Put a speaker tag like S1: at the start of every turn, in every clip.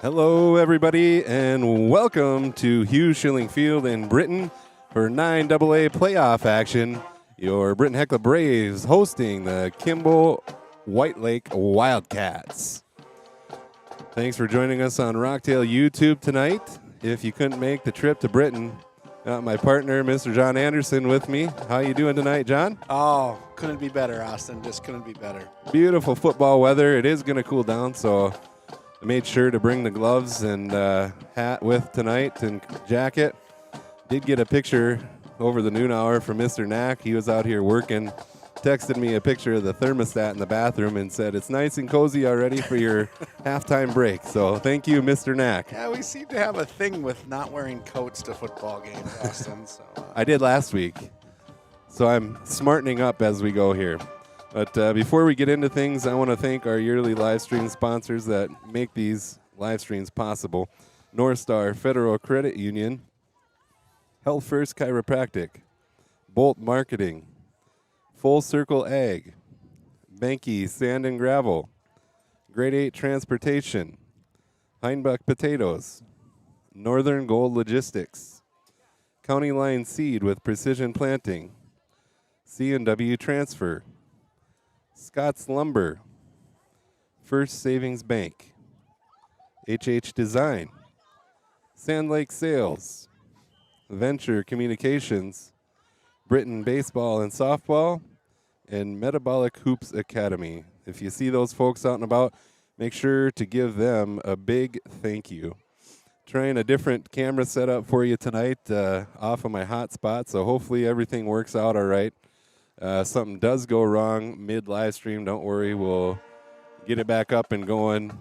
S1: Hello, everybody, and welcome to Hugh Schilling Field in Britton for 9AA playoff action. Your Britton Hecla Braves hosting the Kimball White Lake Wildcats. Thanks for joining us on Rocktail YouTube tonight. If you couldn't make the trip to Britton, got my partner, Mr. John Anderson, with me. How you doing tonight, John?
S2: Oh, couldn't be better, Austin. Just couldn't be better.
S1: Beautiful football weather. It is going to cool down, so I made sure to bring the gloves and hat with tonight and jacket. Did get a picture over the noon hour from Mr. Knack. He was out here working. Texted me a picture of the thermostat in the bathroom and said, it's nice and cozy already for your halftime break. So thank you, Mr. Knack.
S2: Yeah, we seem to have a thing with not wearing coats to football games, Austin. So
S1: I did last week. So I'm smartening up as we go here. But before we get into things, I want to thank our yearly live stream sponsors that make these live streams possible. North Star Federal Credit Union, Health First Chiropractic, Bolt Marketing, Full Circle Ag, Banky Sand and Gravel, Grade 8 Transportation, Heinbach Potatoes, Northern Gold Logistics, County Line Seed with Precision Planting, C&W Transfer, Scott's Lumber, First Savings Bank, HH Design, Sand Lake Sales, Venture Communications, Britton Baseball and Softball, and Metabolic Hoops Academy. If you see those folks out and about, make sure to give them a big thank you. Trying a different camera setup for you tonight off of my hotspot, so hopefully everything works out all right. Something does go wrong mid-live stream, don't worry. We'll get it back up and going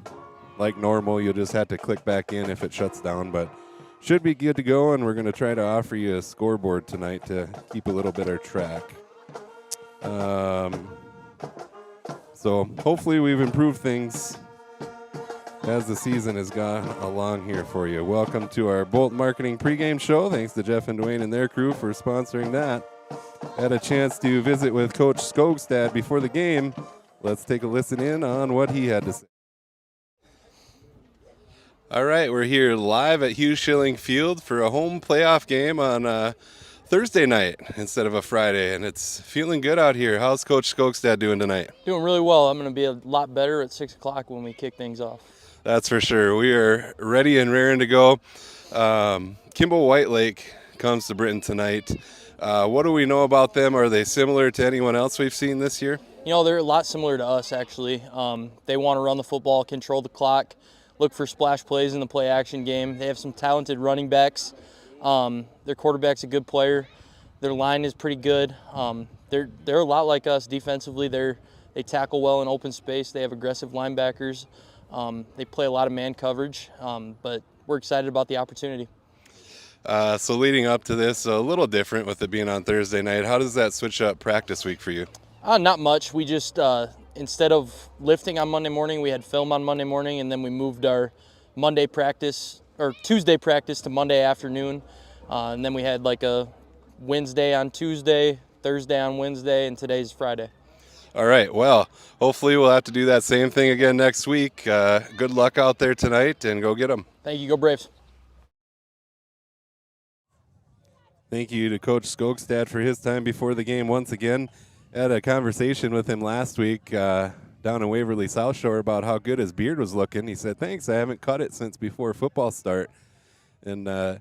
S1: like normal. You'll just have to click back in if it shuts down, but should be good to go, and we're going to try to offer you a scoreboard tonight to keep a little bit of track. So hopefully we've improved things as the season has gone along here for you. Welcome to our Bolt Marketing pregame show. Thanks to Jeff and Dwayne and their crew for sponsoring that. Had a chance to visit with Coach Skogstad before the game. Let's take a listen in on what he had to say. All right, we're here live at Hugh Schilling Field for a home playoff game on Thursday night instead of a Friday, and it's feeling good out here. How's Coach Skogstad doing tonight?
S3: Doing really well. I'm going to be a lot better at 6 o'clock when we kick things off.
S1: That's for sure. We are ready and raring to go. Kimball White Lake comes to Britton tonight. What do we know about them? Are they similar to anyone else we've seen this year?
S3: You know, they're a lot similar to us, actually. They want to run the football, control the clock, look for splash plays in the play action game. They have some talented running backs. Their quarterback's a good player. Their line is pretty good. They're a lot like us defensively. They tackle well in open space. They have aggressive linebackers. They play a lot of man coverage, but we're excited about the opportunity.
S1: So leading up to this, a little different with it being on Thursday night. How does that switch up practice week for you?
S3: Not much. We just, instead of lifting on Monday morning, we had film on Monday morning, and then we moved our Monday practice, or Tuesday practice, to Monday afternoon. And then we had like a Wednesday on Tuesday, Thursday on Wednesday, and today's Friday.
S1: All right, well, hopefully we'll have to do that same thing again next week. Good luck out there tonight, and go get them.
S3: Thank you. Go Braves.
S1: Thank you to Coach Skogstad for his time before the game once again. Had a conversation with him last week down in Waverly South Shore about how good his beard was looking. He said, thanks, I haven't cut it since before football start, and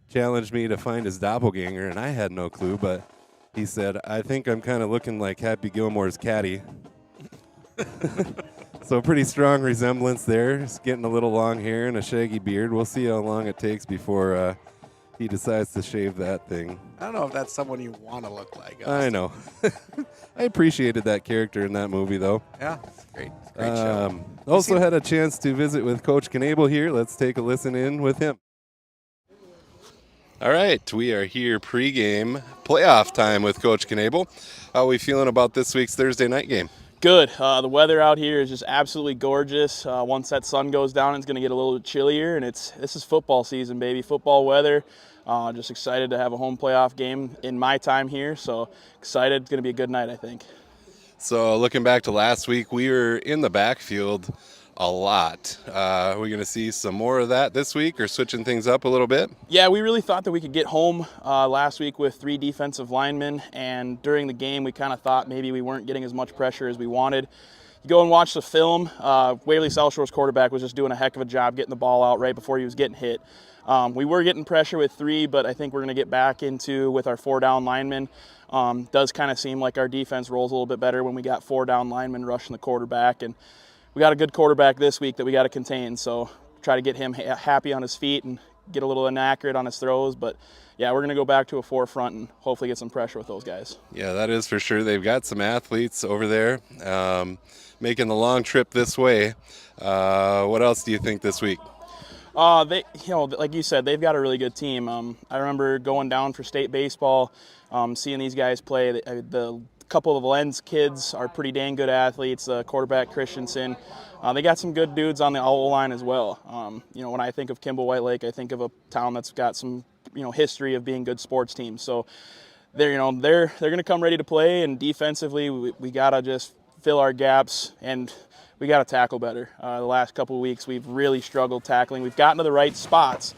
S1: challenged me to find his doppelganger, and I had no clue, but he said, I think I'm kind of looking like Happy Gilmore's caddy. So pretty strong resemblance there. He's getting a little long hair and a shaggy beard. We'll see how long it takes before he decides to shave that thing.
S2: I don't know if that's someone you want to look like, Austin.
S1: I know. I appreciated that character in that movie, though.
S2: Yeah, it's great. It's a great show.
S1: Also had a chance to visit with Coach Kimball here. Let's take a listen in with him. All right, we are here pregame playoff time with Coach Kimball. How are we feeling about this week's Thursday night game?
S4: Good. The weather out here is just absolutely gorgeous. Once that sun goes down, it's going to get a little bit chillier, and this is football season, baby. Football weather. Just excited to have a home playoff game in my time here, so excited. It's going to be a good night, I think.
S1: So looking back to last week, we were in the backfield a lot. Are we going to see some more of that this week or switching things up a little bit?
S4: Yeah, we really thought that we could get home last week with 3 defensive linemen, and during the game we kind of thought maybe we weren't getting as much pressure as we wanted. You go and watch the film, Waverly South Shore's quarterback was just doing a heck of a job getting the ball out right before he was getting hit. We were getting pressure with 3, but I think we're going to get back into with our 4 down linemen. Does kind of seem like our defense rolls a little bit better when we got 4 down linemen rushing the quarterback, and we got a good quarterback this week that we got to contain, so try to get him happy on his feet and get a little inaccurate on his throws. But yeah, we're going to go back to a 4-front and hopefully get some pressure with those guys.
S1: Yeah, that is for sure. They've got some athletes over there making the long trip this way. What else do you think this week?
S4: They, like you said, they've got a really good team. I remember going down for state baseball, seeing these guys play. The couple of Len's kids are pretty dang good athletes. Quarterback Christensen, they got some good dudes on the O-line as well. When I think of Kimball White Lake, I think of a town that's got some history of being good sports teams. So they're going to come ready to play, and defensively we gotta just fill our gaps and we got to tackle better. The last couple of weeks, we've really struggled tackling. We've gotten to the right spots,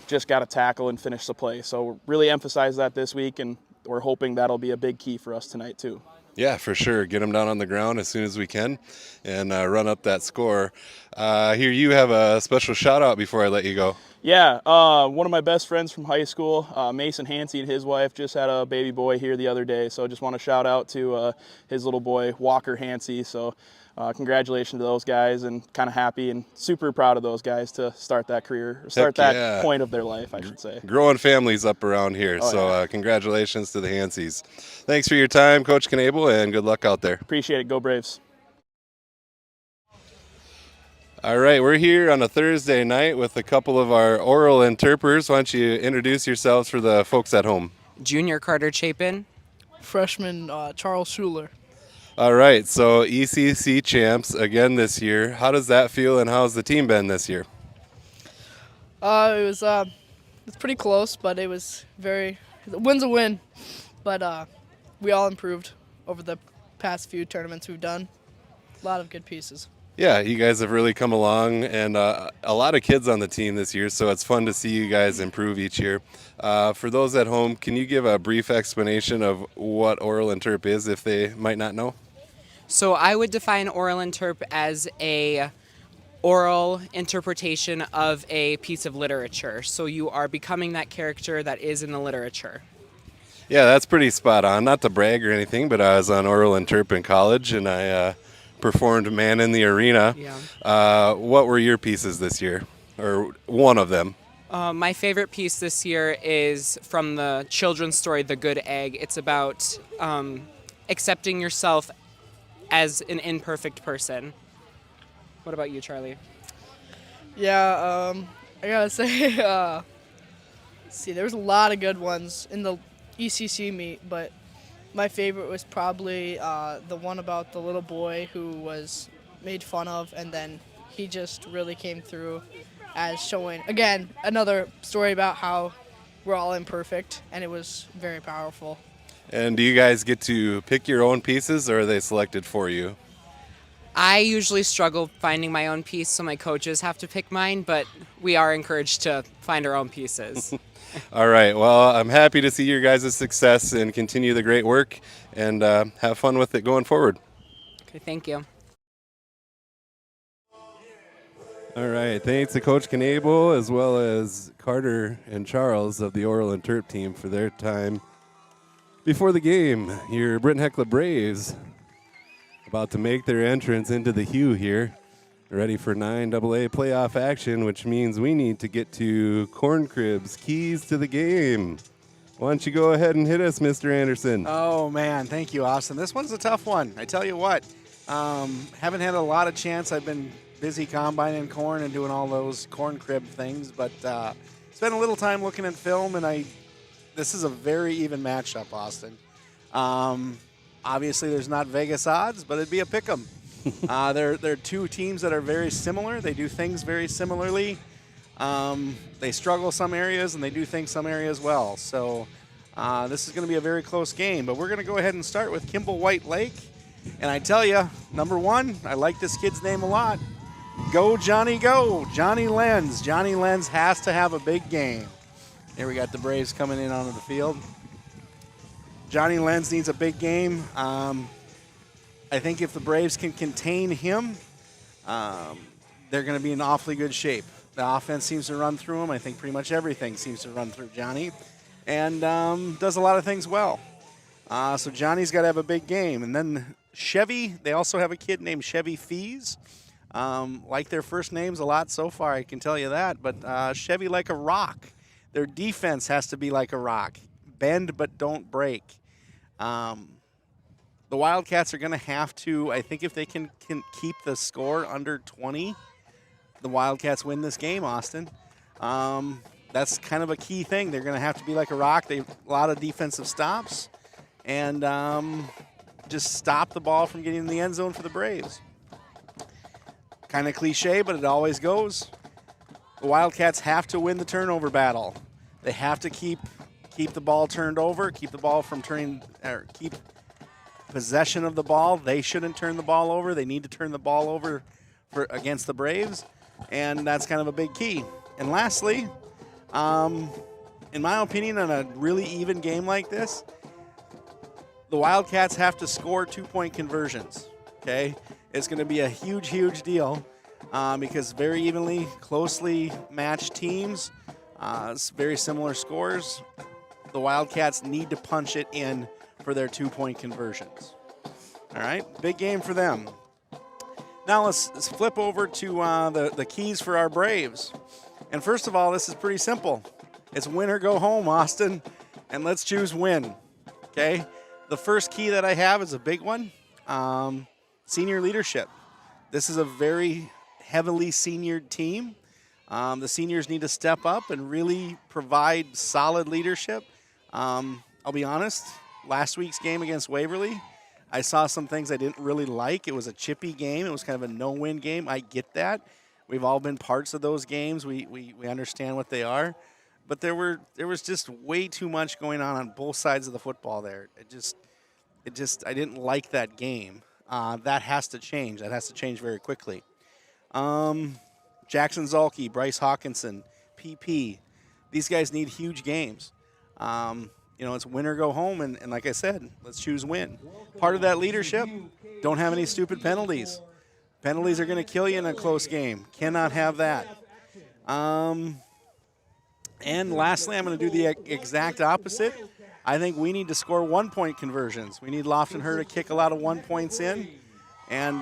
S4: just got to tackle and finish the play. So really emphasize that this week, and we're hoping that'll be a big key for us tonight too.
S1: Yeah, for sure. Get them down on the ground as soon as we can and run up that score. Here you have a special shout out before I let you go.
S4: Yeah, one of my best friends from high school, Mason Hansey, and his wife just had a baby boy here the other day. So I just want to shout out to his little boy, Walker Hansey. So congratulations to those guys, and kind of happy and super proud of those guys to start that career, point of their life, I should say.
S1: Growing families up around here. Congratulations to the Hanseys. Thanks for your time, Coach Knable, and good luck out there.
S4: Appreciate it. Go Braves.
S1: All right, we're here on a Thursday night with a couple of our oral interpreters. Why don't you introduce yourselves for the folks at home?
S5: Junior Carter Chapin.
S6: Freshman Charles Schuler.
S1: All right, so ECC champs again this year. How does that feel, and how's the team been this year?
S6: It's pretty close, but it was the win's a win. But we all improved over the past few tournaments we've done. A lot of good pieces.
S1: Yeah, you guys have really come along, and a lot of kids on the team this year, so it's fun to see you guys improve each year. For those at home, can you give a brief explanation of what oral interp is, if they might not know?
S5: So I would define oral interp as a oral interpretation of a piece of literature. So you are becoming that character that is in the literature.
S1: Yeah, that's pretty spot on. Not to brag or anything, but I was on oral interp in college, and I performed Man in the Arena.
S5: Yeah.
S1: What were your pieces this year, or one of them?
S5: My favorite piece this year is from the children's story, The Good Egg. It's about accepting yourself as an imperfect person. What about you, Charlie?
S6: Yeah, I gotta say, there was a lot of good ones in the ECC meet, but my favorite was probably the one about the little boy who was made fun of, and then he just really came through as showing, again, another story about how we're all imperfect, and it was very powerful.
S1: And do you guys get to pick your own pieces, or are they selected for you?
S5: I usually struggle finding my own piece, so my coaches have to pick mine, but we are encouraged to find our own pieces.
S1: All right. Well, I'm happy to see your guys' success and continue the great work, and have fun with it going forward.
S5: Okay, thank you.
S1: All right. Thanks to Coach Knable as well as Carter and Charles of the Oral Interp team for their time. Before the game, your Britton Heckler Braves about to make their entrance into the Hue here. Ready for 9AA playoff action, which means we need to get to Corn Crib's keys to the game. Why don't you go ahead and hit us, Mr. Anderson?
S2: Oh, man. Thank you, Austin. This one's a tough one. I tell you what, haven't had a lot of chance. I've been busy combining corn and doing all those corn crib things, but spent a little time looking at film, and this is a very even matchup, Austin. Obviously, there's not Vegas odds, but it'd be a pick'em. They're two teams that are very similar. They do things very similarly. They struggle some areas, and they do things some areas well. So this is going to be a very close game. But we're going to go ahead and start with Kimball White Lake. And I tell you, number one, I like this kid's name a lot. Go, Johnny, go. Johnny Lenz. Johnny Lenz has to have a big game. Here we got the Braves coming in onto the field. Johnny Lenz needs a big game. I think if the Braves can contain him, they're going to be in awfully good shape. The offense seems to run through him. I think pretty much everything seems to run through Johnny, and does a lot of things well. So Johnny's got to have a big game. And then Chevy, they also have a kid named Chevy Fees. Like their first names a lot so far, I can tell you that. But Chevy like a rock. Their defense has to be like a rock. Bend but don't break. The Wildcats are going to have to, I think if they can keep the score under 20, the Wildcats win this game, Austin. That's kind of a key thing. They're going to have to be like a rock. They a lot of defensive stops. And just stop the ball from getting in the end zone for the Braves. Kind of cliche, but it always goes. The Wildcats have to win the turnover battle. They have to keep the ball turned over, keep the ball from turning, or keep possession of the ball. They shouldn't turn the ball over. They need to turn the ball over against the Braves, and that's kind of a big key. And lastly, in my opinion, on a really even game like this, the Wildcats have to score 2-point conversions, okay? It's going to be a huge, huge deal because very evenly, closely matched teams, very similar scores. The Wildcats need to punch it in for their 2-point conversions. All right, big game for them. Now let's flip over to the keys for our Braves. And first of all, this is pretty simple. It's win or go home, Austin, and let's choose win, okay? The first key that I have is a big one, senior leadership. This is a very heavily seniored team. The seniors need to step up and really provide solid leadership. I'll be honest, last week's game against Waverly, I saw some things I didn't really like. It was a chippy game. It was kind of a no-win game. I get that. We've all been parts of those games. We understand what they are. But there was just way too much going on both sides of the football there. I didn't like that game. That has to change. That has to change very quickly. Jackson Zolke, Bryce Hawkinson, PP. These guys need huge games. It's win or go home, and like I said, let's choose win. Part of that leadership, don't have any stupid penalties. Penalties are going to kill you in a close game. Cannot have that. And lastly, I'm going to do the exact opposite. I think we need to score 1-point conversions. We need Lofton-Her to kick a lot of 1 points in and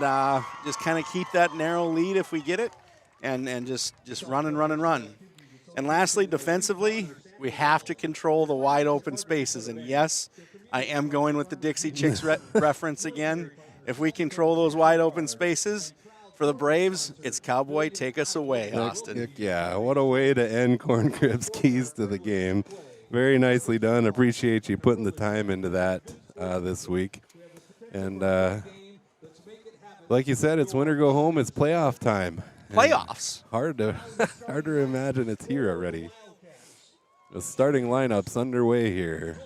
S2: just kind of keep that narrow lead if we get it and just run and run and run. And lastly, defensively, we have to control the wide open spaces. And yes, I am going with the Dixie Chicks reference again. If we control those wide open spaces, for the Braves, it's Cowboy, take us away, Austin.
S1: Yeah, what a way to end Corn Crib's keys to the game. Very nicely done. Appreciate you putting the time into that this week. And like you said, it's win or go home. It's playoff time.
S2: Playoffs.
S1: Hard to imagine it's here already. The starting lineup's underway here.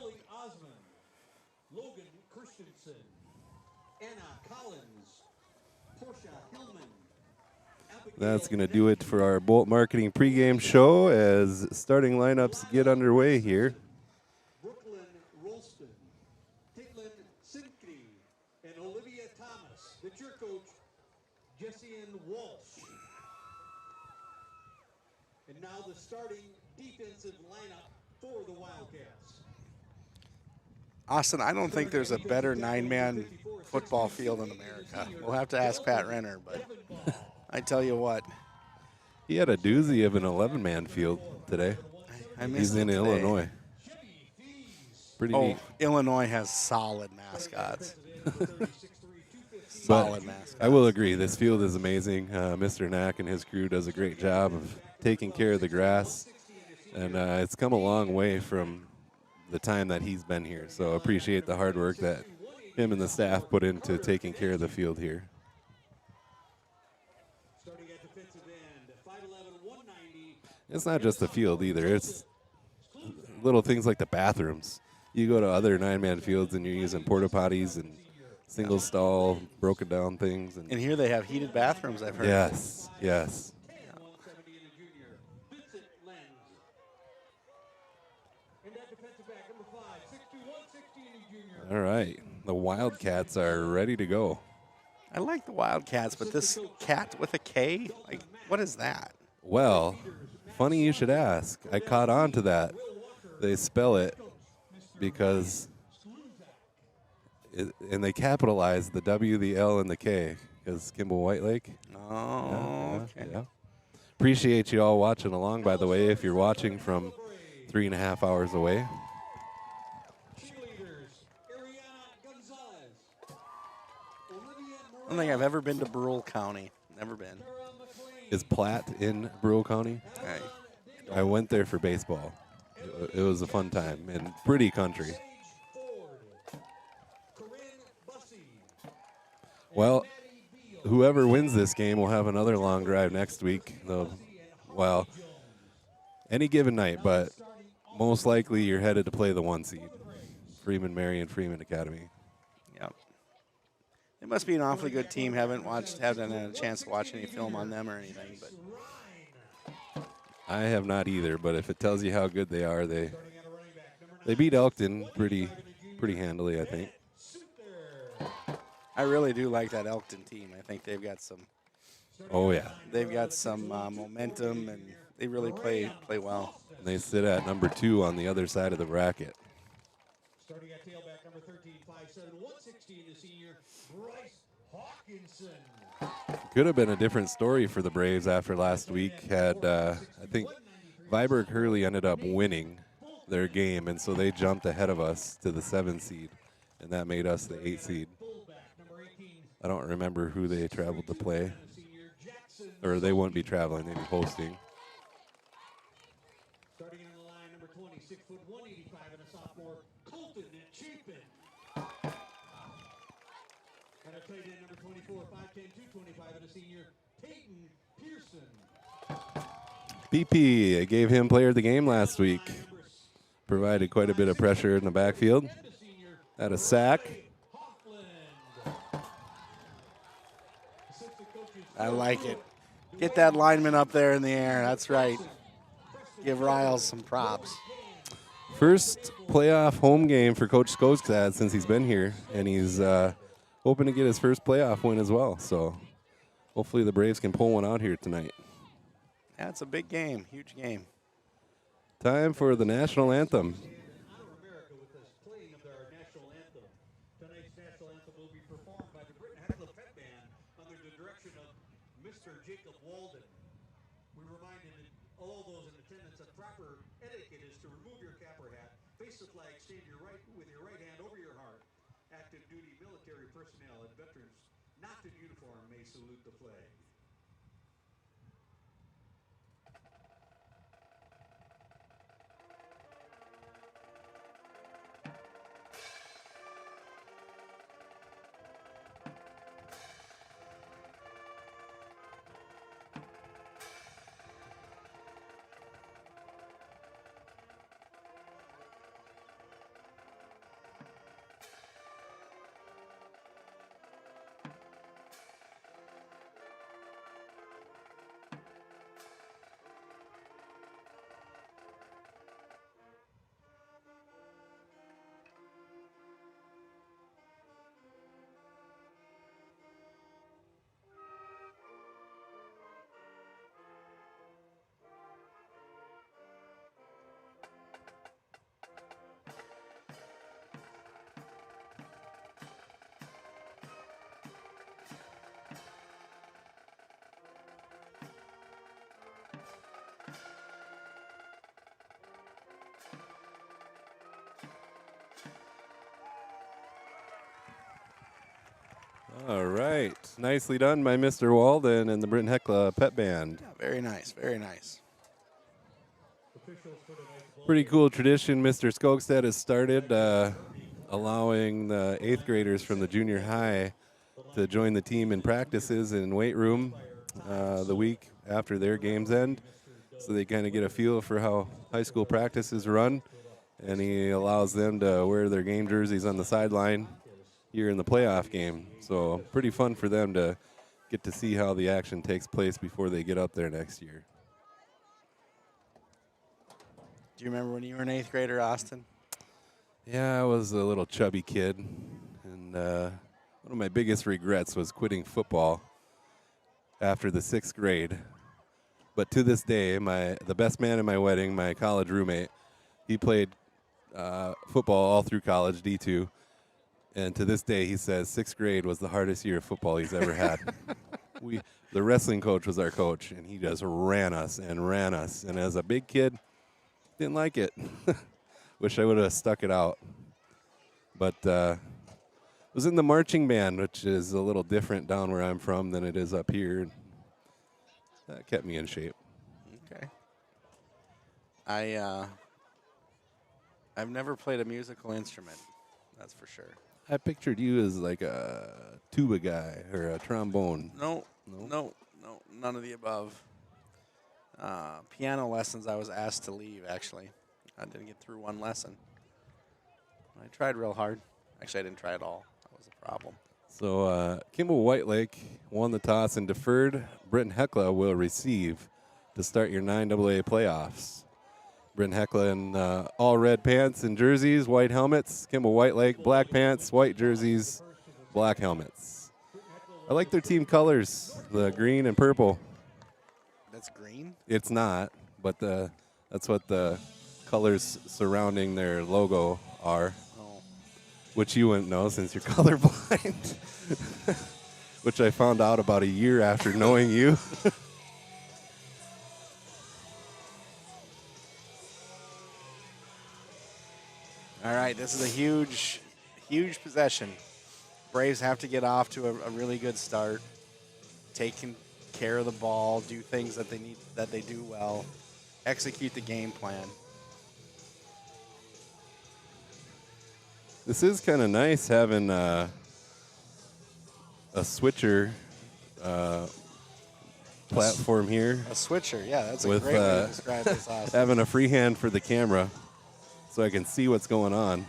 S1: That's going to do it for our Bolt Marketing pregame show as starting lineups get underway here.
S7: Brooklyn Rolston, Caitlin Sinkney, and Olivia Thomas. That's your coach, Jessian Walsh. And now the starting defensive lineup for the Wildcats.
S2: Austin, I don't think there's a better 9-man football field in America. We'll have to ask Pat Renner, but I tell you what.
S1: He had a doozy of an 11-man field today.
S2: I missed
S1: He's in
S2: it today.
S1: Illinois. Pretty neat.
S2: Illinois has solid mascots.
S1: But
S2: mascots.
S1: I will agree, this field is amazing. Mr. Knack and his crew does a great job of taking care of the grass. And it's come a long way from the time that he's been here. So appreciate the hard work that him and the staff put into taking care of the field here. It's not just the field either. It's little things like the bathrooms. You go to other 9-man fields and you're using porta potties and single stall, broken down things.
S2: And here they have heated bathrooms, I've heard.
S1: Yes, yes. All right, the Wildcats are ready to go.
S2: I like the Wildcats, but this cat with a K, like, what is that?
S1: Well, funny you should ask. I caught on to that. They spell it because, and they capitalize the W, the L, and the K because Kimball White Lake.
S2: Oh,
S1: Yeah,
S2: okay.
S1: yeah. Appreciate you all watching along, by the way, if you're watching from 3.5 hours away.
S2: I don't think I've ever been to Brule County. Never been.
S1: Is Platte in Brule County? I went there for baseball. It was a fun time and pretty country. Well, whoever wins this game will have another long drive next week. Well, any given night, but most likely you're headed to play the 1 seed, Freeman Marion Freeman Academy.
S2: Yep. It must be an awfully good team. Haven't had a chance to watch any film on them or anything, but
S1: I have not either, but if it tells you how good they are, they beat Elkton pretty handily, I think.
S2: I really do like that Elkton team. I think they've got some.
S1: Oh yeah,
S2: They've got some momentum, and they really play well.
S1: and they sit at number 2 on the other side of the bracket.
S7: Starting at tailback, number 13, 5'7", 116, the senior, Bryce Hawkinson.
S1: Could have been a different story for the Braves after last week. Had I think Viborg Hurley ended up winning their game, and so they jumped ahead of us to the 7 seed, and that made us the 8 seed. I don't remember who they traveled to play, or they wouldn't be traveling; they'd be hosting.
S7: Starting on the line, number 20, 6'1", 185, and a sophomore, Colton Chapin. And a tight end, number 24, 5'10", 225, and a senior, Peyton Pearson.
S1: BP gave him player of the game last week. Provided quite a bit of pressure in the backfield. Had a sack.
S2: I like it. Get that lineman up there in the air. That's right. Give Riles some props.
S1: First playoff home game for Coach Skogstad since he's been here, and he's hoping to get his first playoff win as well. So hopefully the Braves can pull one out here tonight.
S2: That's a big game, huge game.
S1: Time for the national anthem.
S7: Honor America with this playing of our national anthem. Tonight's national anthem will be performed by the Britton Pet Band under the direction of Mr. Jacob Walden. We remind all those in attendance that proper etiquette is to remove your cap or hat, face the flag, stand with your right hand over your heart. Active duty military personnel and veterans not in uniform may salute the flag.
S1: All right. Nicely done by Mr. Walden and the Britton Heckla Pet Band.
S2: Yeah, very nice, very nice.
S1: Pretty cool tradition Mr. Skogstad has started, allowing the 8th graders from the junior high to join the team in practices in weight room the week after their games end. So they kind of get a feel for how high school practices run. And he allows them to wear their game jerseys on the sideline here in the playoff game. So pretty fun for them to get to see how the action takes place before they get up there next year.
S2: Do you remember when you were an 8th grader, Austin?
S1: Yeah, I was a little chubby kid, and one of my biggest regrets was quitting football after the 6th grade. But to this day, the best man in my wedding, my college roommate, he played football all through college, D2. And to this day, he says 6th grade was the hardest year of football he's ever had. The wrestling coach was our coach, and he just ran us and ran us. And as a big kid, didn't like it. Wish I would have stuck it out. But was in the marching band, which is a little different down where I'm from than it is up here. That kept me in shape.
S2: Okay. I've never played a musical instrument, that's for sure.
S1: I pictured you as like a tuba guy or a trombone.
S2: No, none of the above. Piano lessons, I was asked to leave, actually. I didn't get through one lesson. I tried real hard. Actually, I didn't try at all. That was the problem.
S1: So Kimball Whitelake won the toss and deferred. Britton Hecla will receive to start your 9AA playoffs. Britton Hecla in all red pants and jerseys, white helmets. Kimball Whitelake, black pants, white jerseys, black helmets. I like their team colors, the green and purple.
S2: That's green?
S1: It's not, but that's what the colors surrounding their logo are.
S2: Oh.
S1: Which you wouldn't know since you're colorblind. Which I found out about a year after knowing you.
S2: All right, this is a huge, huge possession. Braves have to get off to a really good start, taking care of the ball, do things that they do well, execute the game plan.
S1: This is kind of nice having a switcher platform here.
S2: A switcher, yeah, that's a
S1: with,
S2: great way to describe this. Awesome.
S1: Having a free hand for the camera so I can see what's going on.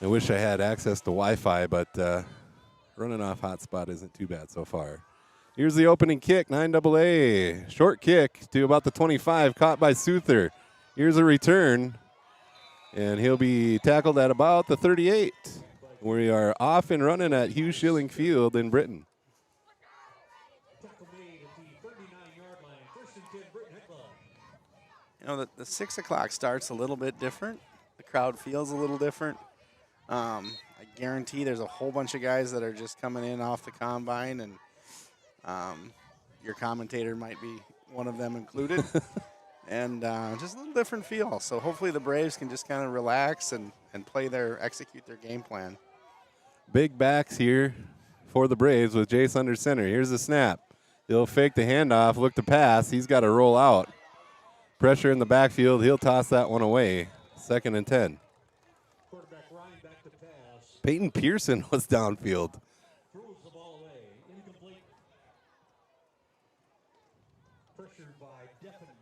S1: I wish I had access to Wi-Fi, but running off hotspot isn't too bad so far. Here's the opening kick, 9AA. Short kick to about the 25, caught by Souther. Here's a return, and he'll be tackled at about the 38. We are off and running at Hugh Schilling Field in Britton.
S2: You know, the 6 o'clock start's a little bit different. The crowd feels a little different. I guarantee there's a whole bunch of guys that are just coming in off the combine, and your commentator might be one of them included. And just a little different feel. So hopefully the Braves can just kind of relax and execute their game plan.
S1: Big backs here for the Braves with Jace under center. Here's the snap. He'll fake the handoff, look to pass. He's got to roll out. Pressure in the backfield. He'll toss that one away. 2nd and 10. Peyton Pearson was downfield.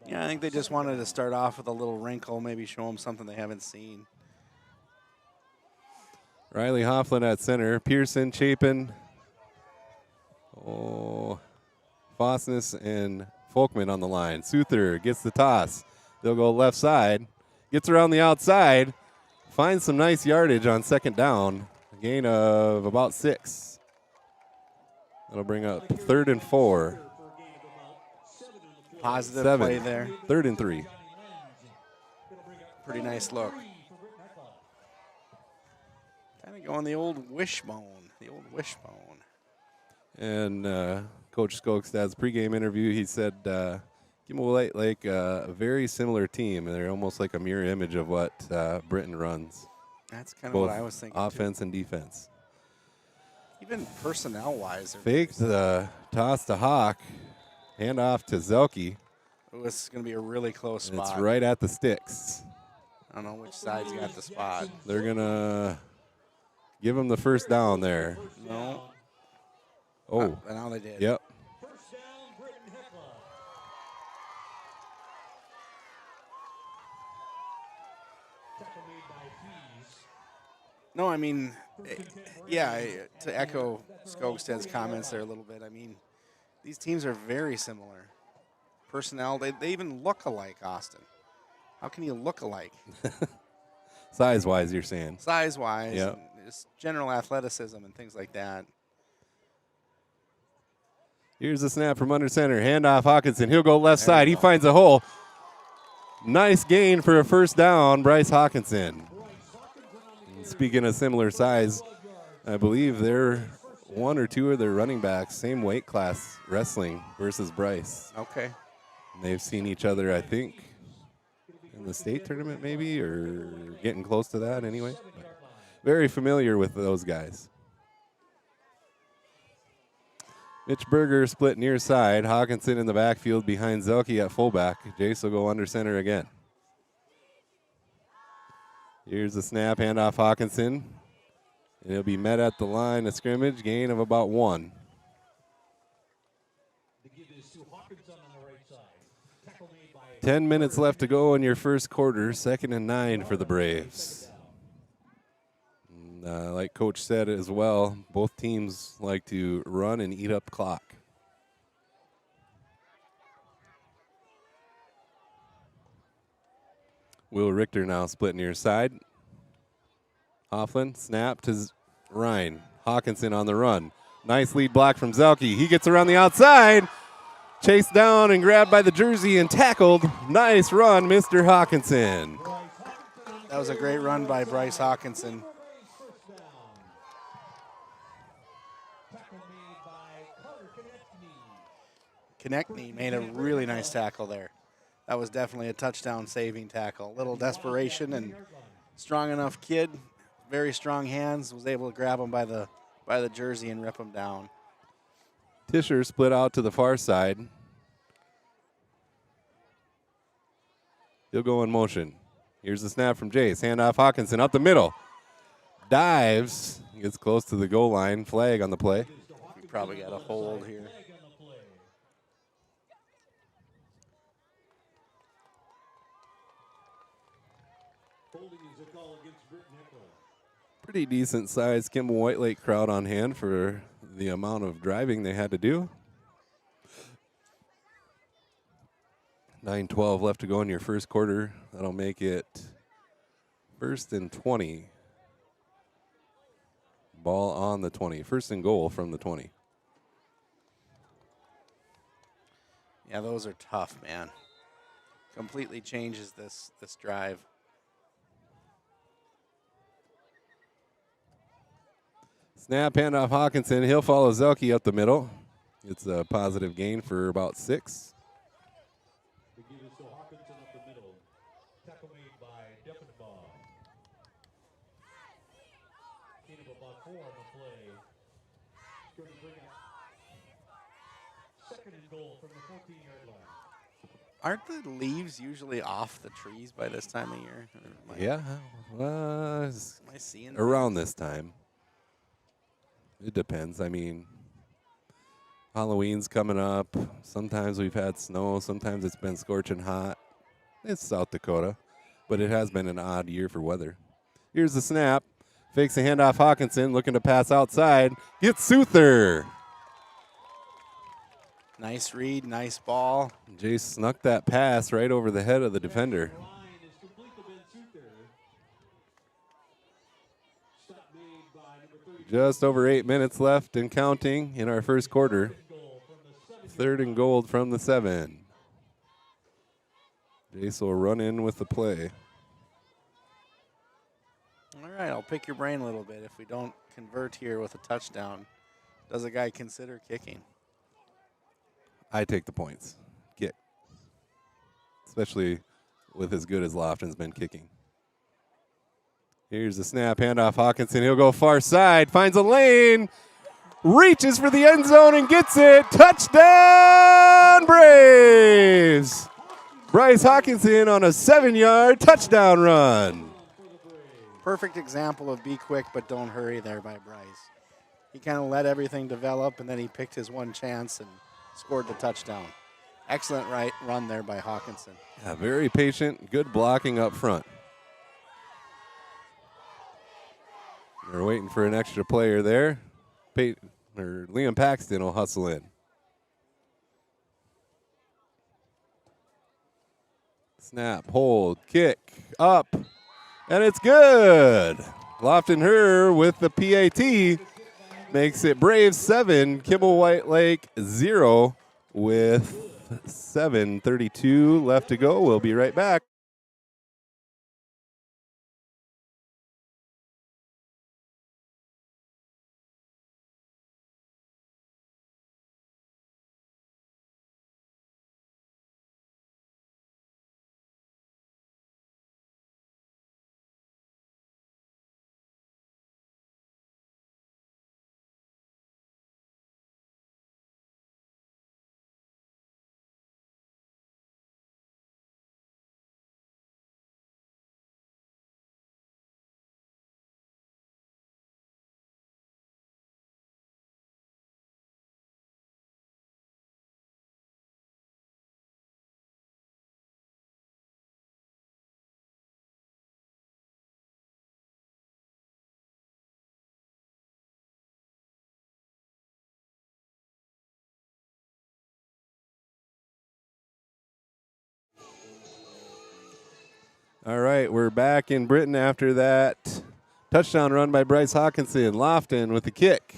S2: Yeah, I think they just wanted to start off with a little wrinkle, maybe show them something they haven't seen.
S1: Riley Hofflin at center. Pearson, Chapin. Oh, Fosness and Folkman on the line. Souther gets the toss. They'll go left side. Gets around the outside. Finds some nice yardage on 2nd down. A gain of about 6. That'll bring up 3rd and 4.
S2: Positive
S1: 7.
S2: play there.
S1: 3rd and 3.
S2: Pretty nice look. Kind of going the old wishbone. The old wishbone.
S1: And Coach Skogstad's pregame interview, he said, Kimball Whitelake, a very similar team. They're almost like a mirror image of what Britton runs.
S2: That's kind of
S1: Both
S2: what I was thinking.
S1: offense and defense.
S2: Even personnel-wise.
S1: Fake the toss to Hawk. Hand off to Zelke.
S2: Oh, this is going to be a really close spot.
S1: It's right at the sticks.
S2: I don't know which side's got the spot.
S1: They're going to give him the 1st down there.
S2: No.
S1: Oh.
S2: Now they did.
S1: Yep.
S2: No, I mean, Yeah, to echo Skogstad's comments there a little bit, I mean, these teams are very similar. Personnel, they even look alike, Austin. How can you look alike?
S1: Size-wise, you're saying.
S2: Size-wise,
S1: Yep.
S2: and just general athleticism and things like that.
S1: Here's the snap from under center. Handoff Hawkinson. He'll go left
S2: There
S1: side.
S2: we
S1: He
S2: go.
S1: finds a hole. Nice gain for a first down, Bryce Hawkinson. And speaking of similar size, I believe they're one or two of their running backs, same weight class wrestling versus Bryce.
S2: Okay.
S1: And they've seen each other, I think, in the state tournament maybe, or getting close to that anyway. But very familiar with those guys. Mitch Berger split near side. Hawkinson in the backfield behind Zelke at fullback. Jace will go under center again. Here's the snap, handoff Hawkinson. And he'll be met at the line of scrimmage, gain of about 1.
S7: The give is to Hawkinson on the right side. Tackle made by
S1: 10 minutes left to go in your first quarter, 2nd and 9 for the Braves. Like Coach said as well, both teams like to run and eat up the clock. Will Richter now split near side. Hoffman, snap to Ryan. Hawkinson on the run. Nice lead block from Zelke. He gets around the outside. Chased down and grabbed by the jersey and tackled. Nice run, Mr. Hawkinson.
S2: That was a great run by Bryce Hawkinson. Konechny made a really nice tackle there. That was definitely a touchdown saving tackle. Little desperation and strong enough kid, very strong hands, was able to grab him by the jersey and rip him down.
S1: Tischer split out to the far side. He'll go in motion. Here's the snap from Jace. Handoff Hawkinson up the middle. Dives. Gets close to the goal line. Flag on the play.
S2: We probably got a hold here.
S7: holding is a call against Britton.
S1: Pretty decent sized Kimball White Lake crowd on hand for the amount of driving they had to do. 9:12 left to go in your first quarter. That'll make it 1st and 20. Ball on the 20. 1st and goal from the 20.
S2: Yeah, those are tough, man. Completely changes this drive.
S1: Snap, handoff Hawkinson. He'll follow Zelke up the middle. It's a positive gain for about 6.
S7: The give is to Hawkinson up the middle. Tackle made by Defenbaugh. Gain of about 4 on the play. Going to bring up 2nd and goal from the 14-yard line.
S2: Aren't the leaves usually off the trees by this time of year? Or
S1: Yeah,
S2: Am I seeing
S1: around
S2: things?
S1: this time. It depends. I mean, Halloween's coming up. Sometimes we've had snow. Sometimes it's been scorching hot. It's South Dakota, but it has been an odd year for weather. Here's the snap. Fakes a handoff Hawkinson, looking to pass outside. Gets Souther.
S2: Nice read, nice ball.
S1: Jace snuck that pass right over the head of the defender.
S7: Line is complete to Ben Souther. Stop made by number 30.
S1: Just over 8 minutes left and counting in our first quarter.
S7: Goal from the 7.
S1: 3rd and goal from the 7. Jace will run in with the play.
S2: All right, I'll pick your brain a little bit. If we don't convert here with a touchdown, does a guy consider kicking?
S1: I take the points. Kick. Especially with as good as Lofton's been kicking. Here's the snap, handoff Hawkinson. He'll go far side, finds a lane, reaches for the end zone and gets it. Touchdown, Braves! Bryce Hawkinson on a 7-yard touchdown run.
S2: Perfect example of be quick but don't hurry there by Bryce. He kind of let everything develop, and then he picked his one chance and scored the touchdown. Excellent run there by Hawkinson.
S1: Yeah, very patient, good blocking up front. They're waiting for an extra player there. Liam Paxton will hustle in. Snap, hold, kick, up, and it's good. Lofton Her with the PAT makes it Braves 7, Kimball White Lake 0 with 7:32 left to go. We'll be right back. All right, we're back in Britton after that touchdown run by Bryce Hawkinson. Lofton with the kick.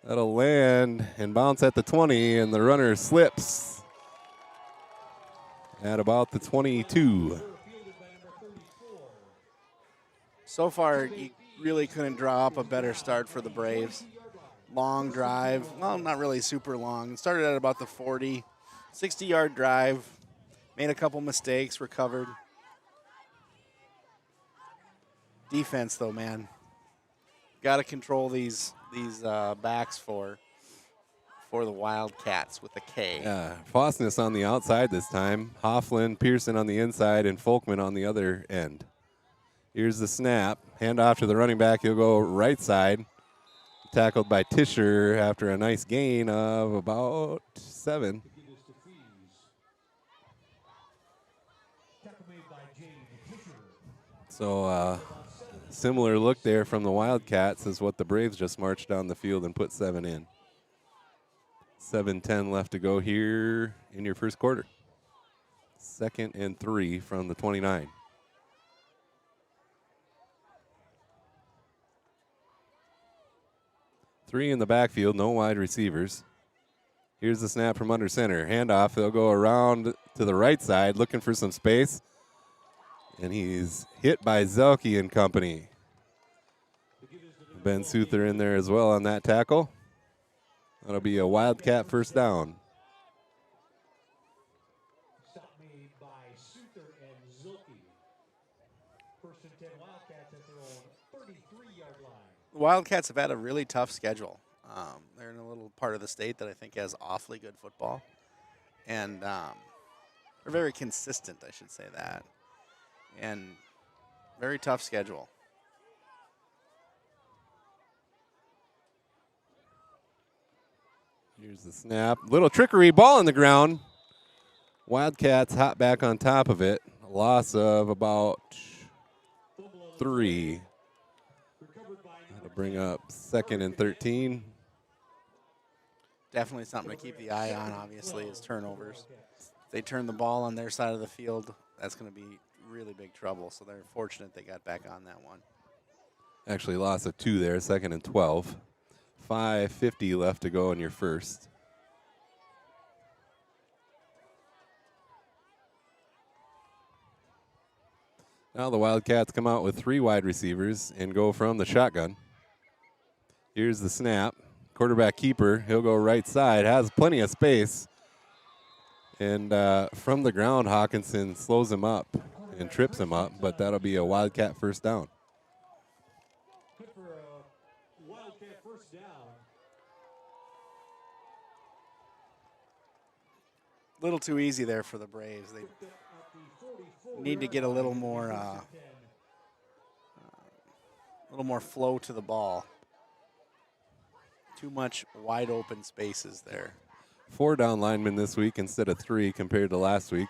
S1: That'll land and bounce at the 20, and the runner slips at about the 22.
S2: So far, you really couldn't draw up a better start for the Braves. Long drive, well, not really super long. It started at about the 40, 60-yard drive. Made a couple mistakes, recovered. Defense, though, man. Got to control these backs for the Wildcats with a K.
S1: Yeah, Fosness on the outside this time. Hofflin, Pearson on the inside, and Folkman on the other end. Here's the snap. Hand off to the running back. He'll go right side. Tackled by Tischer after a nice gain of about 7. So similar look there from the Wildcats is what the Braves just marched down the field and put 7 in. 7:10 left to go here in your first quarter. 2nd and 3 from the 29. Three in the backfield, no wide receivers. Here's the snap from under center. Handoff, they'll go around to the right side looking for some space. And he's hit by Zelke and company. Ben Souther in there as well on that tackle. That'll be a Wildcat first down.
S7: Stop made by Souther and Zilke. First and 10 Wildcats at their own 33-yard line.
S2: The Wildcats have had a really tough schedule. They're in a little part of the state that I think has awfully good football. And they're very consistent, I should say that. And very tough schedule.
S1: Here's the snap. Little trickery, ball on the ground. Wildcats hop back on top of it. A loss of about 3. That'll bring up 2nd and 13.
S2: Definitely something to keep the eye on, obviously, is turnovers. If they turn the ball on their side of the field, that's going to be really big trouble. So they're fortunate they got back on that one.
S1: Actually loss of 2 there, 2nd and 12. 5:50 left to go in your first. Now the Wildcats come out with 3 wide receivers and go from the shotgun. Here's the snap. Quarterback keeper, he'll go right side, has plenty of space. And from the ground, Hawkinson slows him up and trips him up, but that'll be a Wildcat first down.
S7: Good for a Wildcat first down.
S2: A little too easy there for the Braves. They need to get a little more flow to the ball. Too much wide open spaces there.
S1: 4 down linemen this week instead of 3 compared to last week.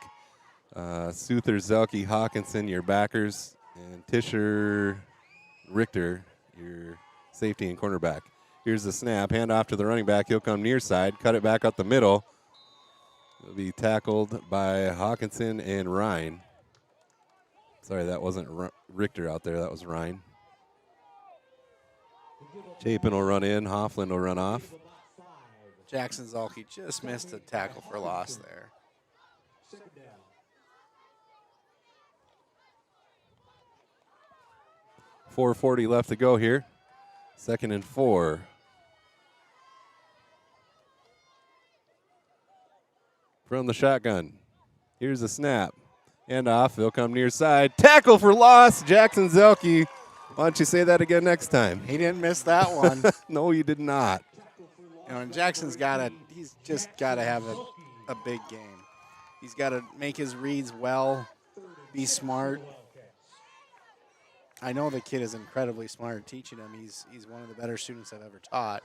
S1: Souther, Zelke, Hawkinson, your backers, and Tischer Richter, your safety and cornerback. Here's the snap. Hand off to the running back. He'll come near side. Cut it back up the middle. He'll be tackled by Hawkinson and Ryan. Sorry, that wasn't Richter out there. That was Ryan. Chapin will run in. Hoffland will run off.
S2: Jackson Zolke just missed a tackle for loss there.
S1: 4:40 left to go here. 2nd and 4. From the shotgun. Here's a snap. Hand off. He'll come near side. Tackle for loss. Jackson Zelke. Why don't you say that again next time?
S2: He didn't miss that one.
S1: No, he did not.
S2: You know, and Jackson's he's just got to have a big game. He's got to make his reads well, be smart. I know the kid is incredibly smart teaching him. He's one of the better students I've ever taught.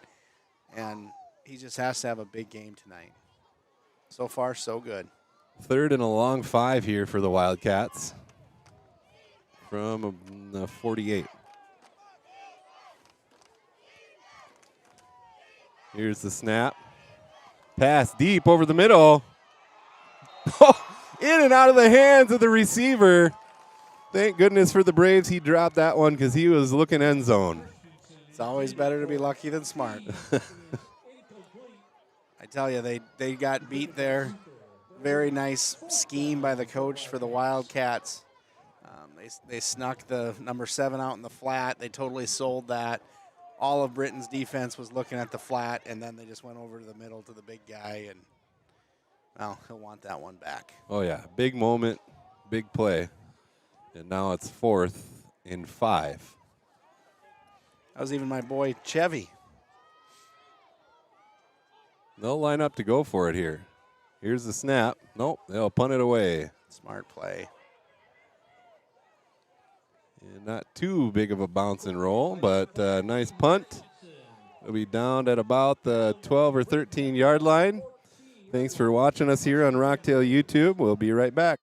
S2: And he just has to have a big game tonight. So far, so good.
S1: 3rd and a long 5 here for the Wildcats. From the 48. Here's the snap. Pass deep over the middle. In and out of the hands of the receiver. Thank goodness for the Braves he dropped that one because he was looking end zone.
S2: It's always better to be lucky than smart. I tell you, they got beat there. Very nice scheme by the coach for the Wildcats. They snuck the number 7 out in the flat. They totally sold that. All of Britton's defense was looking at the flat, and then they just went over to the middle to the big guy, and, well, he'll want that one back.
S1: Oh, yeah. Big moment, big play. And now it's 4th and 5.
S2: That was even my boy Chevy.
S1: They'll line up to go for it here. Here's the snap. Nope, they'll punt it away.
S2: Smart play.
S1: And not too big of a bounce and roll, but nice punt. It'll be down at about the 12 or 13 yard line. Thanks for watching us here on Rocktail YouTube. We'll be right back.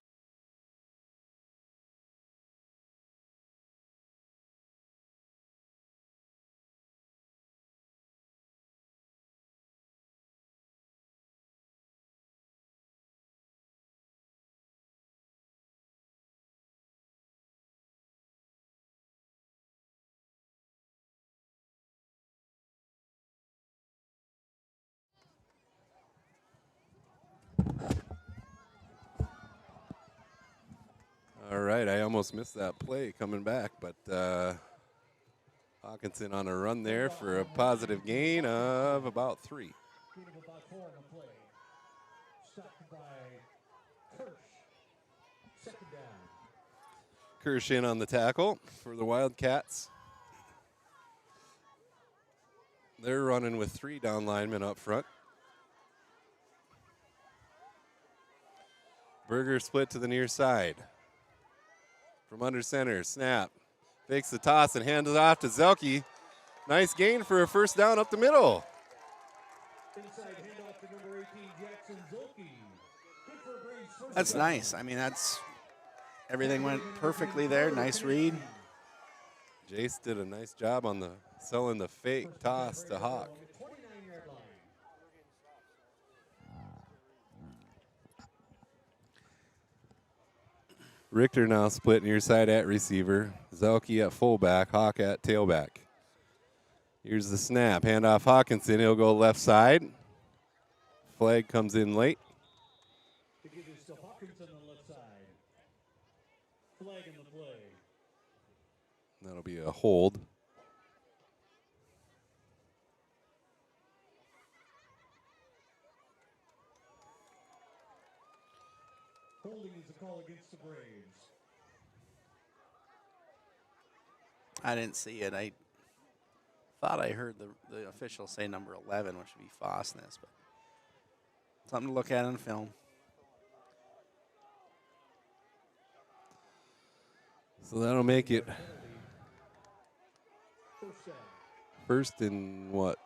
S1: All right, I almost missed that play coming back, but Hawkinson on a run there for a positive gain of about 3. Kirsch in on the tackle for the Wildcats. They're running with 3 down linemen up front. Berger split to the near side. From under center, snap. Fakes the toss and hands it off to Zelke. Nice gain for a first down up the middle.
S2: That's nice. I mean, everything went perfectly there. Nice read.
S1: Jace did a nice job on selling the fake toss to Hawk. Richter now split near side at receiver. Zelke at fullback, Hawk at tailback. Here's the snap. Handoff Hawkinson. He'll go left side. Flag comes in late.
S7: To give this to Hawkinson on the left side. Flag in the play.
S1: That'll be a hold.
S7: Holding is a call against the Braves.
S2: I didn't see it. I thought I heard the official say number 11, which would be Fosness, but something to look at on film.
S1: So that'll make it
S7: First down.
S1: first in what,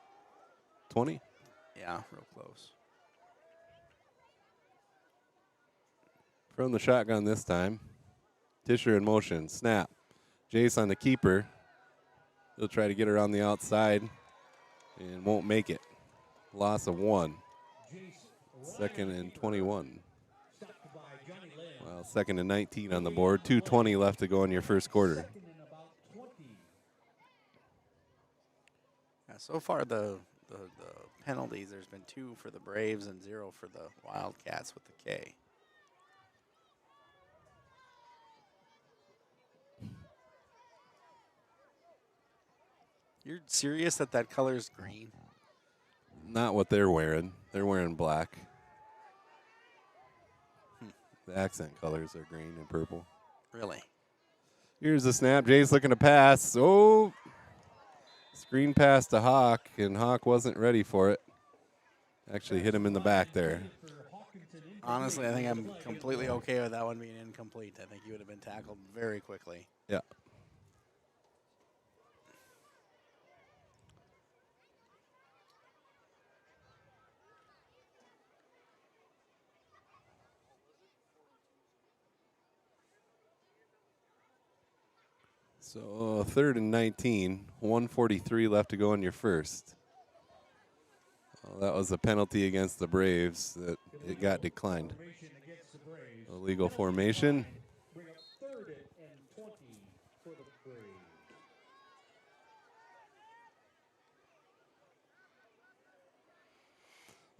S1: 20?
S2: Yeah, real close.
S1: From the shotgun this time. Tischer in motion. Snap. Jace on the keeper. He'll try to get her on the outside and won't make it. Loss of 1. 2nd and 21. Well, 2nd and 19 on the board. 2:20 left to go in your first quarter.
S2: Yeah, so far the penalties, there's been 2 for the Braves and 0 for the Wildcats with the K. You're serious that that color's green?
S1: Not what they're wearing. They're wearing black. The accent colors are green and purple.
S2: Really?
S1: Here's the snap. Jay's looking to pass. Oh, screen pass to Hawk, and Hawk wasn't ready for it. Actually hit him in the back there.
S2: Honestly, I think I'm completely okay with that one being incomplete. I think he would have been tackled very quickly.
S1: Yeah. So 3rd and 19, 1:43 left to go in your first. Well, that was a penalty against the Braves that it got declined. Illegal formation.
S7: Bring up 3rd and 20 for the Braves.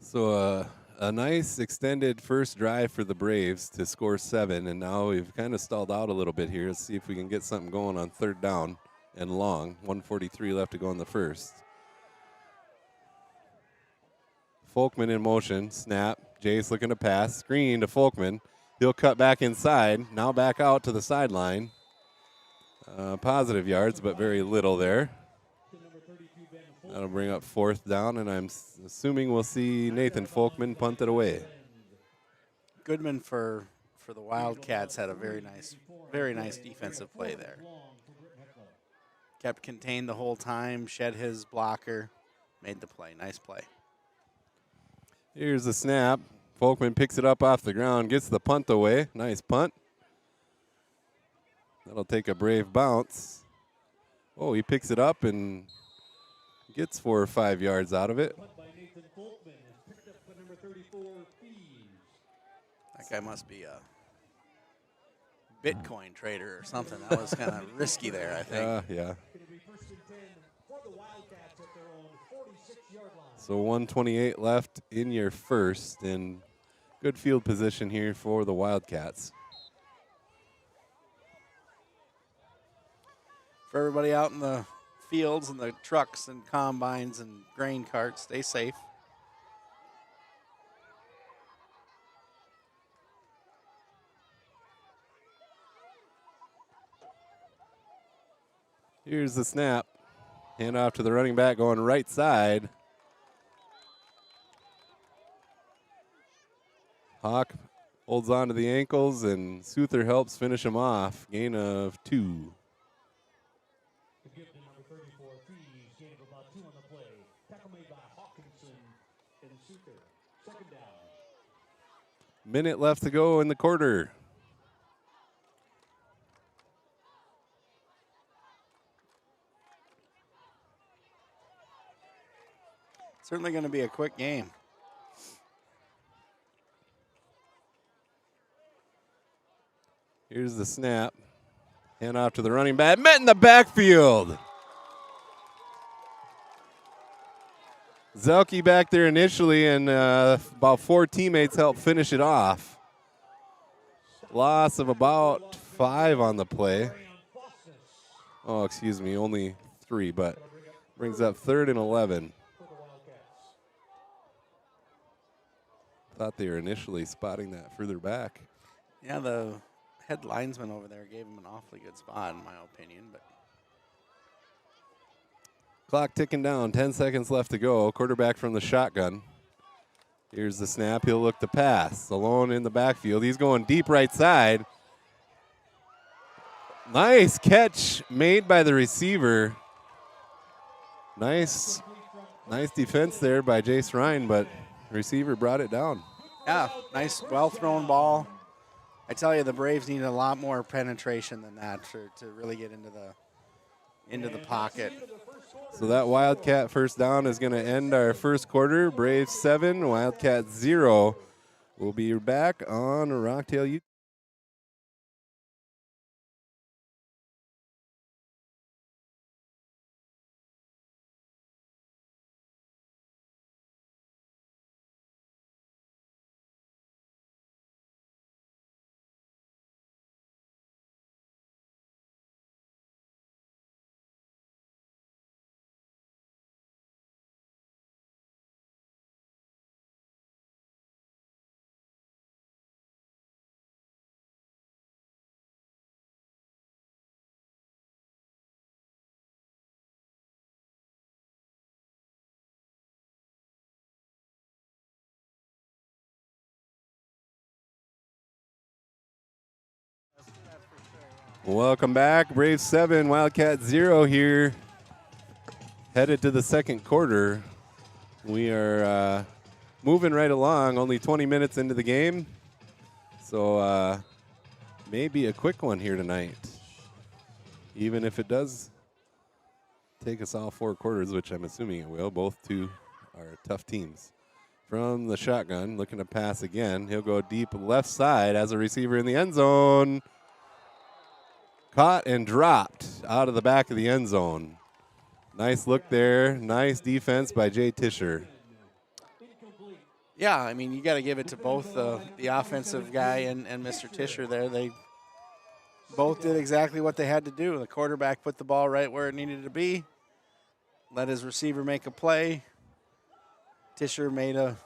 S1: So a nice extended first drive for the Braves to score 7, and now we've kind of stalled out a little bit here. Let's see if we can get something going on 3rd down and long. 1:43 left to go in the first. Folkman in motion, snap. Jay's looking to pass, screen to Folkman. He'll cut back inside, now back out to the sideline. Positive yards, but very little there. That'll bring up 4th down, and I'm assuming we'll see Nathan Folkman punt it away.
S2: Goodman for the Wildcats had a very nice defensive play there. Kept contained the whole time, shed his blocker, made the play. Nice play.
S1: Here's the snap. Folkman picks it up off the ground, gets the punt away. Nice punt. That'll take a Brave bounce. Oh, he picks it up and gets 4 or 5 yards out of it.
S2: That guy must be a Bitcoin trader or something. That was kind of risky there, I think.
S1: Yeah. So 1:28 left in your first, and good field position here for the Wildcats.
S2: For everybody out in the fields and the trucks and combines and grain carts, stay safe.
S1: Here's the snap. Hand off to the running back going right side. Hawk holds on to the ankles, and Souther helps finish him off. Gain of 2. Minute left to go in the quarter.
S2: Certainly going to be a quick game.
S1: Here's the snap. Hand off to the running back. Met in the backfield. Zelke back there initially, and about 4 teammates helped finish it off. Loss of about 5 on the play. Oh, excuse me, only 3, but brings up 3rd and 11. Thought they were initially spotting that further back.
S2: Yeah, the head linesman over there gave him an awfully good spot, in my opinion. But
S1: clock ticking down, 10 seconds left to go. Quarterback from the shotgun. Here's the snap. He'll look to pass. Alone in the backfield. He's going deep right side. Nice catch made by the receiver. Nice defense there by Jace Ryan, but receiver brought it down.
S2: yeah, nice, well-thrown ball. I tell you, the Braves need a lot more penetration than that to really get into into the pocket.
S1: So that Wildcat first down is going to end our first quarter. Braves 7, Wildcat 0. We'll be back on Rocktail YouTube. Welcome back. Braves 7, Wildcat 0 here. Headed to the second quarter. We are moving right along, only 20 minutes into the game. So maybe a quick one here tonight. Even if it does take us all 4 quarters, which I'm assuming it will. Both two are tough teams. From the shotgun, looking to pass again. He'll go deep left side as a receiver in the end zone. Caught and dropped out of the back of the end zone. Nice look there. Nice defense by Jay Tischer.
S2: Yeah, I mean, you got to give it to both the offensive guy and Mr. Tischer there. They both did exactly what they had to do. The quarterback put the ball right where it needed to be, let his receiver make a play. Tischer made a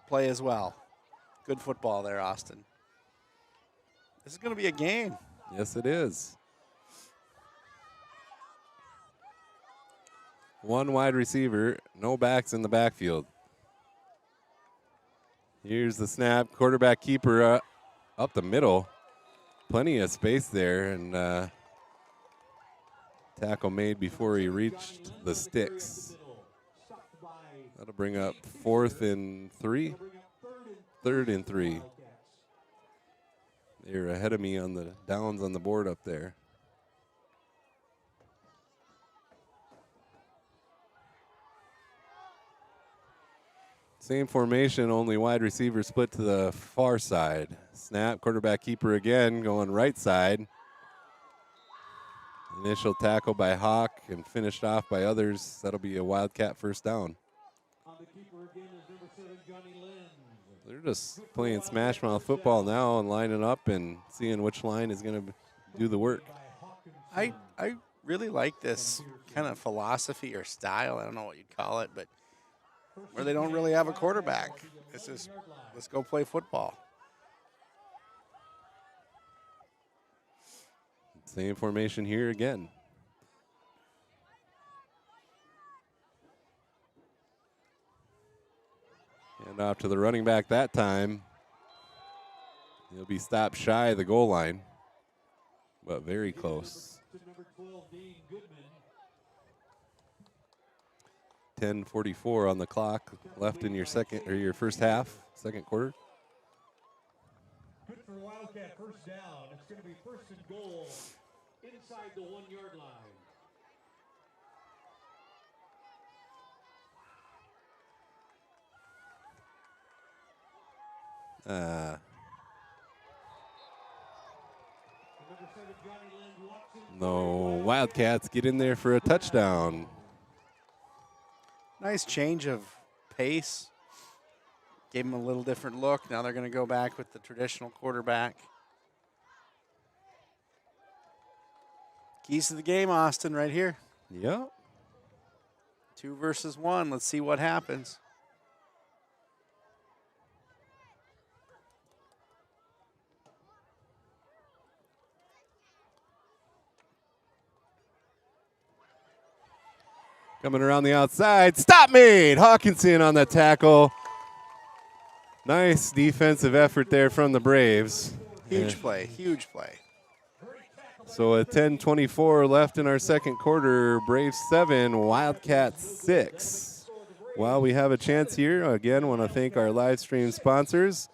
S2: play as well. Good football there, Austin. This is going to be a game.
S1: Yes, it is. One wide receiver, no backs in the backfield. Here's the snap. Quarterback keeper up the middle. Plenty of space there, and tackle made before he reached the sticks. That'll bring up 4th and 3. 3rd and 3. They're ahead of me on the downs on the board up there. Same formation, only wide receiver split to the far side. Snap, quarterback keeper again, going right side. Initial tackle by Hawk and finished off by others. That'll be a Wildcat first down. They're just playing smash mouth football now and lining up and seeing which line is going to do the work.
S2: I really like this kind of philosophy or style. I don't know what you'd call it, but where they don't really have a quarterback. It's just, let's go play football.
S1: Same formation here again. And off to the running back that time. He'll be stopped shy of the goal line, but very close. 10:44 on the clock left in your first half, second quarter.
S7: Good for Wildcat first down. It's going to be 1st and goal inside the 1-yard line.
S1: No, Wildcats get in there for a touchdown.
S2: Nice change of pace. Gave them a little different look. Now they're going to go back with the traditional quarterback. Keys to the game, Austin, right here.
S1: Yep.
S2: 2 versus 1. Let's see what happens.
S1: Coming around the outside. Stop made. Hawkinson on the tackle. Nice defensive effort there from the Braves.
S2: Huge play, huge play.
S1: So with 10:24 left in our second quarter, Braves 7, Wildcats 6. While we have a chance here, again, want to thank our live stream sponsors,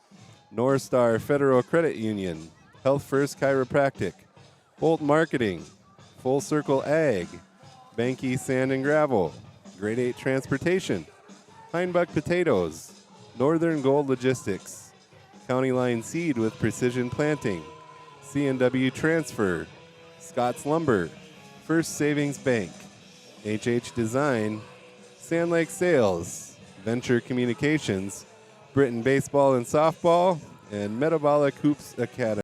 S1: North Star Federal Credit Union, Health First Chiropractic, Bolt Marketing, Full Circle Ag, Banky Sand and Gravel, Grade 8 Transportation, Heinebuck Potatoes, Northern Gold Logistics, County Line Seed with Precision Planting, C&W Transfer, Scott's Lumber, First Savings Bank, HH Design, Sand Lake Sales, Venture Communications, Britton Baseball and Softball, and Metabolic Hoops Academy.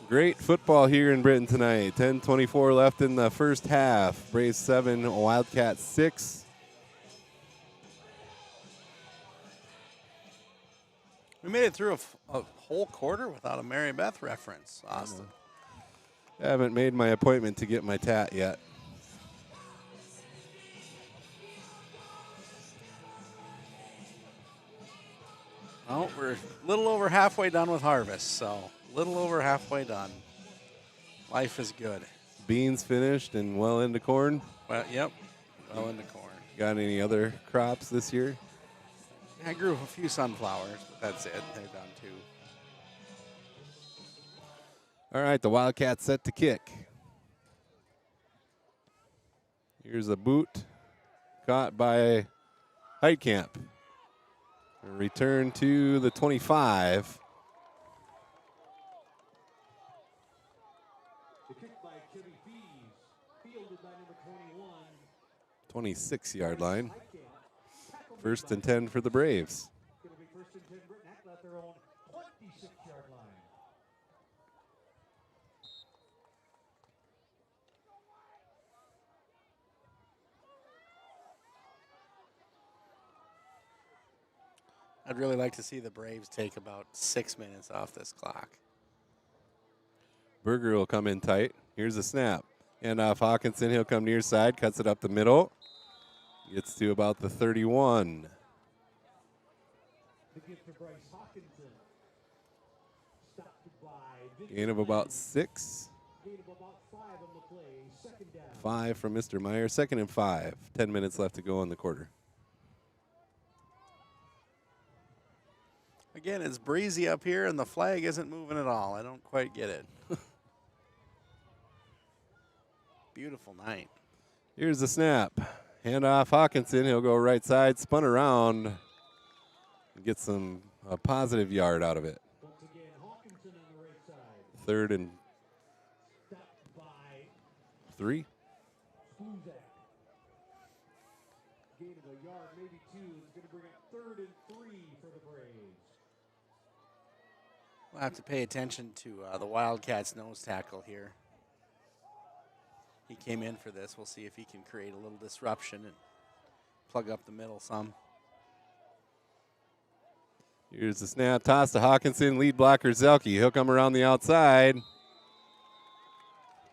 S1: Great football here in Britton tonight. 10:24 left in the first half. Braves 7, Wildcats 6.
S2: We made it through a whole quarter without a Mary Beth reference, Austin.
S1: I haven't made my appointment to get my tat yet.
S2: Well, we're a little over halfway done with harvest, so little over halfway done. Life is good.
S1: Beans finished and well into corn.
S2: Well, yep, well into corn.
S1: Got any other crops this year?
S2: I grew a few sunflowers, but that's it. They're done too.
S1: All right, the Wildcats set to kick. Here's a boot caught by Heitkamp. A return to the 25.
S7: The kick by Chevy Fees, fielded by number 21.
S1: 26-yard line. First and 10 for the Braves.
S7: Going to be first and 10, Britton Heckler at their own 26-yard line.
S2: I'd really like to see the Braves take about 6 minutes off this clock.
S1: Berger will come in tight. Here's a snap. And off Hawkinson, he'll come near side, cuts it up the middle. Gets to about the 31.
S7: The give to Bryce Hawkinson. Stopped by
S1: Gain of about 6.
S7: gain of about 5 on the play. Second down.
S1: 5 from Mr. Meyer. 2nd and 5. 10 minutes left to go in the quarter.
S2: Again, it's breezy up here, and the flag isn't moving at all. I don't quite get it. Beautiful night.
S1: Here's the snap. Hand off Hawkinson. He'll go right side, spun around, and get some positive yard out of it.
S7: Once again, Hawkinson on the right side.
S1: 3rd and
S7: Stopped by
S1: 3.
S7: Sluzak. Gain of a yard, maybe 2. It's going to bring up 3rd and 3 for the Braves.
S2: We'll have to pay attention to the Wildcats' nose tackle here. He came in for this. We'll see if he can create a little disruption and plug up the middle some.
S1: Here's the snap. Toss to Hawkinson. Lead blocker Zelke. He'll come around the outside.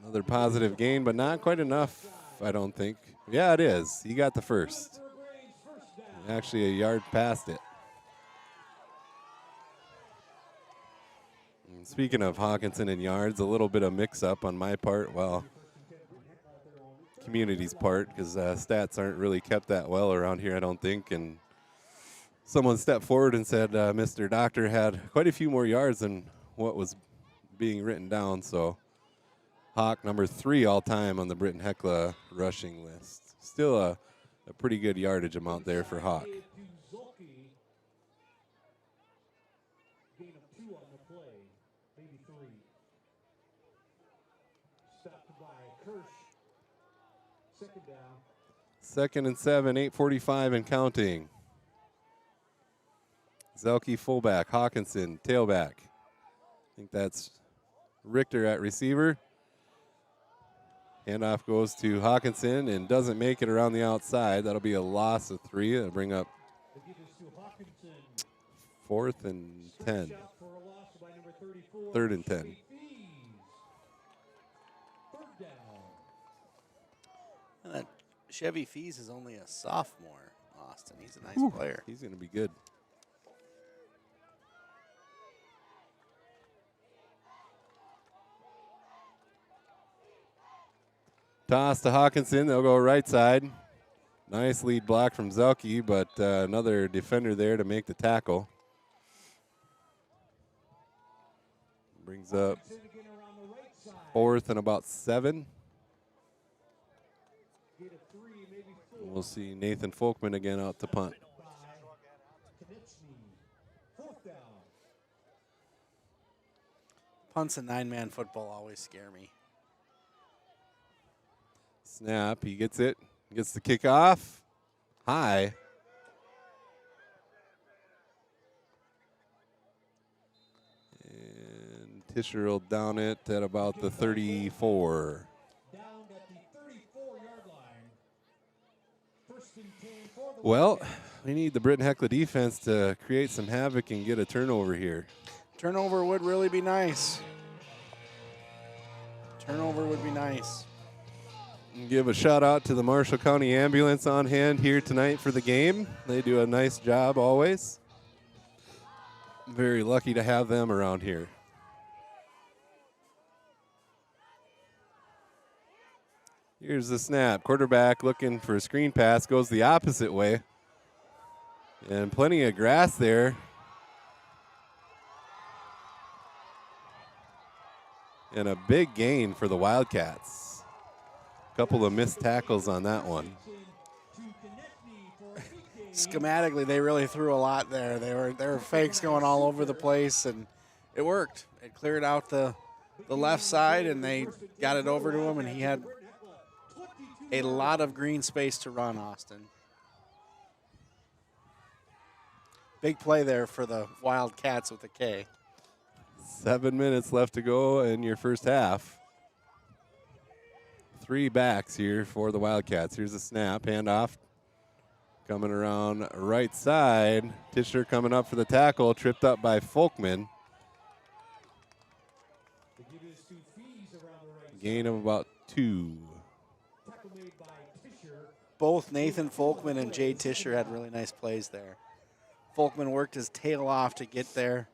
S1: Another positive gain, but not quite enough, I don't think. Yeah, it is. He got the first. Actually, a yard past it. And speaking of Hawkinson and yards, a little bit of mix-up on my part. Well, community's part, because stats aren't really kept that well around here, I don't think. And someone stepped forward and said Mr. Doctor had quite a few more yards than what was being written down. So Hawk, number 3 all-time on the Britton Heckler rushing list. Still a pretty good yardage amount there for Hawk.
S7: Gain of 2 on the play, maybe 3. Stopped by Kirsch. Second down.
S1: 2nd and 7, 8:45 and counting. Zelke fullback, Hawkinson tailback. I think that's Richter at receiver. Handoff goes to Hawkinson and doesn't make it around the outside. That'll be a loss of 3. That'll bring up
S7: The give is to Hawkinson.
S1: 4th and 10.
S7: Shot for a loss by number 34.
S1: 3rd and 10.
S7: Fees. Third down.
S2: And that Chevy Fees is only a sophomore, Austin. He's a nice player.
S1: He's going to be good. Toss to Hawkinson. They'll go right side. Nice lead block from Zelke, but another defender there to make the tackle. Brings up 4th and about 7. We'll see Nathan Folkman again out to punt.
S2: Punts in 9-man football always scare me.
S1: Snap, he gets it. Gets the kick off. High. And Tischer will down it at about the 34. Well, we need the Britton Heckler defense to create some havoc and get a turnover here.
S2: Turnover would really be nice. Turnover would be nice.
S1: Give a shout out to the Marshall County Ambulance on hand here tonight for the game. They do a nice job always. Very lucky to have them around here. Here's the snap. Quarterback looking for a screen pass, goes the opposite way. And plenty of grass there. And a big gain for the Wildcats. Couple of missed tackles on that one.
S2: Schematically, they really threw a lot there. There were fakes going all over the place, and it worked. It cleared out the left side, and they got it over to him, and he had a lot of green space to run, Austin. Big play there for the Wildcats with a K.
S1: 7 minutes left to go in your first half. 3 backs here for the Wildcats. Here's a snap, handoff. Coming around right side. Tischer coming up for the tackle, tripped up by Folkman. Gain of about 2.
S2: Both Nathan Folkman and Jay Tischer had really nice plays there. Folkman worked his tail off to get there.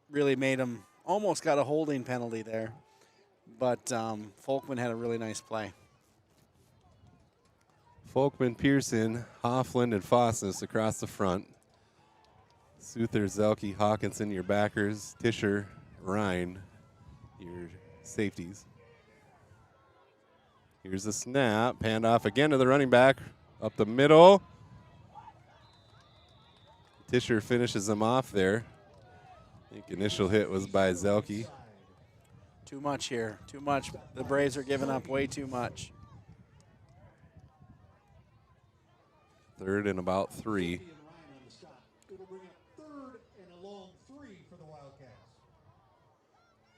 S2: Really made him, almost got a holding penalty there. But Folkman had a really nice play.
S1: Folkman, Pearson, Hoffland, and Fossness across the front. Souther, Zelke, Hawkinson, your backers. Tischer, Ryan, your safeties. Here's the snap. Handoff again to the running back. Up the middle. Tischer finishes them off there. I think initial hit was by Zelke.
S2: Too much here. Too much. The Braves are giving up way too much.
S1: 3rd and about 3.
S7: It'll bring up 3rd and a long 3 for the Wildcats.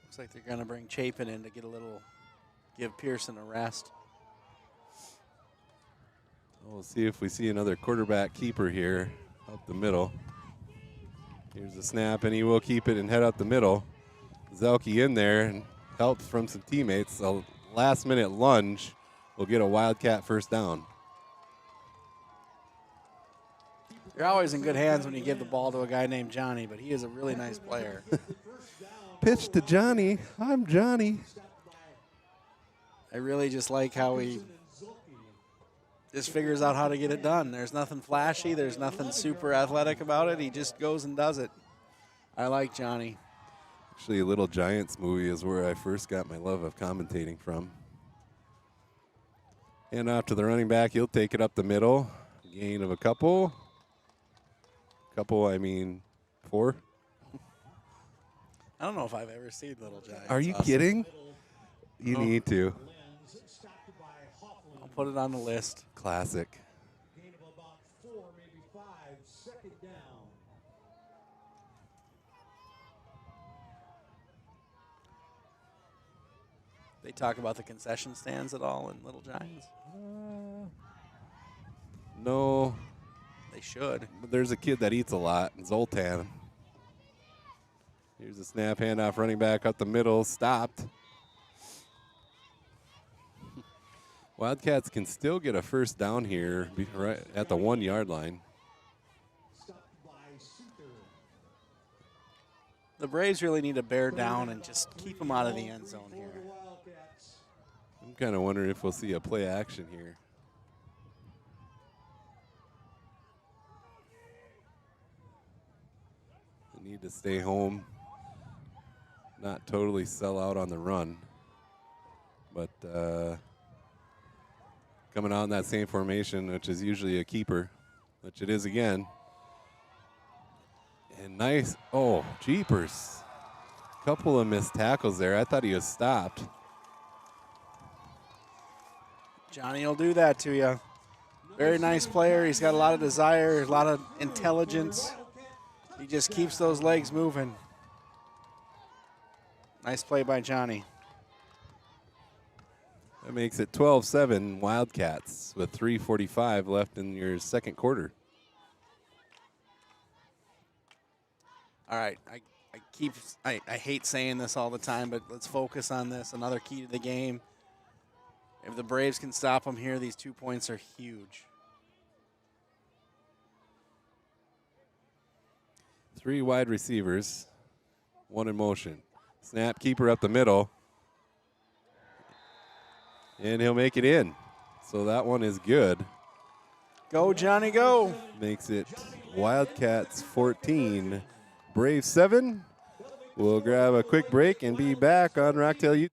S2: Looks like they're going to bring Chapin in to get give Pearson a rest.
S1: We'll see if we see another quarterback keeper here up the middle. Here's the snap, and he will keep it and head up the middle. Zelke in there and helped from some teammates. A last-minute lunge will get a Wildcat first down.
S2: You're always in good hands when you give the ball to a guy named Johnny, but he is a really nice player.
S1: Pitch to Johnny. I'm Johnny.
S2: I really just like how he just figures out how to get it done. There's nothing flashy. There's nothing super athletic about it. He just goes and does it. I like Johnny.
S1: Actually, a Little Giants movie is where I first got my love of commentating from. And off to the running back. He'll take it up the middle. Gain of a couple. I mean 4.
S2: I don't know if I've ever seen Little Giants.
S1: Are you kidding? You need to.
S2: I'll put it on the list.
S1: Classic.
S7: Gain of about 4, maybe 5, 2nd down.
S2: They talk about the concession stands at all in Little Giants?
S1: No.
S2: They should.
S1: But there's a kid that eats a lot, Zoltan. Here's a snap, handoff, running back up the middle, stopped. Wildcats can still get a first down here right at the 1-yard line.
S2: The Braves really need to bear down and just keep them out of the end zone here.
S1: I'm kind of wondering if we'll see a play action here. need to stay home, not totally sell out on the run. But coming out in that same formation, which is usually a keeper, which it is again. And nice, oh, jeepers. Couple of missed tackles there. I thought he was stopped.
S2: Johnny will do that to you. Very nice player. He's got a lot of desire, a lot of intelligence. He just keeps those legs moving. Nice play by Johnny.
S1: That makes it 12-7 Wildcats with 3:45 left in your second quarter.
S2: All right, I hate saying this all the time, but let's focus on this. Another key to the game. If the Braves can stop them here, these 2 points are huge.
S1: 3 wide receivers, 1 in motion. Snap, keeper up the middle. And he'll make it in. So that one is good.
S2: Go, Johnny, go.
S1: Makes it Wildcats 14, Braves 7. We'll grab a quick break and be back on Rocktail YouTube.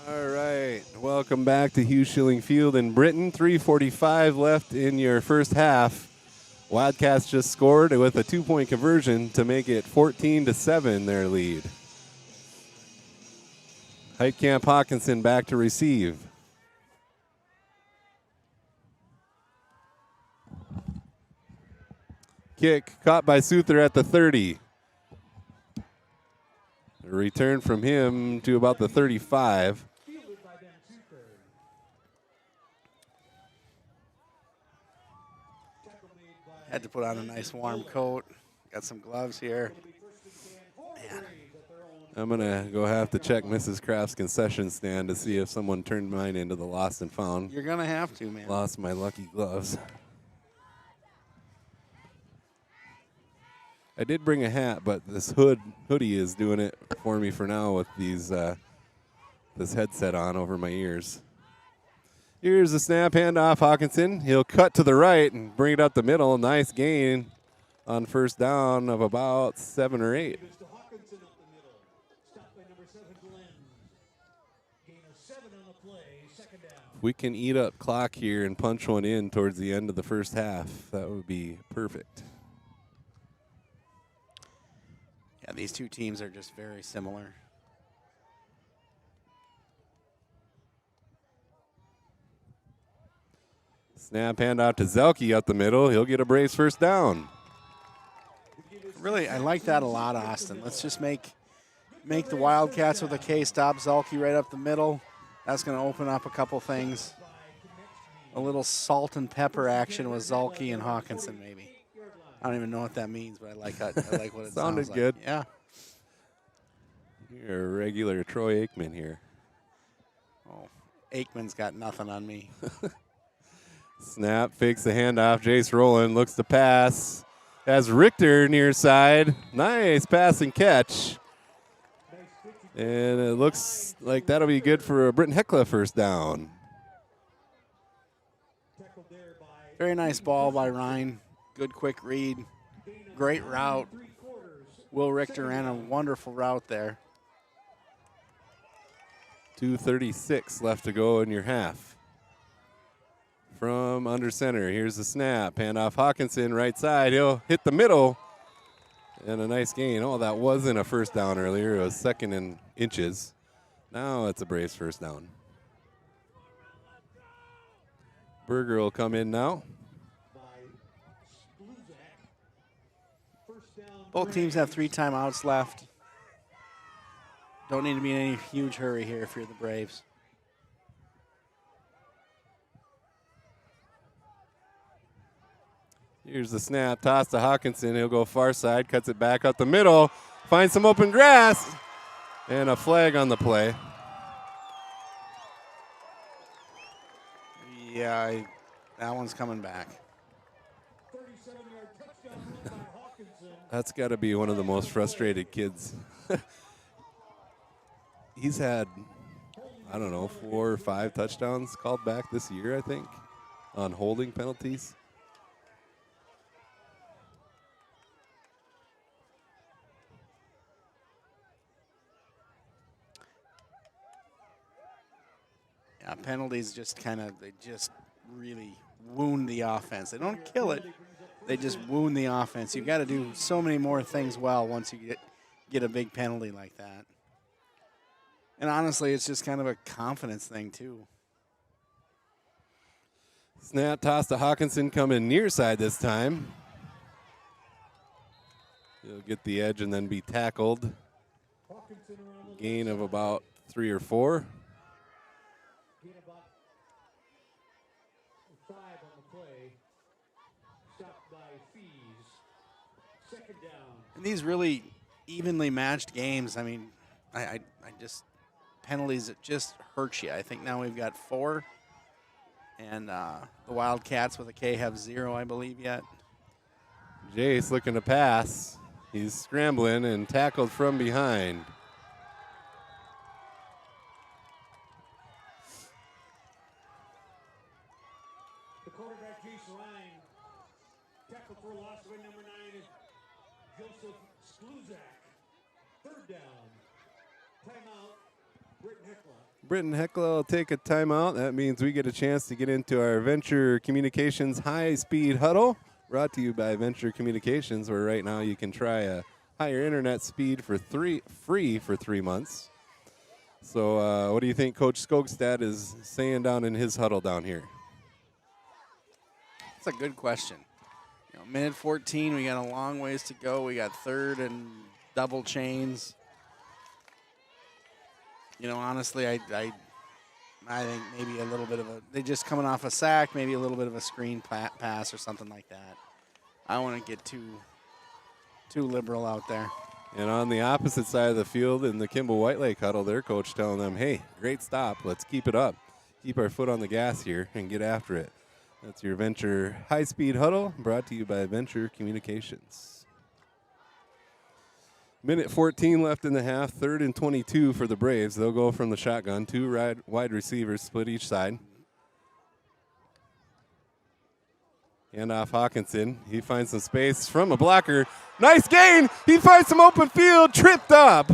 S1: All right, welcome back to Hugh Schilling Field in Britton. 3:45 left in your first half. Wildcats just scored with a 2-point conversion to make it 14-7 their lead. Heitkamp Hawkinson back to receive. Kick caught by Souther at the 30. A return from him to about the 35.
S2: Had to put on a nice warm coat. Got some gloves here. Man.
S1: I'm going to go have to check Mrs. Kraft's concession stand to see if someone turned mine into the lost and found.
S2: You're going to have to, man.
S1: Lost my lucky gloves. I did bring a hat, but this hoodie is doing it for me for now with these this headset on over my ears. Here's the snap, handoff, Hawkinson. He'll cut to the right and bring it up the middle. Nice gain on first down of about 7 or 8. If we can eat up clock here and punch one in towards the end of the first half, that would be perfect.
S2: Yeah, these two teams are just very similar.
S1: Snap handoff to Zelke up the middle. He'll get a Braves first down.
S2: Really, I like that a lot, Austin. Let's just make the Wildcats with a K stop Zelke right up the middle. That's going to open up a couple things. A little salt and pepper action with Zelke and Hawkinson, maybe. I don't even know what that means, but I like what it
S1: Sounded
S2: sounds
S1: good.
S2: Like. Yeah.
S1: You're a regular Troy Aikman here.
S2: Oh, Aikman's got nothing on me.
S1: Snap, fakes the handoff. Jace Rowland looks to pass. Has Richter near side. Nice pass and catch. And it looks like that'll be good for a Britton Heckler first down.
S2: Very nice ball by Ryan. Good quick read. Great route. Will Richter ran a wonderful route there.
S1: 2:36 left to go in your half. From under center, here's the snap. Handoff Hawkinson, right side. He'll hit the middle. And a nice gain. Oh, that wasn't a first down earlier. It was second in inches. Now it's a Braves first down. Berger will come in now.
S7: by Spluzak. First down.
S2: Both teams have 3 timeouts left. Don't need to be in any huge hurry here if you're the Braves.
S1: Here's the snap, toss to Hawkinson. He'll go far side, cuts it back up the middle, finds some open grass, and a flag on the play.
S2: Yeah, that one's coming back.
S7: 37-yard touchdown run by Hawkinson.
S1: That's got to be one of the most frustrated kids. He's had, I don't know, 4 or 5 touchdowns called back this year, I think, on holding penalties.
S2: Yeah, penalties just they just really wound the offense. They don't kill it, they just wound the offense. You've got to do so many more things well once you get a big penalty like that. And honestly, it's just kind of a confidence thing too.
S1: Snap, toss to Hawkinson, coming near side this time. He'll get the edge and then be tackled.
S7: Hawkinson around the
S1: Gain of about 3 or 4.
S7: gain about 5 on the play. Stopped by Fees. Second down.
S2: In these really evenly matched games, I mean, I just penalties, it just hurts you. I think now we've got 4, and the Wildcats with a K have 0, I believe, yet.
S1: Jace looking to pass. He's scrambling and tackled from behind.
S7: The quarterback, Jace Lang. Tackle for a loss by number 9 is Joseph Spluzak. Third down. Timeout, Britton Heckler.
S1: Britton Heckler will take a timeout. That means we get a chance to get into our Venture Communications high-speed huddle, brought to you by Venture Communications, where right now you can try a higher internet speed for free for 3 months. So what do you think Coach Skogstad is saying down in his huddle down here?
S2: That's a good question. You know, minute 14, we got a long ways to go. We got 3rd and double chains. You know, honestly, I think maybe a little bit of they just coming off a sack, maybe a little bit of a screen pass or something like that. I don't want to get too liberal out there.
S1: And on the opposite side of the field in the Kimball White Lake huddle, their coach telling them, hey, great stop. Let's keep it up. Keep our foot on the gas here and get after it. That's your Venture high-speed huddle, brought to you by Venture Communications. Minute 14 left in the half, 3rd and 22 for the Braves. They'll go from the shotgun, 2 wide receivers split each side. Hand off Hawkinson. He finds some space from a blocker. Nice gain. He finds some open field, tripped up.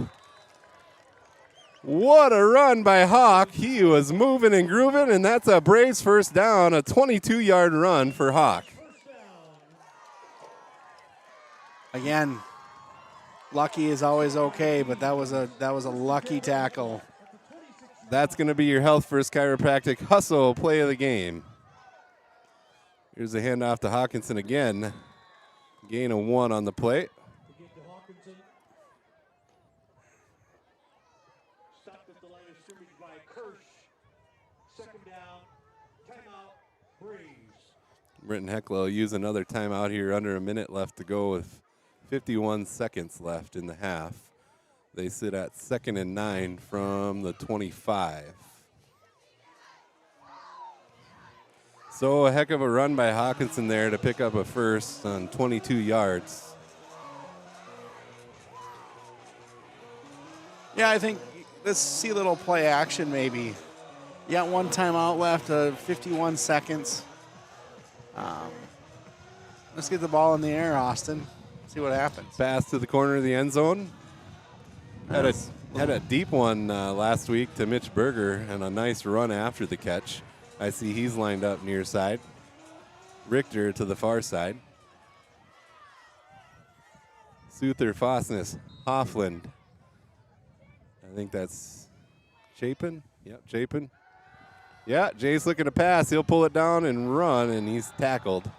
S1: What a run by Hawk. He was moving and grooving, and that's a Braves first down, a 22-yard run for Hawk.
S2: Again, lucky is always okay, but that was a lucky tackle.
S1: That's going to be your Health First Chiropractic hustle play of the game. Here's a handoff to Hawkinson again. Gain of 1 on the play.
S7: Again to Hawkinson. Stopped at the line of scrimmage by Kirsch. Second down. Timeout, Braves.
S1: Britton Heckler will use another timeout here, under a minute left to go with 51 seconds left in the half. They sit at 2nd and 9 from the 25. So a heck of a run by Hawkinson there to pick up a first on 22 yards.
S2: Yeah, I think let's see a little play action maybe. You got 1 timeout left, 51 seconds. Let's get the ball in the air, Austin. See what happens.
S1: Pass to the corner of the end zone. Had a deep one last week to Mitch Berger and a nice run after the catch. I see he's lined up near side. Richter to the far side. Souther, Fosness, Hoffland. I think that's Chapin. Yep, Chapin. Yeah, Jay's looking to pass. He'll pull it down and run, and he's tackled.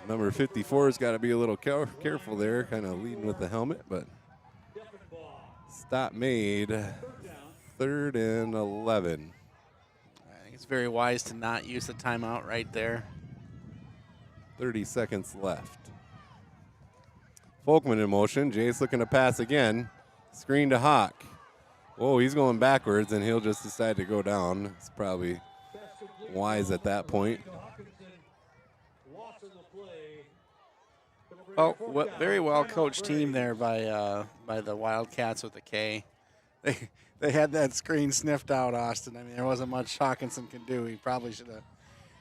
S1: Number 54's got to be a little careful there, kind of leading with the helmet, but stop made. 3rd and 11.
S2: I think it's very wise to not use the timeout right there.
S1: 30 seconds left. Folkman in motion. Jay's looking to pass again. Screen to Hawk. Whoa, he's going backwards, and he'll just decide to go down. It's probably wise at that point.
S2: Oh, very well coached team there by the Wildcats with the K. They had that screen sniffed out, Austin. I mean, there wasn't much Hawkinson could do. He probably should have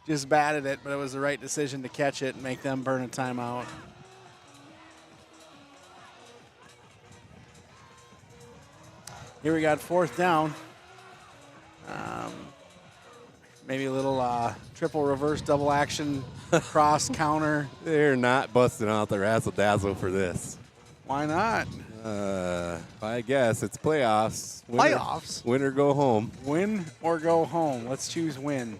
S2: just batted it, but it was the right decision to catch it and make them burn a timeout. Here we got 4th down. Maybe a little triple reverse double action cross counter.
S1: They're not busting out the razzle-dazzle for this.
S2: Why not?
S1: I guess it's playoffs.
S2: Playoffs?
S1: Win or go home.
S2: Win or go home. Let's choose win.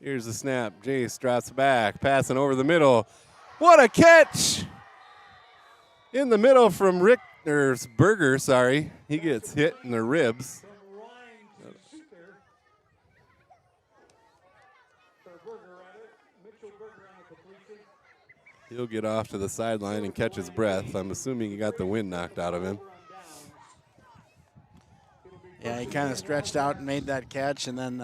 S1: Here's the snap. Jace drops back, passing over the middle. What a catch! In the middle from Berger, sorry. He gets hit in the ribs. He'll get off to the sideline and catch his breath. I'm assuming he got the wind knocked out of him.
S2: Yeah, he kind of stretched out and made that catch, and then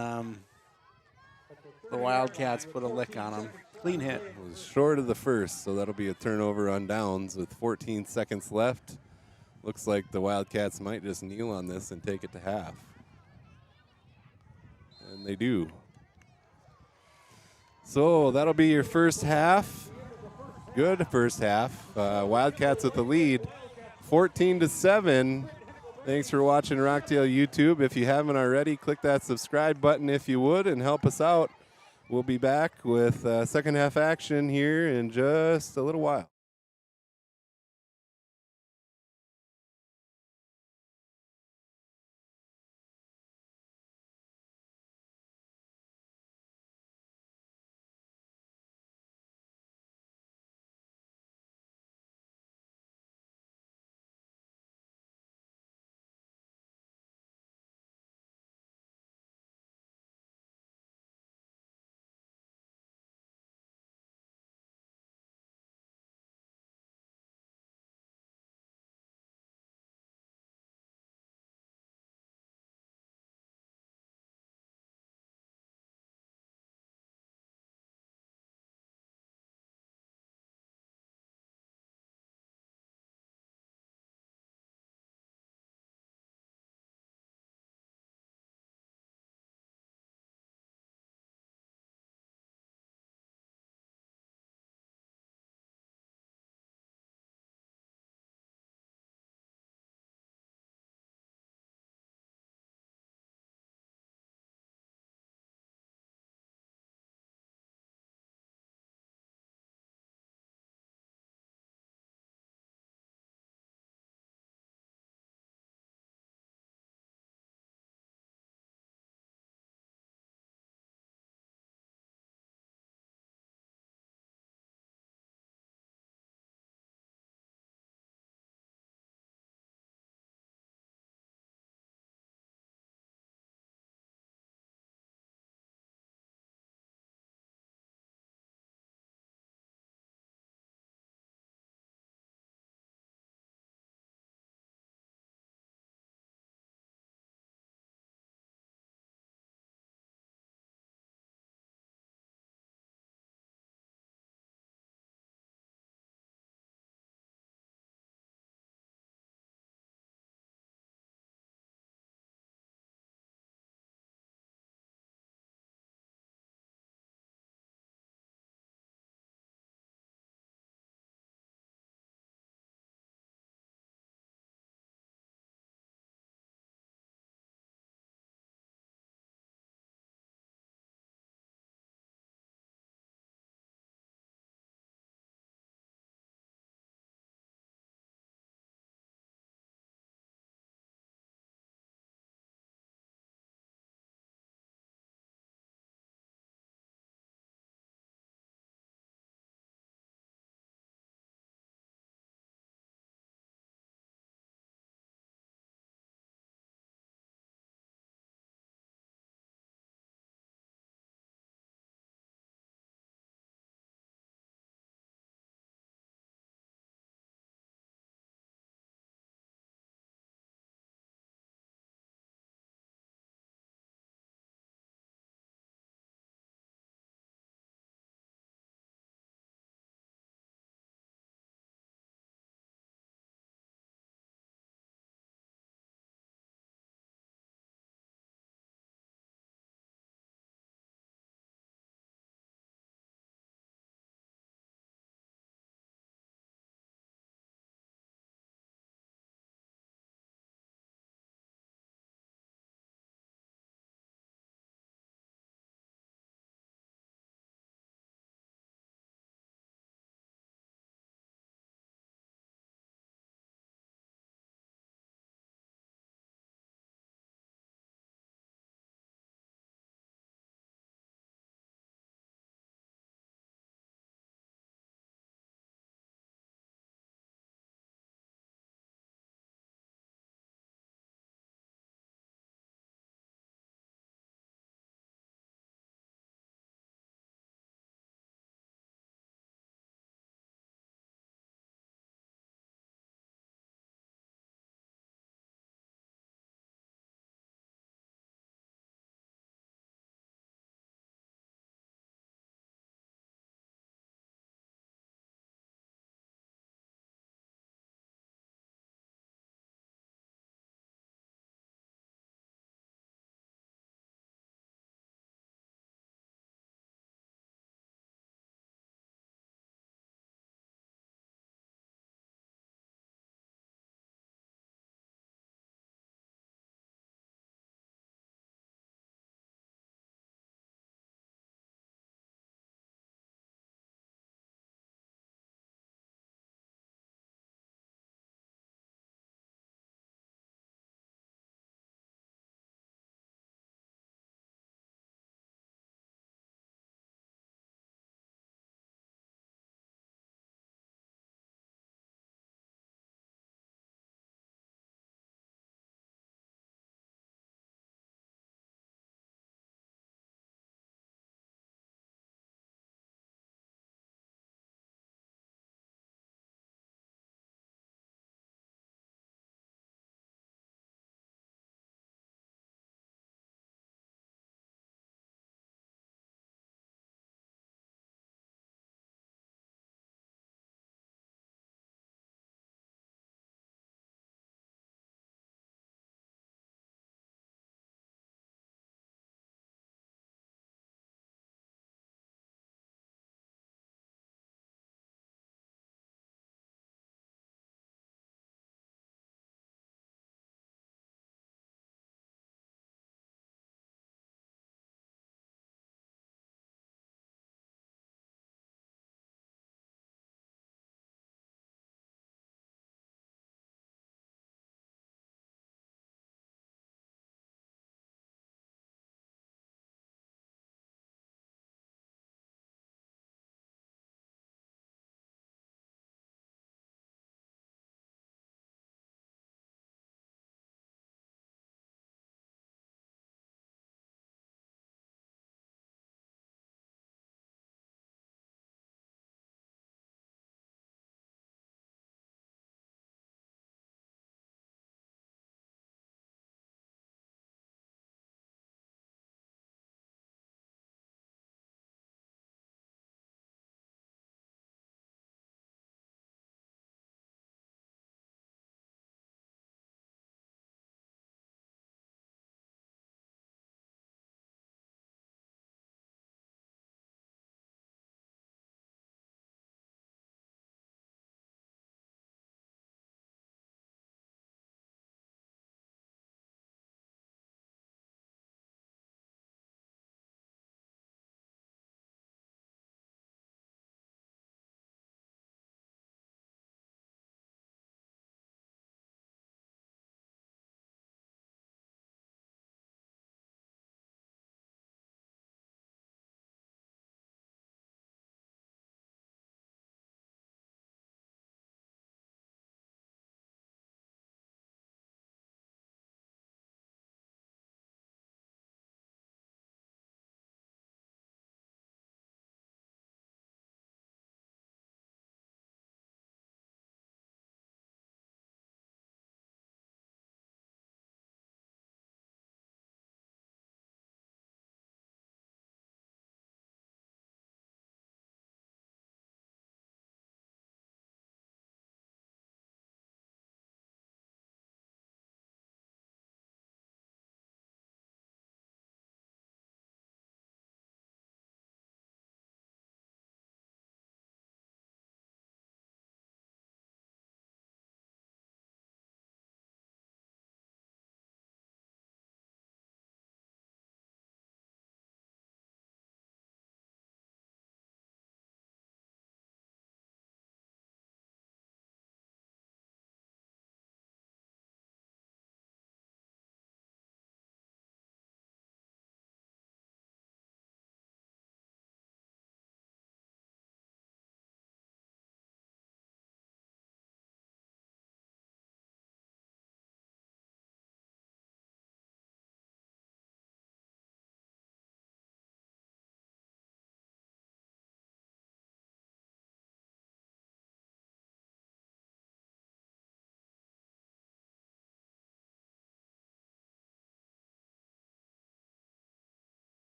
S2: the Wildcats put a lick on him. Clean hit.
S1: It was short of the first, so that'll be a turnover on downs with 14 seconds left. Looks like the Wildcats might just kneel on this and take it to half. And they do. So that'll be your first half. Good first half. Wildcats with the lead, 14-7. Thanks for watching Rockdale YouTube. If you haven't already, click that subscribe button if you would and help us out. We'll be back with second half action here in just a little while.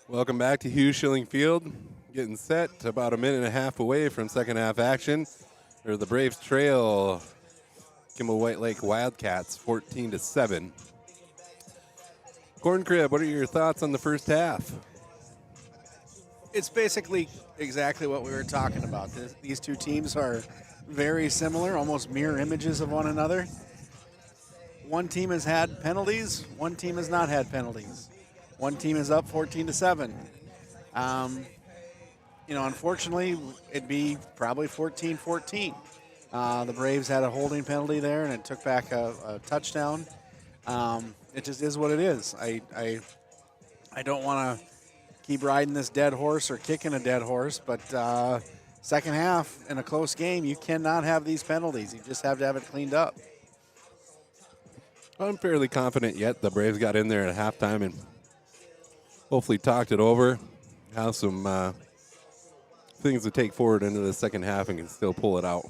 S1: Welcome back to Hughes Schilling Field. Getting set, about a minute and a half away from second half action. Or the Braves trail Kimball White Lake Wildcats 14-7. Corn Crib, what are your thoughts on the first half?
S2: It's basically exactly what we were talking about. These two teams are very similar, almost mirror images of one another. One team has had penalties, one team has not had penalties. One team is up 14-7. Unfortunately, it'd be probably 14-14. The Braves had a holding penalty there, and it took back a touchdown. It just is what it is. I don't want to keep riding this dead horse or kicking a dead horse, but second half in a close game, you cannot have these penalties. You just have to have it cleaned up.
S1: I'm fairly confident yet the Braves got in there at halftime and hopefully talked it over, have some things to take forward into the second half and can still pull it out.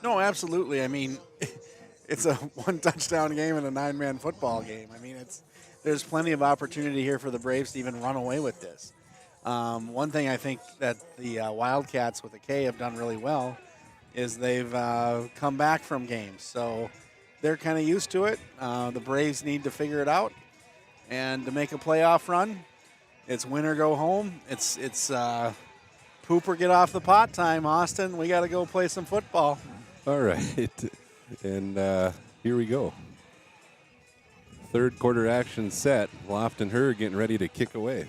S2: No, absolutely. I mean, it's a one-touchdown game and a nine-man football game. I mean, there's plenty of opportunity here for the Braves to even run away with this. One thing I think that the Wildcats with a K have done really well is they've come back from games. So they're kind of used to it. The Braves need to figure it out. And to make a playoff run, it's win or go home. It's poop or get off the pot time, Austin. We got to go play some football.
S1: All right. And here we go. Third quarter action set. Loft and Her getting ready to kick away.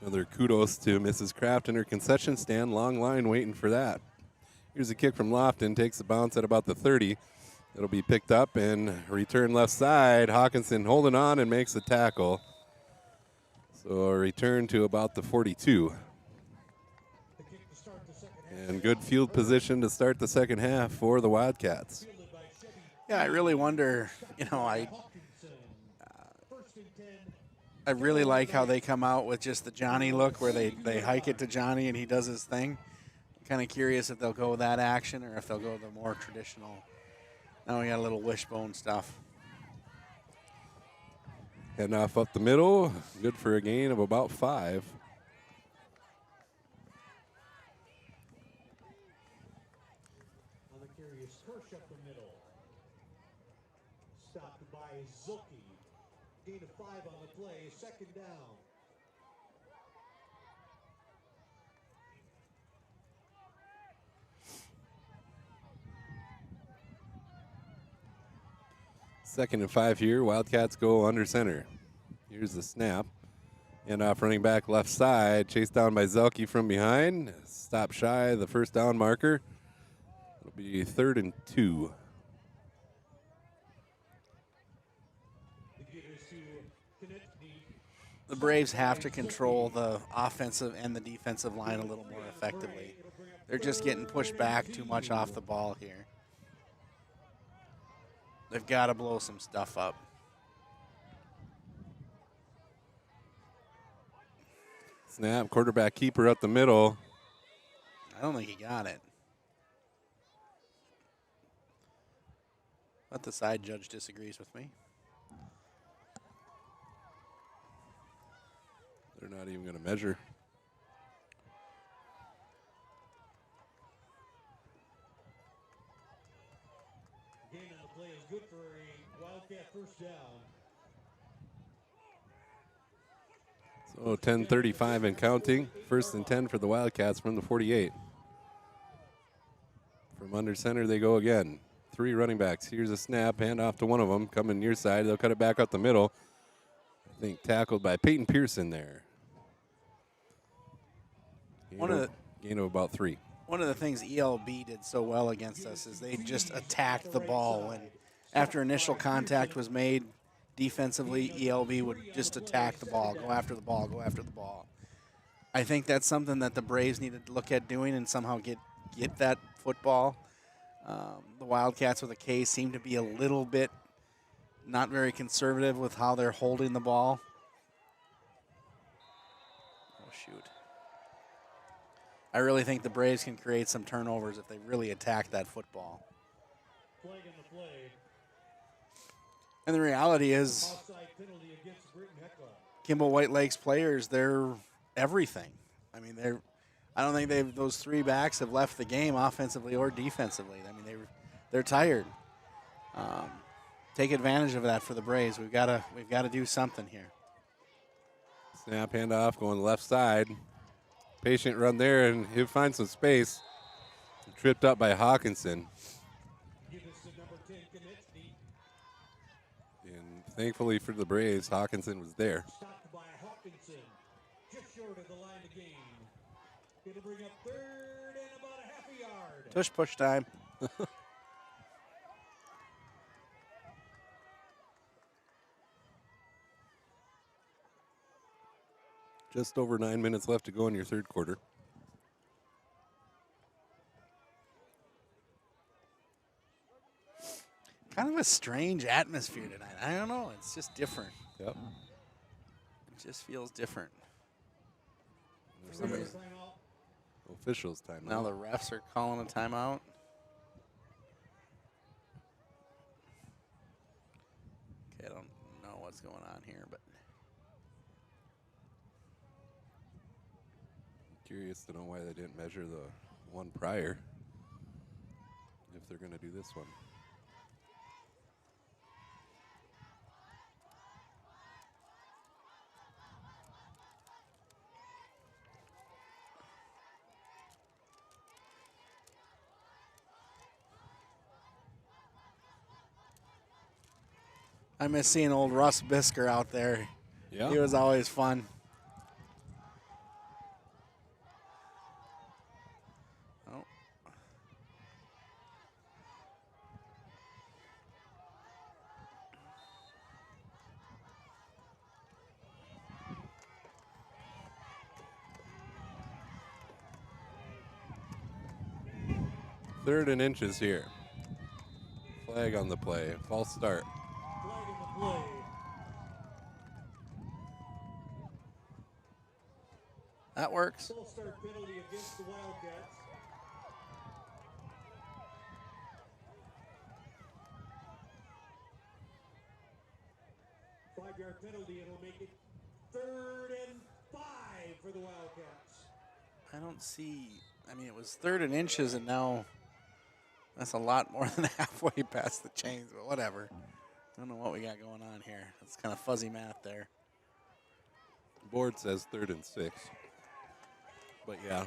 S1: Another kudos to Mrs. Kraft and her concession stand. Long line waiting for that. Here's a kick from Lofton. Takes a bounce at about the 30. It'll be picked up and return left side. Hawkinson holding on and makes the tackle. So a return to about the 42. And good field position to start the second half for the Wildcats.
S2: Yeah, I really wonder, I really like how they come out with just the Johnny look where they hike it to Johnny and he does his thing. I'm kind of curious if they'll go with that action or if they'll go the more traditional. Now we got a little wishbone stuff.
S1: Heading off up the middle. Good for a gain of about 5.
S7: On the carry is Hirsch up the middle. Stopped by Zulke. Gain of 5 on the play, second down.
S1: Second and 5 here. Wildcats go under center. Here's the snap. And off running back left side. Chased down by Zelke from behind. Stop shy of the first down marker. It'll be 3rd and 2.
S2: The Braves have to control the offensive and the defensive line a little more effectively. They're just getting pushed back too much off the ball here. They've got to blow some stuff up.
S1: Snap, quarterback keeper up the middle.
S2: I don't think he got it. But the side judge disagrees with me.
S1: They're not even going to measure.
S7: Gain on the play is good for a Wildcat first down.
S1: So 10:35 and counting. 1st and 10 for the Wildcats from the 48. From under center they go again. 3 running backs. Here's a snap, hand off to one of them. Coming near side, they'll cut it back up the middle. I think tackled by Peyton Pearson there. Gain of about 3.
S2: One of the things ELB did so well against us is they just attacked the ball. When after initial contact was made defensively, ELB would just attack the ball, go after the ball, go after the ball. I think that's something that the Braves needed to look at doing and somehow get that football. The Wildcats with a K seem to be a little bit not very conservative with how they're holding the ball. Oh, shoot. I really think the Braves can create some turnovers if they really attack that football.
S7: Flag in the play.
S2: And the reality is,
S7: Offside penalty against Britton Heckler.
S2: Kimball White Lakes players, they're everything. I mean, I don't think those three backs have left the game offensively or defensively. I mean, they're tired. Take advantage of that for the Braves. We've got to do something here.
S1: Snap handoff going left side. Patient run there, and he'll find some space. Tripped up by Hawkinson.
S7: Give us the number 10 Konechny.
S1: And thankfully for the Braves, Hawkinson was there.
S7: Stopped by Hawkinson. Just short of the line of game. It'll bring up third and about a half a yard.
S2: Tush push time.
S1: Just over 9 minutes left to go in your third quarter.
S2: Kind of a strange atmosphere tonight. I don't know. It's just different.
S1: Yep.
S2: It just feels different. For some
S7: Officials
S2: reason.
S7: timeout.
S1: Officials time.
S2: Now the refs are calling a timeout. Okay, I don't know what's going on here, but
S1: Curious to know why they didn't measure the one prior if they're going to do this one.
S2: I miss seeing old Russ Bisker out there.
S1: Yeah.
S2: He was always fun. Oh.
S1: Third and inches here. Flag on the play. False start.
S7: Flag in the play.
S2: That works.
S7: False start penalty against the Wildcats. Five-yard penalty, it'll make it 3rd and 5 for the Wildcats.
S2: I don't see. I mean, it was 3rd and inches, and now that's a lot more than halfway past the chains, but whatever. I don't know what we got going on here. It's kind of fuzzy math there.
S1: Board says 3rd and 6. But yeah.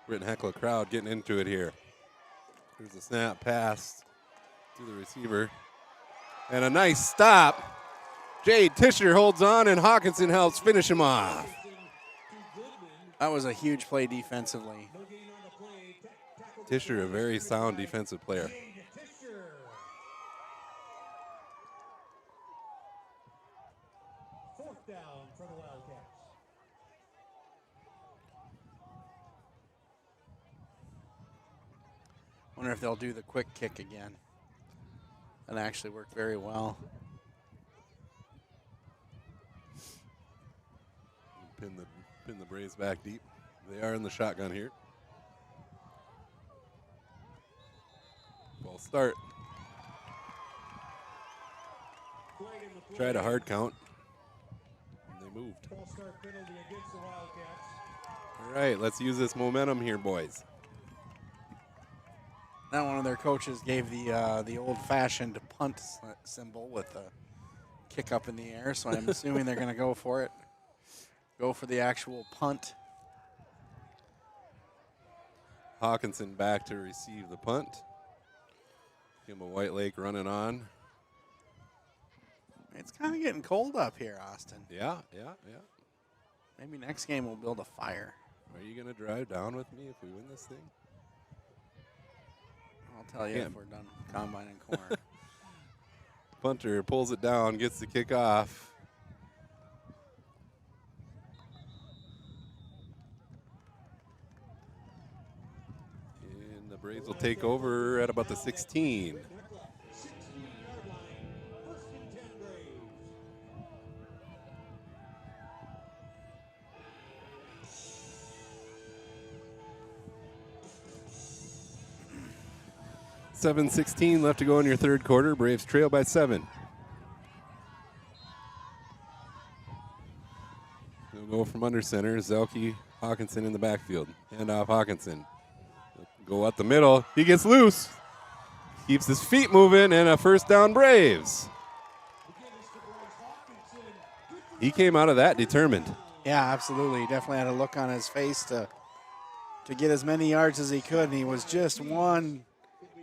S1: Britton Heckler crowd getting into it here. There's a snap pass to the receiver. And a nice stop. Jade Tischer holds on, and Hawkinson helps finish him off.
S2: That was a huge play defensively.
S7: No gain on the play. Tackle
S1: Tischer, a very sound defensive player.
S7: Tischer. Fourth down for the Wildcats.
S2: Wonder if they'll do the quick kick again. That actually worked very well.
S1: Pin the Braves back deep. They are in the shotgun here. Ball start.
S7: Flag in the play.
S1: Tried a hard count. And they moved.
S7: False start penalty against the Wildcats.
S1: All right, let's use this momentum here, boys.
S2: Now one of their coaches gave the old-fashioned punt symbol with a kick up in the air, so I'm assuming they're going to go for it. Go for the actual punt.
S1: Hawkinson back to receive the punt. Kimball White Lake running on.
S2: It's kind of getting cold up here, Austin.
S1: Yeah.
S2: Maybe next game we'll build a fire.
S1: Are you going to drive down with me if we win this thing?
S2: I'll tell you
S1: Yeah.
S2: if we're done combining corn.
S1: Punter pulls it down, gets the kick off. And the Braves will take over at about the 16.
S7: 16-yard line. First and 10 Braves.
S1: $7:16 left to go in your third quarter. Braves trail by 7. They'll go from under center. Zelke, Hawkinson in the backfield. Hand off Hawkinson. Go up the middle. He gets loose. Keeps his feet moving, and a first down Braves. He came out of that determined.
S2: Yeah, absolutely. He definitely had a look on his face to get as many yards as he could, and he was just one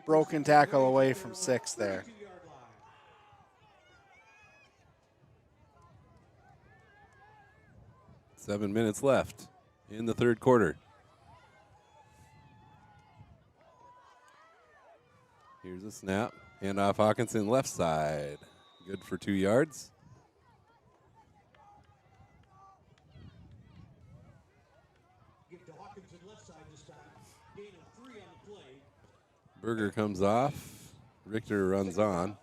S2: broken tackle away from 6 there.
S1: Seven minutes left in the third quarter. Here's a snap. Hand off Hawkinson left side. Good for 2 yards.
S7: Give to Hawkinson left side this time. Gain of 3 on the play.
S1: Berger comes off. Richter runs on.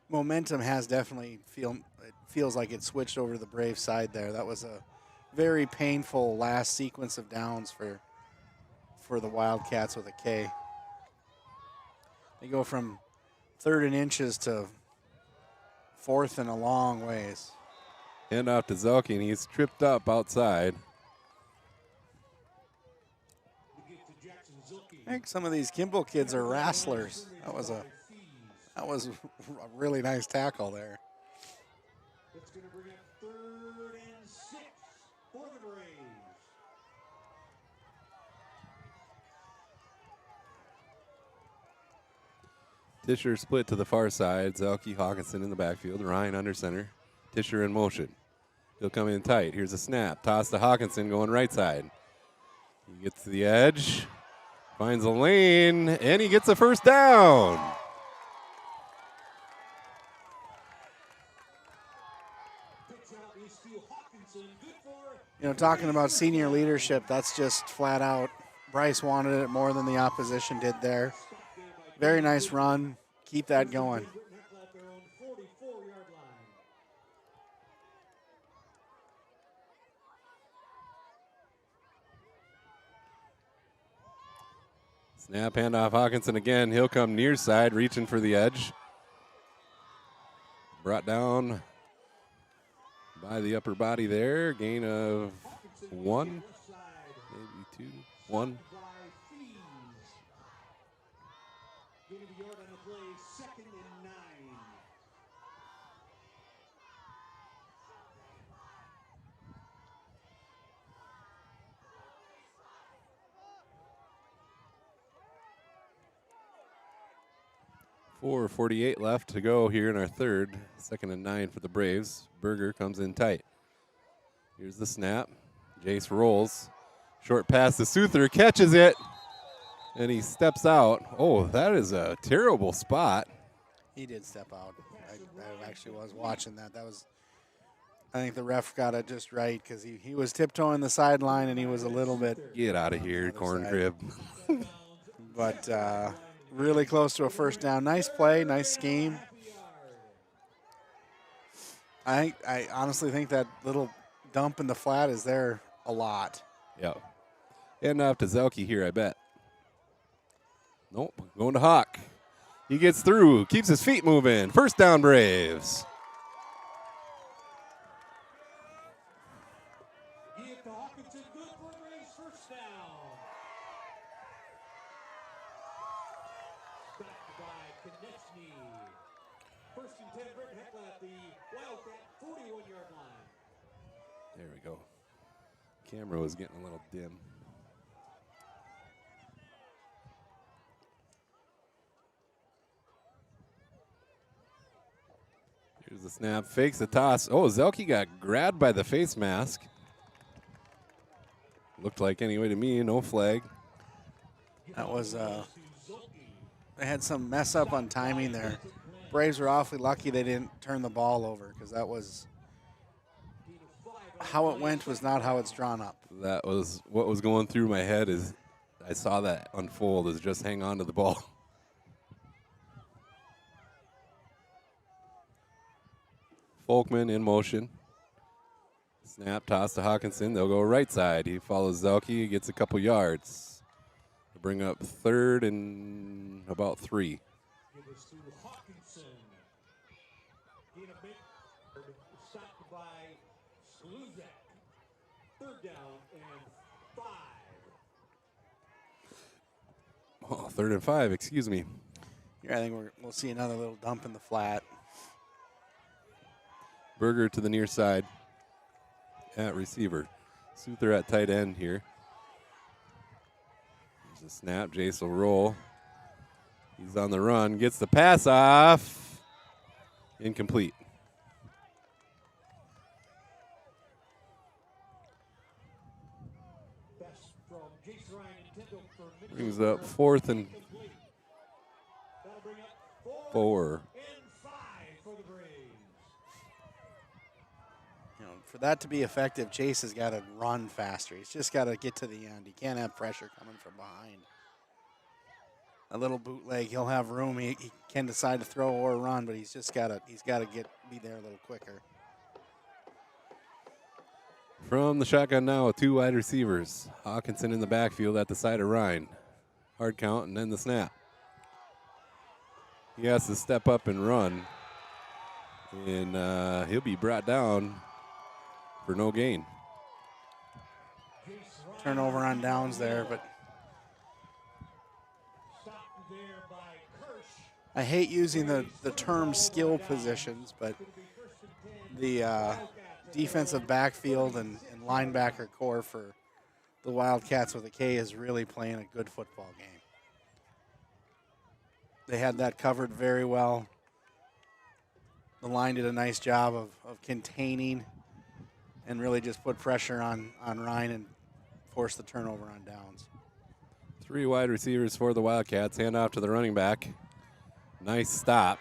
S2: Momentum has definitely it feels like it switched over to the Brave side there. That was a very painful last sequence of downs for the Wildcats with a K. They go from 3rd and inches to 4th and a long ways.
S1: Hand off to Zelke, and he's tripped up outside.
S2: I think some of these Kimball kids are wrestlers. That was a really nice tackle there.
S7: It's going to bring up 3rd and 6 for the Braves.
S1: Tischer split to the far side. Zelke, Hawkinson in the backfield. Ryan under center. Tischer in motion. He'll come in tight. Here's a snap. Toss to Hawkinson going right side. He gets to the edge. Finds a lane, and he gets a first down.
S2: You know, talking about senior leadership, that's just flat out. Bryce wanted it more than the opposition did there. Very nice run. Keep that going.
S1: Snap, handoff, Hawkinson again. He'll come near side, reaching for the edge. Brought down by the upper body there. Gain of 1, maybe 2, 1.
S7: Gain of a yard on the play, 2nd and 9.
S1: .48 left to go here in our third. 2nd and 9 for the Braves. Berger comes in tight. Here's the snap. Jace rolls. Short pass to Souther, catches it, and he steps out. Oh, that is a terrible spot.
S2: He did step out. I actually was watching that. I think the ref got it just right because he was tiptoeing the sideline and he was a little bit.
S1: Get out of here, corn crib.
S2: But really close to a first down. Nice play, nice scheme. I honestly think that little dump in the flat is there a lot.
S1: Yeah. And off to Zelke here, I bet. Nope, going to Hawk. He gets through, keeps his feet moving. First down, Braves.
S7: Give to Hawkinson, good for a Braves first down. Backed by Konechny. 1st and 10, Britton Heckler at the Wildcat 41-yard line.
S1: There we go. Camera was getting a little dim. Here's the snap, fakes the toss. Oh, Zelke got grabbed by the face mask. Looked like anyway to me, no flag.
S2: That was, they had some mess up on timing there. Braves were awfully lucky they didn't turn the ball over because that was, how it went was not how it's drawn up.
S1: That was what was going through my head is I saw that unfold, is just hang on to the ball. Folkman in motion. Snap, toss to Hawkinson. They'll go right side. He follows Zelke, gets a couple yards. They'll bring up 3rd and about 3.
S7: Give us to Hawkinson. Gain a bit. Stopped by Sluzak. 3rd down and 5.
S1: Oh, 3rd and 5, excuse me.
S2: Here, I think we'll see another little dump in the flat.
S1: Berger to the near side at receiver. Souther at tight end here. There's a snap. Jace will roll. He's on the run. Gets the pass off. Incomplete.
S7: Pass from Jace Ryan intended for Mitchell.
S1: Brings up 4th and
S7: That'll bring up
S1: 4.
S7: and 5 for the Braves.
S2: You know, for that to be effective, Chase has got to run faster. He's just got to get to the end. He can't have pressure coming from behind. A little bootleg, he'll have room. He can decide to throw or run, but he's got to be there a little quicker.
S1: From the shotgun now with 2 wide receivers. Hawkinson in the backfield at the side of Ryan. Hard count and then the snap. He has to step up and run. And he'll be brought down for no gain.
S2: Turnover on downs there, but
S7: Stopped there by Kirsch.
S2: I hate using the term skill positions, but the defensive backfield and linebacker core for the Wildcats with a K is really playing a good football game. They had that covered very well. The line did a nice job of containing and really just put pressure on Ryan and force the turnover on downs.
S1: 3 wide receivers for the Wildcats. Hand off to the running back. Nice stop.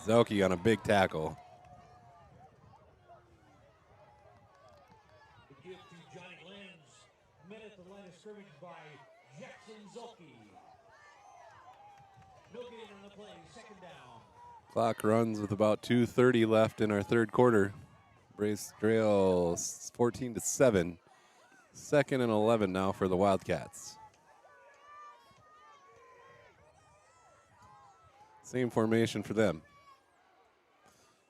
S1: Zelke on a big tackle.
S7: The give to Johnny Lenz. Met at the line of scrimmage by Jackson Zulke. No gain on the play. 2nd down.
S1: Clock runs with about 2:30 left in our 3rd quarter. Braves trail 14-7. 2nd and 11 now for the Wildcats. Same formation for them.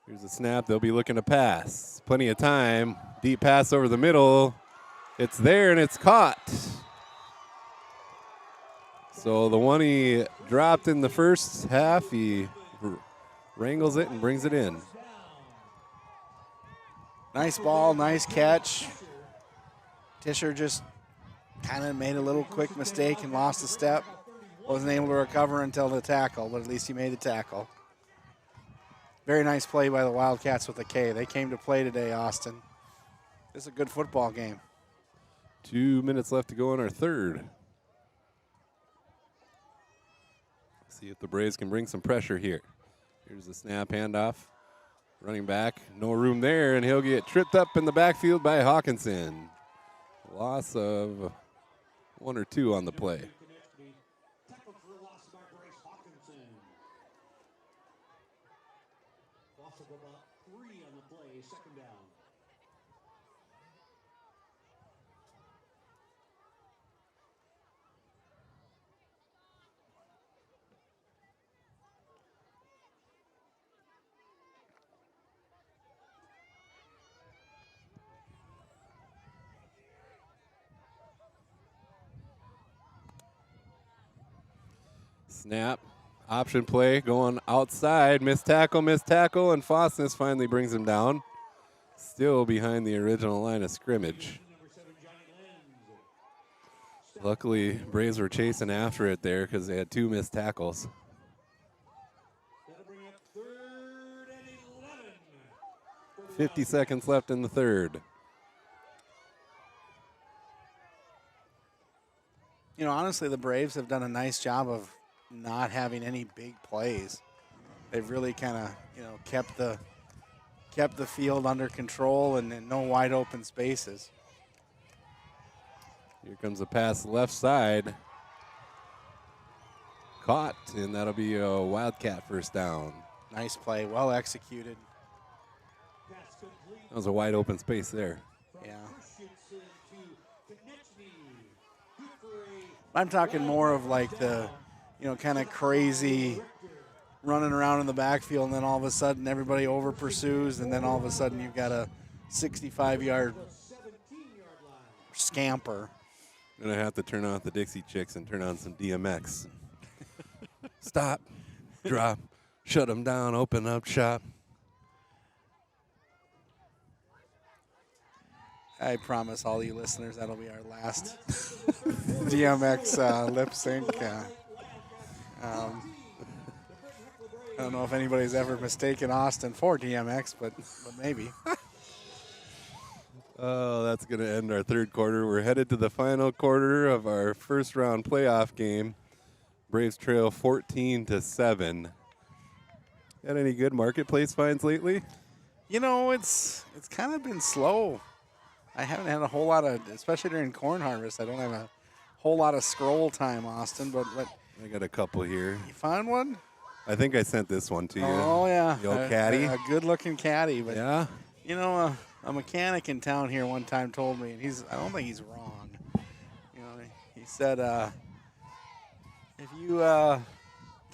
S1: Here's a snap. They'll be looking to pass. Plenty of time. Deep pass over the middle. It's there and it's caught. So the one he dropped in the first half, he wrangles it and brings it in.
S2: Nice ball, nice catch. Tischer just kind of made a little quick mistake and lost a step. Wasn't able to recover until the tackle, but at least he made the tackle. Very nice play by the Wildcats with a K. They came to play today, Austin. This is a good football game.
S1: 2 minutes left to go in our 3rd. See if the Braves can bring some pressure here. Here's the snap handoff. Running back, no room there, and he'll get tripped up in the backfield by Hawkinson. Loss of 1 or 2 on the play.
S7: Tackled for a loss by Bryce Hawkinson. Loss of about 3 on the play. 2nd down.
S1: Snap, option play, going outside, missed tackle, and Fosness finally brings him down. Still behind the original line of scrimmage. Luckily, Braves were chasing after it there because they had 2 missed tackles.
S7: That'll bring up 3rd and 11.
S1: 50 seconds left in the 3rd.
S2: You know, honestly, the Braves have done a nice job of not having any big plays. They've really kind of, you know, kept the field under control and no wide open spaces.
S1: Here comes a pass left side. Caught, and that'll be a Wildcat first down.
S2: Nice play, well executed.
S1: That was a wide open space there.
S2: Yeah. I'm talking more of like the, kind of crazy running around in the backfield, and then all of a sudden everybody over pursues, and then all of a sudden you've got a 65-yard scamper.
S1: Gonna have to turn off the Dixie Chicks and turn on some DMX. Stop, drop, shut them down, open up shop.
S2: I promise all you listeners that'll be our last DMX lip sync. I don't know if anybody's ever mistaken Austin for DMX, but maybe.
S1: Oh, that's going to end our third quarter. We're headed to the final quarter of our first round playoff game. Braves trail 14-7. Got any good marketplace finds lately?
S2: It's kind of been slow. I haven't had a whole lot of, especially during corn harvest, I don't have a whole lot of scroll time, Austin, but
S1: I got a couple here.
S2: you found one?
S1: I think I sent this one to you.
S2: Oh, yeah.
S1: The old caddy.
S2: A good-looking caddy. But
S1: Yeah?
S2: A mechanic in town here one time told me, and I don't think he's wrong. He said, if you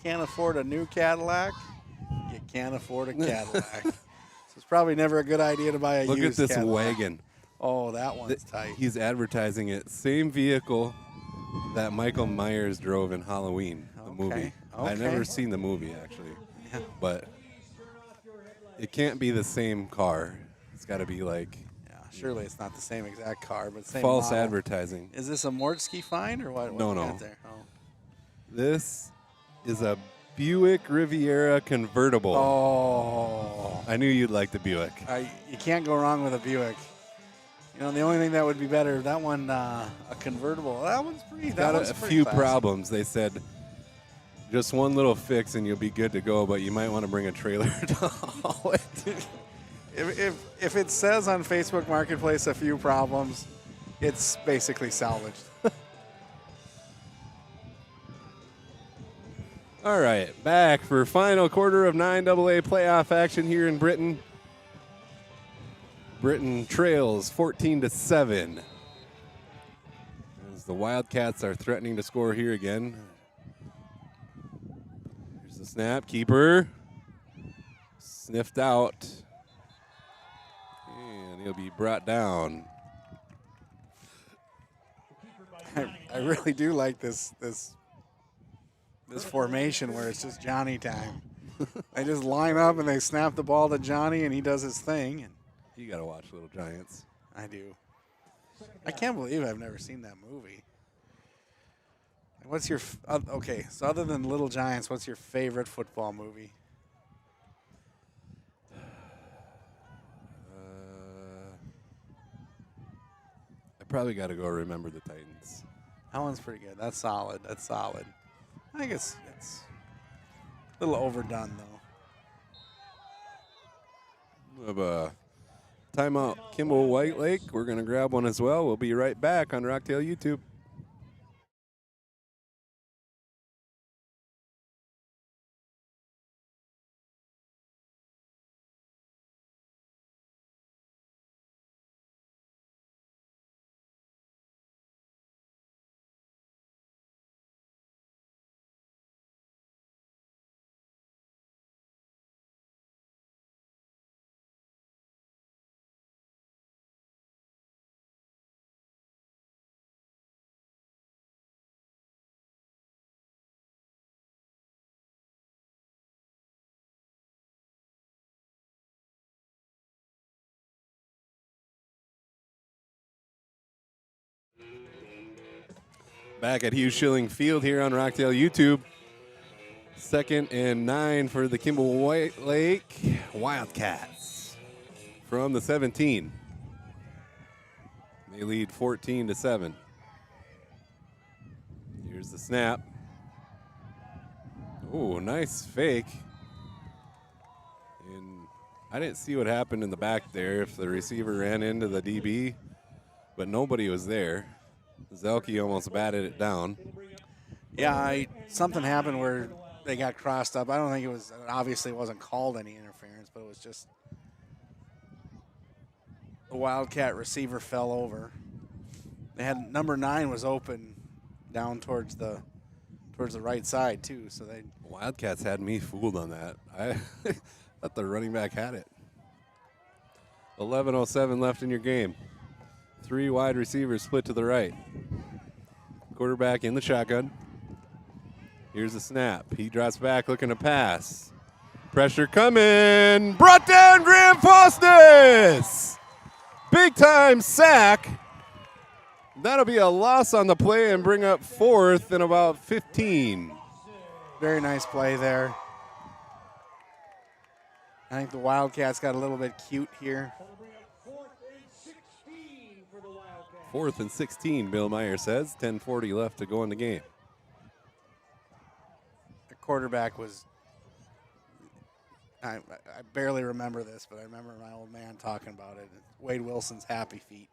S2: can't afford a new Cadillac, you can't afford a Cadillac. So it's probably never a good idea to buy a
S1: Look at
S2: used
S1: this
S2: Cadillac.
S1: wagon.
S2: Oh, that one's tight.
S1: He's advertising it. Same vehicle that Michael Myers drove in Halloween, the movie. I've never seen the movie, actually.
S2: Yeah.
S1: But it can't be the same car. It's got to be like
S2: Surely it's not the same exact car, but same
S1: false
S2: model.
S1: advertising.
S2: Is this a Mortsky find or what?
S1: No,
S2: what we
S1: no.
S2: got there? Oh.
S1: This is a Buick Riviera convertible.
S2: Oh.
S1: I knew you'd like the Buick.
S2: You can't go wrong with a Buick. The only thing that would be better, that one, a convertible. That one's pretty.
S1: Got a few problems. They said just one little fix and you'll be good to go, but you might want to bring a trailer to haul it.
S2: If it says on Facebook Marketplace a few problems, it's basically salvaged.
S1: All right, back for final quarter of 9AA playoff action here in Britton. Britton trails 14-7. As the Wildcats are threatening to score here again. Here's the snap, keeper sniffed out, and he'll be brought down.
S2: I really do like this formation where it's just Johnny time. They just line up and they snap the ball to Johnny, and he does his thing. And
S1: You got to watch Little Giants.
S2: I do. I can't believe I've never seen that movie. What's your okay? So other than Little Giants, what's your favorite football movie?
S1: I probably got to go Remember the Titans.
S2: That one's pretty good. That's solid. That's solid. I think it's a little overdone though.
S1: We have a timeout, Kimball White Lake. We're going to grab one as well. We'll be right back on Rocktail YouTube. Back at Hugh Schilling Field here on Rockdale YouTube. 2nd and 9 for the Kimball White Lake Wildcats from the 17. They lead 14-7. Here's the snap. Oh, nice fake. And I didn't see what happened in the back there, if the receiver ran into the DB, but nobody was there. Zelke almost batted it down.
S2: Yeah, something happened where they got crossed up. I don't think it was, obviously it wasn't called any interference, but it was just the Wildcat receiver fell over. They had number 9 was open down towards the right side too, so they
S1: Wildcats had me fooled on that. I thought the running back had it. 11:07 left in your game. 3 wide receivers split to the right. Quarterback in the shotgun. Here's the snap. He drops back looking to pass. Pressure coming. Brought down Graham Faustus. Big time sack. That'll be a loss on the play and bring up 4th and about 15.
S2: very nice play there. I think the Wildcats got a little bit cute here.
S1: 4th and 16, Bill Meyer says. 10:40 left to go in the game.
S2: The quarterback was, I barely remember this, but I remember my old man talking about it. Wade Wilson's happy feet.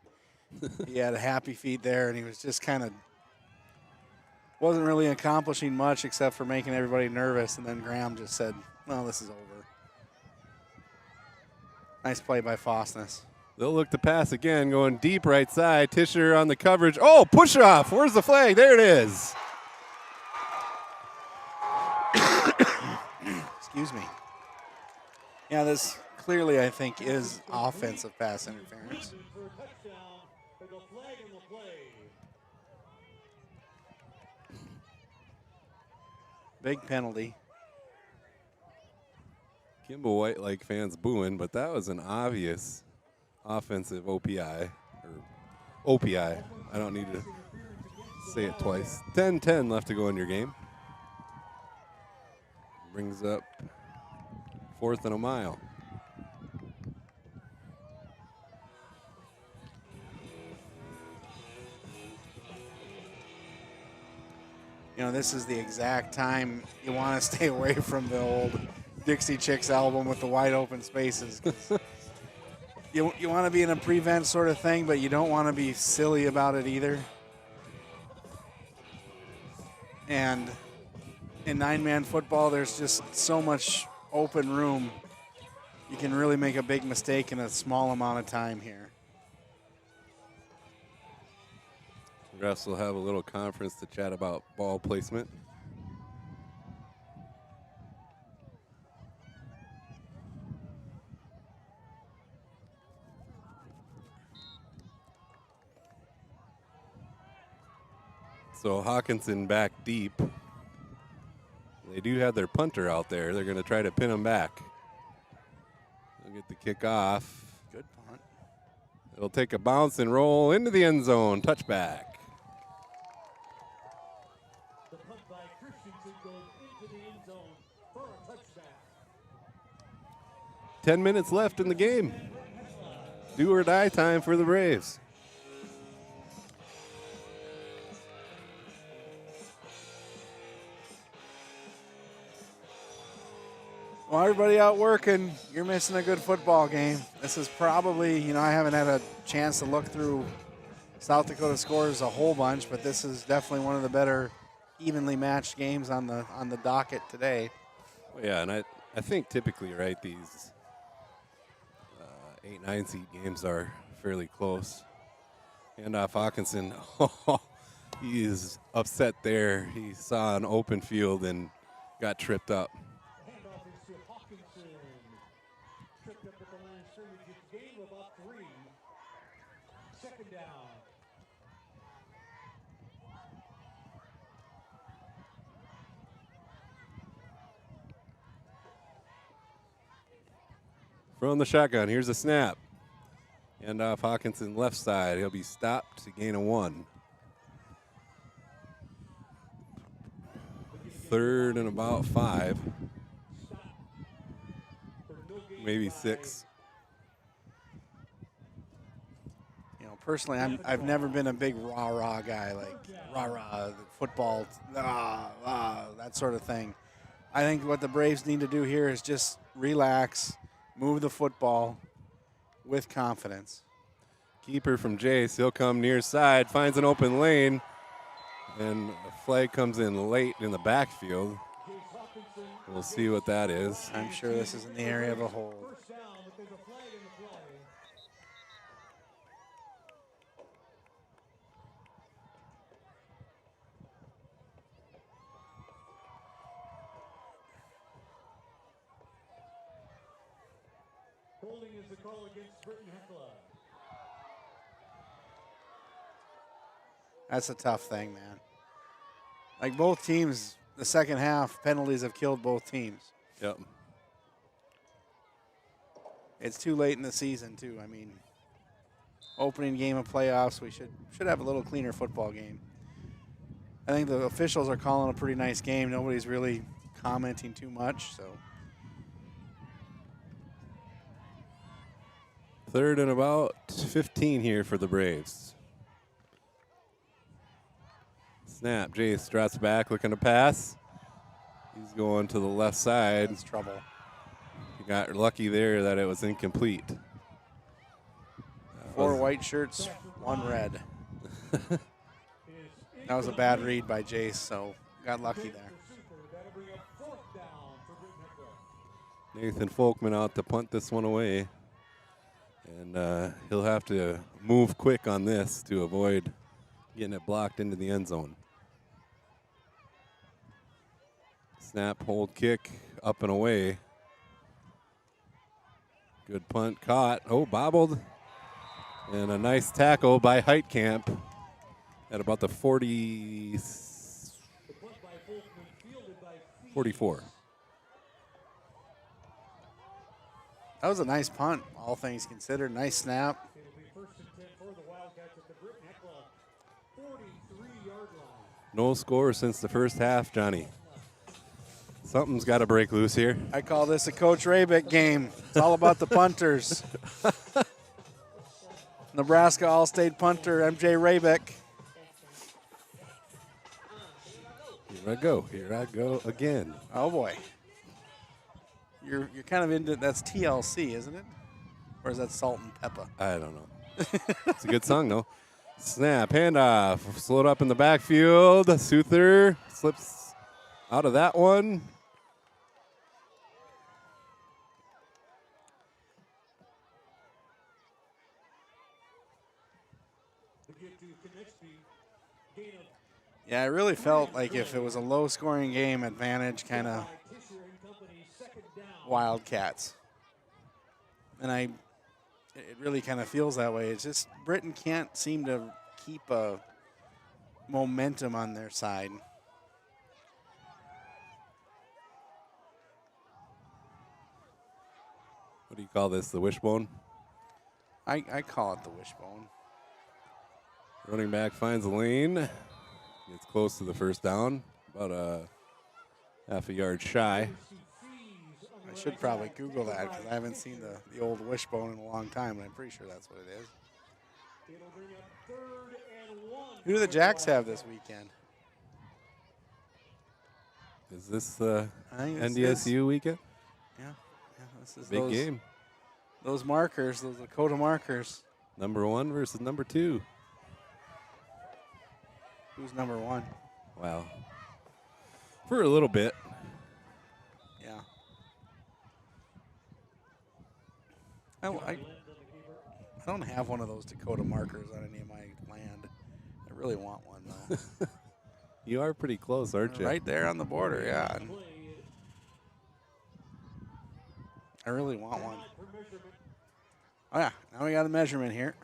S2: He had a happy feet there, and he was just kind of, wasn't really accomplishing much except for making everybody nervous, and then Graham just said, well, this is over. Nice play by Faustus.
S1: They'll look to pass again, going deep right side. Tischer on the coverage. Oh, push off. Where's the flag? There it is.
S2: Excuse me. Yeah, this clearly, I think, is offensive pass interference. Big penalty.
S1: Kimball White Lake fans booing, but that was an obvious offensive OPI. Or OPI. I don't need to say it twice. 10-10 left to go in your game. Brings up 4th and a mile.
S2: You know, this is the exact time you want to stay away from the old Dixie Chicks album with the wide open spaces. You want to be in a prevent sort of thing, but you don't want to be silly about it either. And in 9-man football, there's just so much open room. You can really make a big mistake in a small amount of time here.
S1: Refs will have a little conference to chat about ball placement. So Hawkinson back deep. They do have their punter out there. They're going to try to pin him back. They'll get the kick off.
S2: Good punt.
S1: It'll take a bounce and roll into the end zone. Touchback.
S7: The punt by Christensen goes into the end zone for a touchdown.
S1: 10 minutes left in the game. Do or die time for the Braves.
S2: Well, everybody out working, you're missing a good football game. This is probably, you know, I haven't had a chance to look through South Dakota scores a whole bunch, but this is definitely one of the better evenly matched games on the docket today.
S1: Yeah, and I think typically, right, these 8-9 seed games are fairly close. Handoff Hawkinson, he is upset there. He saw an open field and got tripped up.
S7: Handoff is to Hawkinson. Tripped up at the line of scrimmage. It's a gain of about 3. Second down.
S1: From the shotgun, here's a snap. Handoff Hawkinson left side. He'll be stopped to gain a 1. 3rd and about 5. Maybe 6.
S2: You know, personally, I've never been a big rah-rah guy, like rah-rah, football, that sort of thing. I think what the Braves need to do here is just relax, move the football with confidence.
S1: Keeper from Jace. He'll come near side, finds an open lane, and a flag comes in late in the backfield. We'll see what that is.
S2: I'm sure this is in the area of a hold.
S7: First down, but there's a flag in the play. Holding is the call against Britton Heckler.
S2: That's a tough thing, man. Like both teams, the second half, penalties have killed both teams.
S1: Yep.
S2: It's too late in the season, too. I mean, opening game of playoffs, we should have a little cleaner football game. I think the officials are calling a pretty nice game. Nobody's really commenting too much, so.
S1: Third and about 15 here for the Braves. Snap. Jace drops back, looking to pass. He's going to the left side.
S2: That's trouble.
S1: He got lucky there that it was incomplete.
S2: Four white shirts, one red. That was a bad read by Jace, so got lucky there.
S7: That'll bring up fourth down for Britton Heckler.
S1: Nathan Folkman out to punt this one away. And he'll have to move quick on this to avoid getting it blocked into the end zone. Snap, hold, kick, up and away. Good punt, caught. Oh, bobbled. And a nice tackle by Heitkamp at about the 44.
S2: That was a nice punt, all things considered. Nice snap.
S7: It'll be first and 10 for the Wildcats at the Britton Heckler 43-yard line.
S1: No score since the first half, Johnny. Something's got to break loose here.
S2: I call this a Coach Rabick game. It's all about the punters. Nebraska All-State punter, MJ Rabick.
S1: Here I go again.
S2: Oh, boy. You're kind of into, that's TLC, isn't it? Or is that Salt and Pepper?
S1: I don't know. It's a good song, though. Snap, handoff, slowed up in the backfield. Souther slips out of that one.
S2: Yeah, I really felt like if it was a low-scoring game, advantage kind of Wildcats. And it really kind of feels that way. It's just Britton can't seem to keep a momentum on their side.
S1: What do you call this, the wishbone?
S2: I call it the wishbone.
S1: Running back finds a lane. Gets close to the first down, about a half a yard shy.
S2: I should probably Google that because I haven't seen the old wishbone in a long time, and I'm pretty sure that's what it is. Who do the Jacks have this weekend?
S1: Is this the
S2: I think this
S1: NDSU
S2: is.
S1: weekend?
S2: Yeah, this is
S1: Big game.
S2: Those markers, those Dakota markers.
S1: Number 1 versus number 2.
S2: Who's number 1?
S1: Wow. For a little bit.
S2: Yeah. I don't have one of those Dakota markers on any of my land. I really want one, though.
S1: You are pretty close, aren't you?
S2: Right there on the border, yeah. I really want one. Oh, yeah. Now we got a measurement here.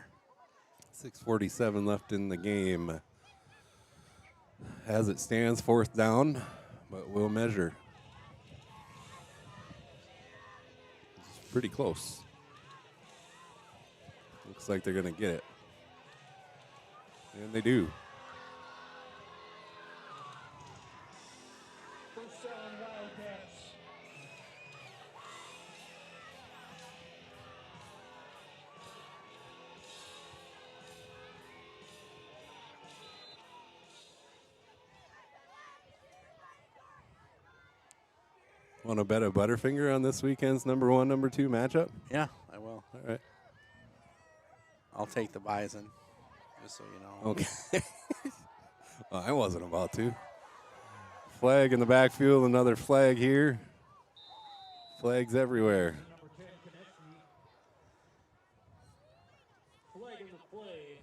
S1: 6:47 left in the game. As it stands, fourth down, but we'll measure. It's pretty close. Looks like they're going to get it. And they do.
S7: First down, Wildcats.
S1: Want to bet a Butterfinger on this weekend's number 1, number 2 matchup?
S2: Yeah, I will.
S1: All right.
S2: I'll take the Bison, just so you know.
S1: Okay. Well, I wasn't about to. Flag in the backfield, another flag here. Flags everywhere.
S7: Number 10, Konechny. Flag in the play.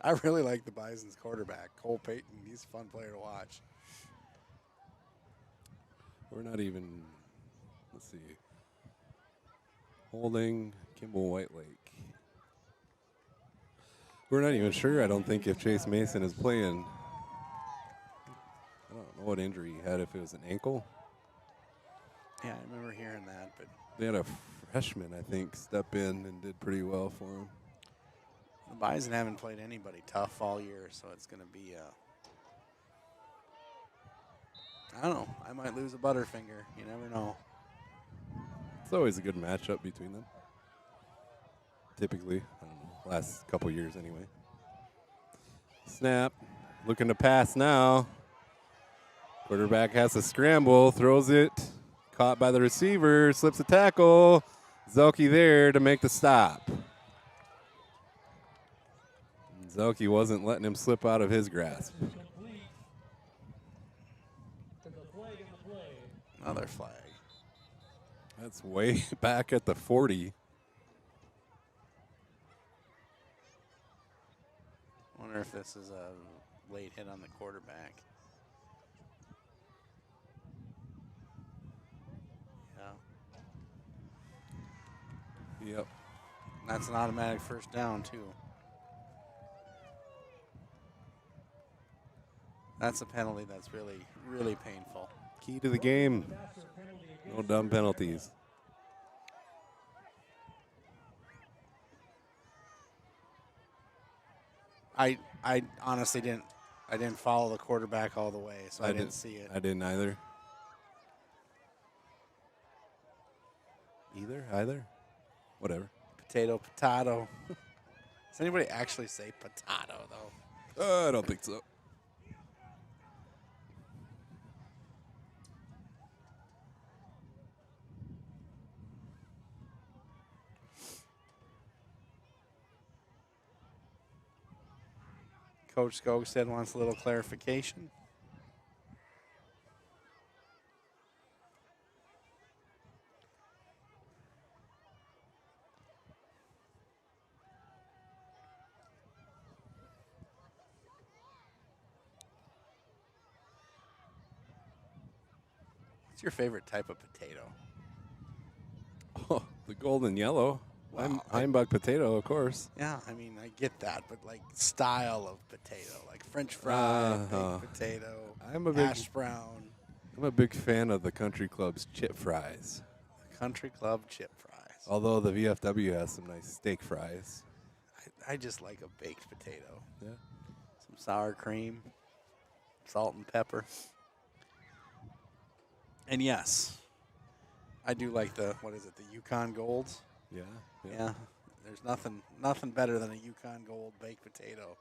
S2: I really like the Bison's quarterback, Cole Payton. He's a fun player to watch.
S1: We're not even, let's see. Holding Kimball White Lake. We're not even sure, I don't think, if Chase Mason is playing. I don't know what injury he had, if it was an ankle.
S2: Yeah, I remember hearing that, but
S1: They had a freshman, I think, step in and did pretty well for him.
S2: the Bison haven't played anybody tough all year, so it's going to be I don't know. I might lose a Butterfinger. You never know.
S1: It's always a good matchup between them. Typically, I don't know, last couple years anyway. Snap, looking to pass now. Quarterback has to scramble, throws it, caught by the receiver, slips a tackle. Zelke there to make the stop. Zelke wasn't letting him slip out of his grasp.
S7: Complete. To the flag in the play.
S2: Another flag.
S1: That's way back at the 40.
S2: Wonder if this is a late hit on the quarterback. Yeah.
S1: Yep.
S2: That's an automatic first down, too. That's a penalty that's really, really painful.
S1: Key to the game. No dumb penalties.
S2: I honestly didn't follow the quarterback all the way, so I didn't see it.
S1: I didn't either. Either? Whatever.
S2: Potato. Does anybody actually say potato, though?
S1: I don't think so.
S2: Coach Skogstad wants a little clarification. What's your favorite type of potato?
S1: Oh, the golden yellow.
S2: Wow.
S1: Heimbach potato, of course.
S2: Yeah, I mean, I get that, but like style of potato, like French fry, baked potato, hash brown.
S1: I'm a big fan of the Country Club's chip fries.
S2: Country Club chip fries.
S1: Although the VFW has some nice steak fries.
S2: I just like a baked potato.
S1: Yeah.
S2: Some sour cream, salt and pepper. And yes, I do like the Yukon Golds.
S1: Yeah.
S2: Yeah, there's nothing better than a Yukon Gold baked potato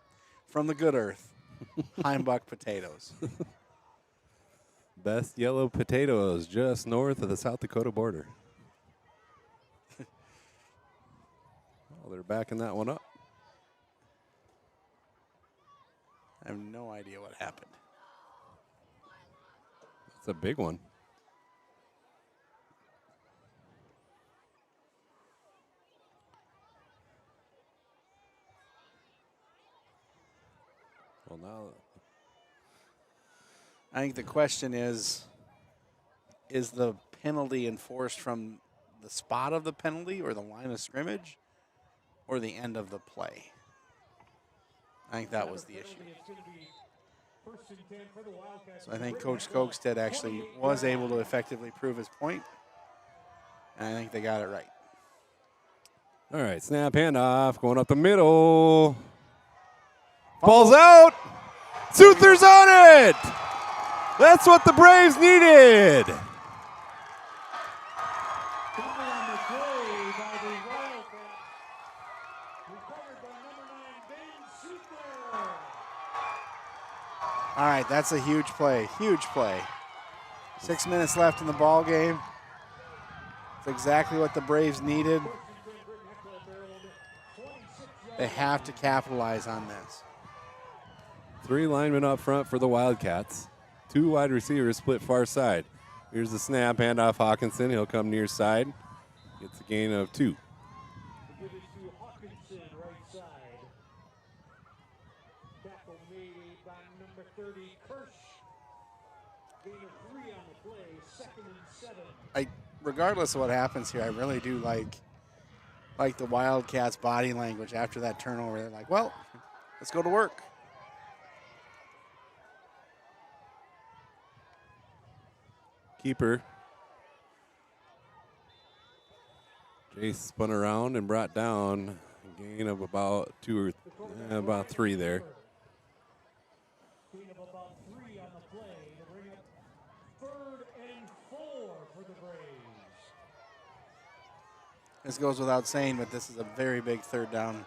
S2: from the good earth. Heimbach potatoes.
S1: Best yellow potatoes just north of the South Dakota border. Oh, they're backing that one up.
S2: I have no idea what happened.
S1: It's a big one. Well, now
S2: I think the question is the penalty enforced from the spot of the penalty or the line of scrimmage or the end of the play? I think that was the issue. So I think Coach Skogstad actually was able to effectively prove his point, and I think they got it right.
S1: all right, snap handoff going up the middle. Ball's out. Souther's on it. That's what the Braves needed.
S7: Fumble on the play by the Wildcats. Recovered by number 9, Ben Suter.
S2: All right, that's a huge play. Huge play. 6 minutes left in the ball game. It's exactly what the Braves needed. They have to capitalize on this.
S1: 3 linemen up front for the Wildcats. 2 wide receivers split far side. Here's the snap, handoff Hawkinson. He'll come near side. Gets a gain of 2.
S7: Give it to Hawkinson, right side. Tackle made by number 30, Kirsch. Gain of 3 on the play, 2nd and 7.
S2: Regardless of what happens here, I really do like the Wildcats' body language after that turnover. They're like, well, let's go to work.
S1: Keeper. Jace spun around and brought down a gain of about 3 there.
S7: Gain of about 3 on the play to bring up 3rd and 4 for the Braves.
S2: This goes without saying, but this is a very big 3rd down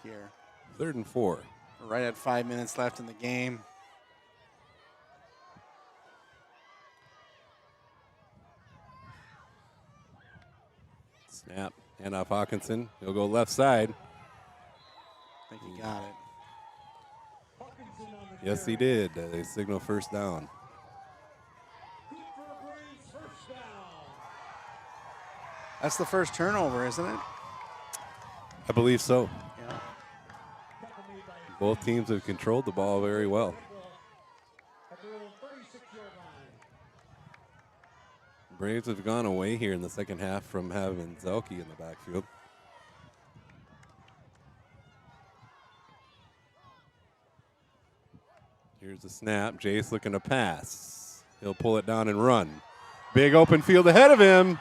S2: here.
S1: 3rd and 4.
S2: We're right at 5 minutes left in the game.
S1: Snap, handoff Hawkinson. He'll go left side.
S2: I think he got it.
S7: Hawkinson on the
S1: Yes, he did. They signal first down.
S7: Good for the Braves, 1st down.
S2: That's the first turnover, isn't it?
S1: I believe so.
S2: Yeah.
S7: Tackle made by
S1: Both teams have controlled the ball very well.
S7: at their own 36-yard line.
S1: Braves have gone away here in the second half from having Zelke in the backfield. Here's the snap. Jace looking to pass. He'll pull it down and run. Big open field ahead of him.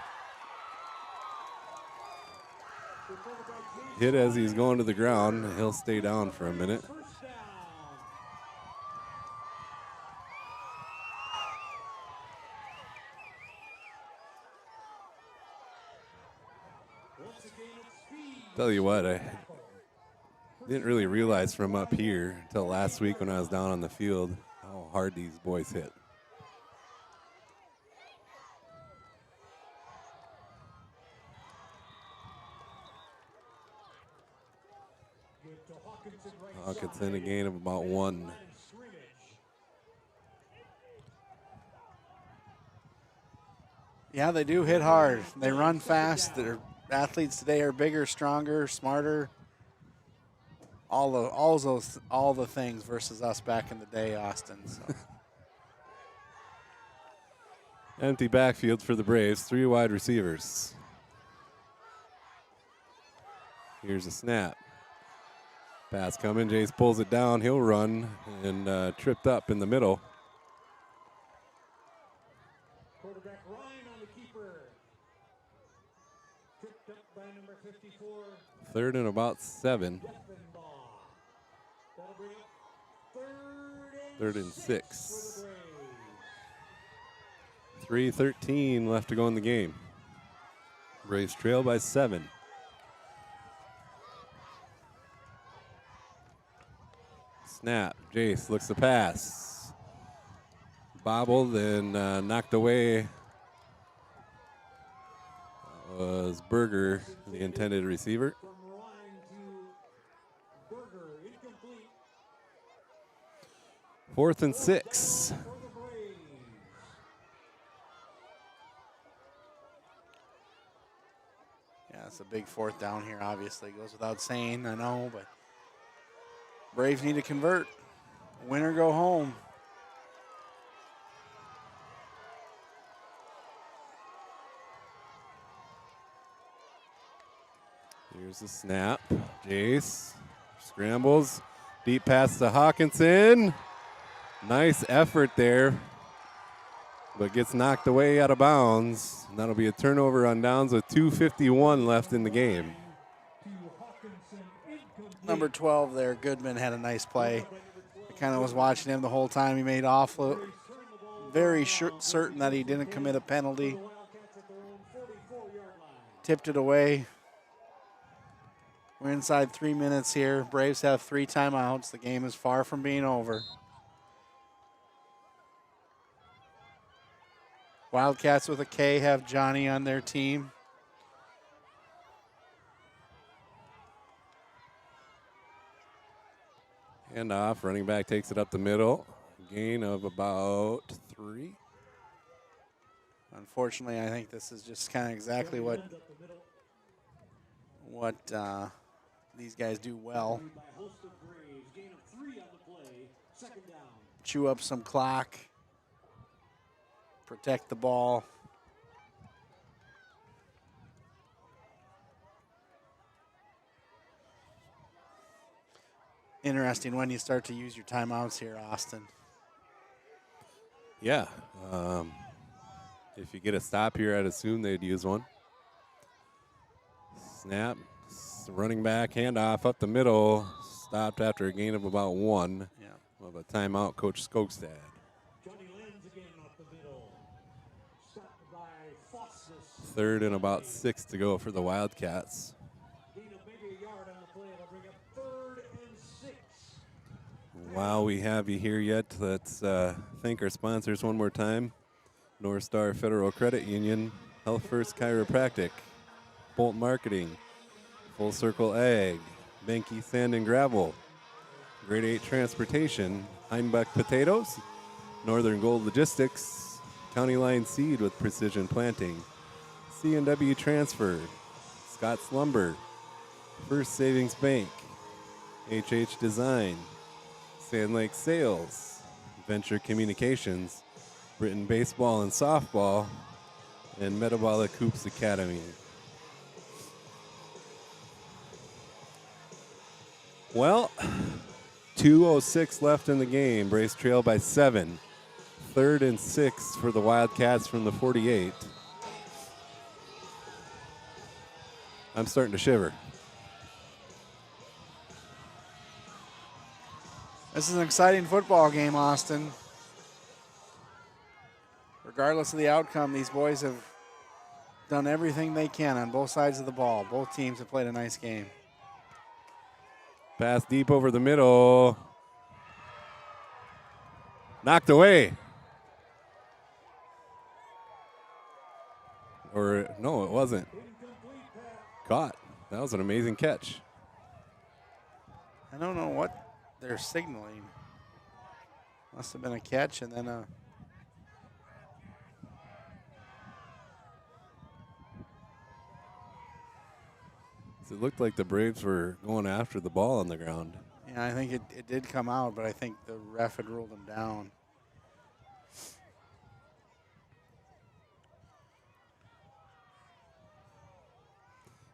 S1: Hit as he's going to the ground. He'll stay down for a minute.
S7: 1st down. Once again, it's speed.
S1: Tell you what, I didn't really realize from up here until last week when I was down on the field how hard these boys hit.
S7: Give to Hawkinson, right
S1: Hawkinson a gain of about 1.
S7: line of scrimmage.
S2: Yeah, they do hit hard. They run fast. Their athletes today are bigger, stronger, smarter. All the things versus us back in the day, Austin. So.
S1: Empty backfield for the Braves. 3 wide receivers. Here's a snap. Pass coming. Jace pulls it down. He'll run and tripped up in the middle.
S7: Quarterback Ryan on the keeper. Tripped up by number 54,
S1: 3rd and about 7.
S7: Defenbaugh. That'll bring up 3rd and
S1: 6.
S7: for the Braves.
S1: 3:13 left to go in the game. Braves trail by 7. Snap. Jace looks to pass. Bobbled and knocked away. That was Berger, the intended receiver.
S7: From Ryan to Berger, incomplete
S1: 4th and 6.
S7: for the Braves.
S2: Yeah, it's a big 4th down here, obviously. Goes without saying, I know, but Braves need to convert. Win or go home.
S1: Here's the snap. Jace scrambles. Deep pass to Hawkinson. Nice effort there, but gets knocked away out of bounds. And that'll be a turnover on downs with 2:51 left in the game.
S7: To Hawkinson, incomplete.
S2: Number 12 there, Goodman had a nice play. I kind of was watching him the whole time. He made awful, very certain that he didn't commit a penalty.
S7: Wildcats at their own 44-yard line.
S2: Tipped it away. We're inside 3 minutes here. Braves have 3 timeouts. The game is far from being over. Wildcats with a K have Johnny on their team.
S1: Hand off, running back takes it up the middle. Gain of about 3.
S2: Unfortunately, I think this is just kind of exactly what these guys do well. Chew up some clock, protect the ball. Interesting when you start to use your timeouts here, Austin.
S1: Yeah. If you get a stop here, I'd assume they'd use one. Snap. Running back, handoff up the middle. Stopped after a gain of about 1.
S2: Yeah.
S1: We'll have a timeout, Coach Skogstad.
S7: Johnny Lenz again off the middle. Stopped by Fossness.
S1: 3rd and about 6 to go for the Wildcats.
S7: Gain of maybe a yard on the play. It'll bring up 3rd and 6.
S1: While we have you here yet, let's thank our sponsors one more time. North Star Federal Credit Union, Health First Chiropractic, Bolt Marketing, Full Circle Ag, Benke Sand and Gravel, Grade 8 Transportation, Heinbach Potatoes, Northern Gold Logistics, County Line Seed with Precision Planting, C&W Transfer, Scott's Lumber, First Savings Bank, HH Design, Sand Lake Sales, Venture Communications, Britton Baseball and Softball, and Metabolic Hoops Academy. Well, 2:06 left in the game. Brace trail by 7. 3rd and 6 for the Wildcats from the 48. I'm starting to shiver.
S2: This is an exciting football game, Austin. Regardless of the outcome, these boys have done everything they can on both sides of the ball. Both teams have played a nice game.
S1: Pass deep over the middle. Knocked away. Or, no, it wasn't. Caught. That was an amazing catch.
S2: I don't know what they're signaling. Must have been a catch and then a...
S1: It looked like the Braves were going after the ball on the ground.
S2: Yeah, I think it did come out, but I think the ref had ruled him down.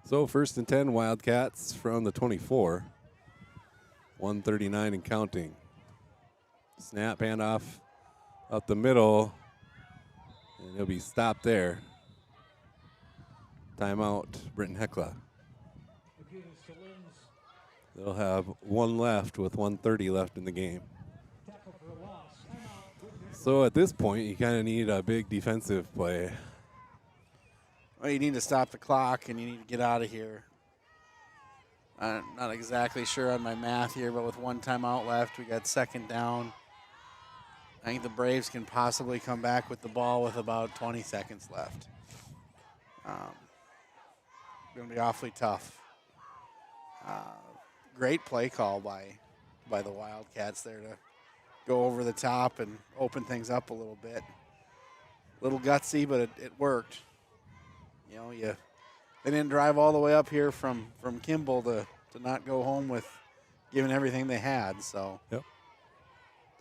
S1: So 1st and 10, Wildcats from the 24. 139 and counting. Snap, handoff up the middle, and he'll be stopped there. Timeout, Britton Hecla. They'll have 1 left with 1:30 left in the game. So at this point, you kind of need a big defensive play.
S2: Well, you need to stop the clock and you need to get out of here. I'm not exactly sure on my math here, but with 1 timeout left, we got 2nd down. I think the Braves can possibly come back with the ball with about 20 seconds left. Going to be awfully tough. Great play call by the Wildcats there to go over the top and open things up a little bit. A little gutsy, but it worked. You know, they didn't drive all the way up here from Kimball to not go home with giving everything they had. So,
S1: yep.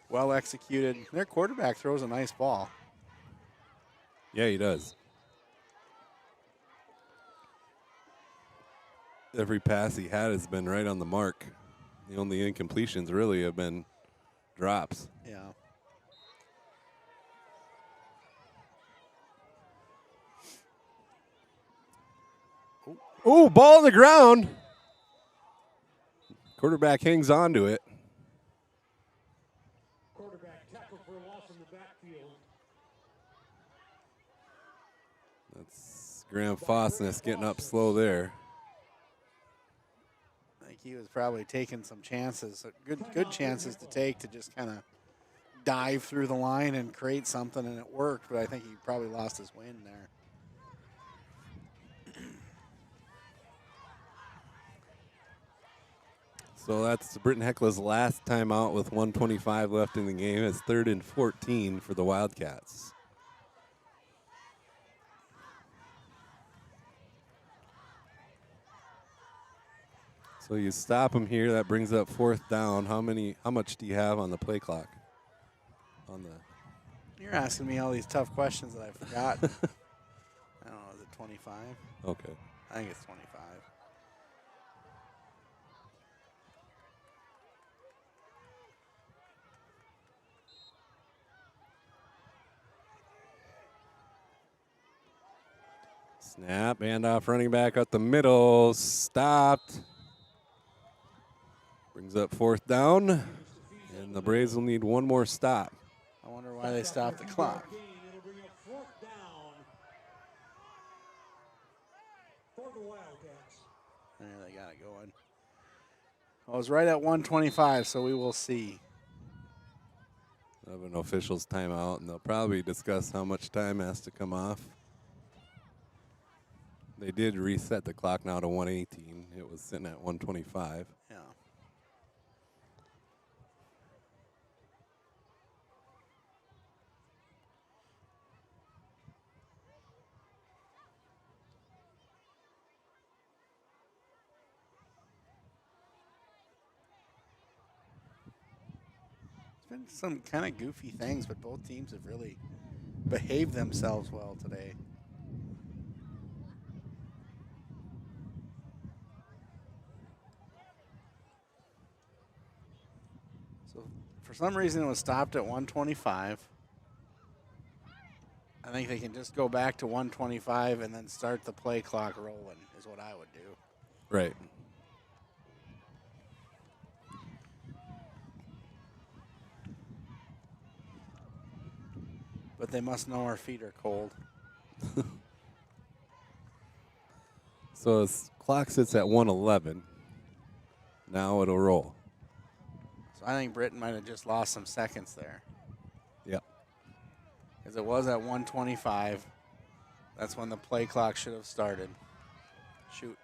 S2: Well executed. Their quarterback throws a nice ball.
S1: Yeah, he does. Every pass he had has been right on the mark. The only incompletions really have been drops.
S2: Yeah.
S1: Ooh, ball on the ground. Quarterback hangs on to it.
S7: Quarterback tackle for a loss in the backfield.
S1: That's Graham Fossness getting up slow there.
S2: I think he was probably taking some chances, good chances to take to just kind of dive through the line and create something, and it worked, but I think he probably lost his wind there.
S1: So that's Britton Hecla's last timeout with 1:25 left in the game. It's 3rd and 14 for the Wildcats. So you stop them here. That brings up 4th down. How much do you have on the play clock?
S2: You're asking me all these tough questions that I forgot. I don't know, is it 25?
S1: Okay.
S2: I think it's 25.
S1: Snap, handoff, running back up the middle, stopped. Brings up 4th down, and the Braves will need one more stop.
S2: I wonder why they stopped the clock.
S7: It'll bring up 4th down for the Wildcats.
S2: There, they got it going. I was right at 125, so we will see.
S1: Have an official's timeout, and they'll probably discuss how much time has to come off. They did reset the clock now to 118. It was sitting at 125.
S2: Yeah. It's been some kind of goofy things, but both teams have really behaved themselves well today. So for some reason it was stopped at 125. I think they can just go back to 125 and then start the play clock rolling is what I would do.
S1: Right.
S2: But they must know our feet are cold.
S1: So his clock sits at 111. Now it'll roll.
S2: So I think Britton might have just lost some seconds there.
S1: Yep.
S2: Because it was at 125. That's when the play clock should have started. Shoot.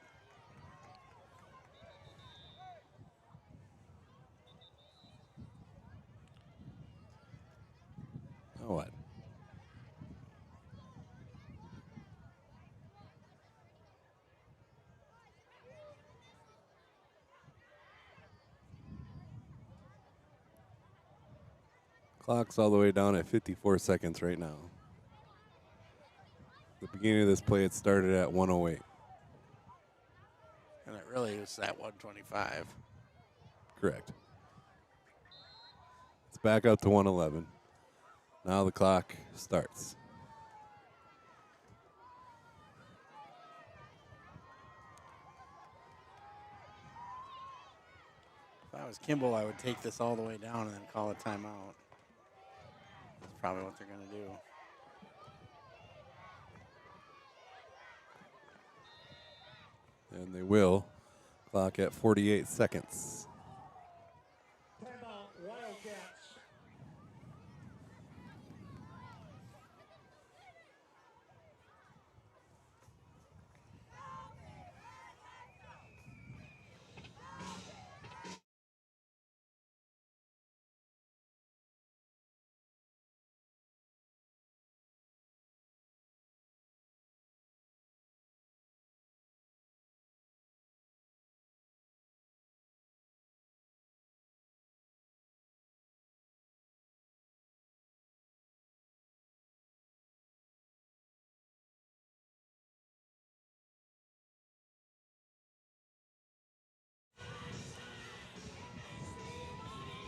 S1: Oh, what? Clock's all the way down at 54 seconds right now. The beginning of this play, it started at 108.
S2: And it really was at 125.
S1: Correct. It's back up to 111. Now the clock starts.
S2: If I was Kimball, I would take this all the way down and then call a timeout. That's probably what they're going to do.
S1: And they will. Clock at 48 seconds.
S7: Timeout, Wildcats.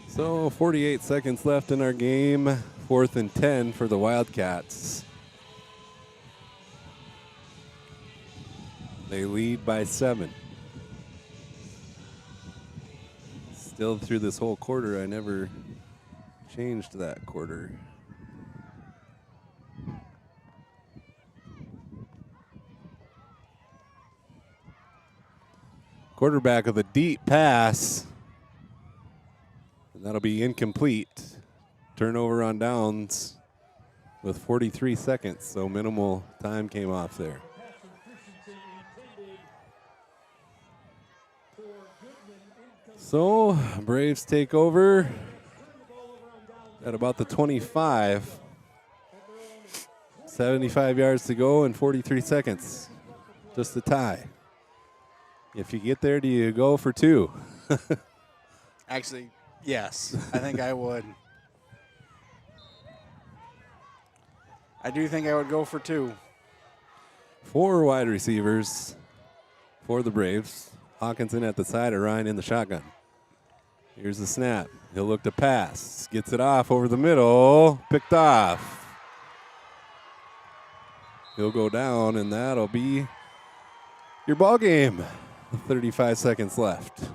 S1: So 48 seconds left in our game. 4th and 10 for the Wildcats. They lead by 7. Still through this whole quarter, I never changed that quarter. Quarterback of the deep pass. And that'll be incomplete. turnover on downs with 43 seconds, so minimal time came off there. So Braves take over at about the 25. 75 yards to go and 43 seconds. Just a tie. If you get there, do you go for two?
S2: Actually, yes. I think I would. I do think I would go for two.
S1: 4 wide receivers for the Braves. Hawkinson at the side of Ryan in the shotgun. Here's the snap. He'll look to pass. Gets it off over the middle. Picked off. He'll go down, and that'll be your ball game. 35 seconds left.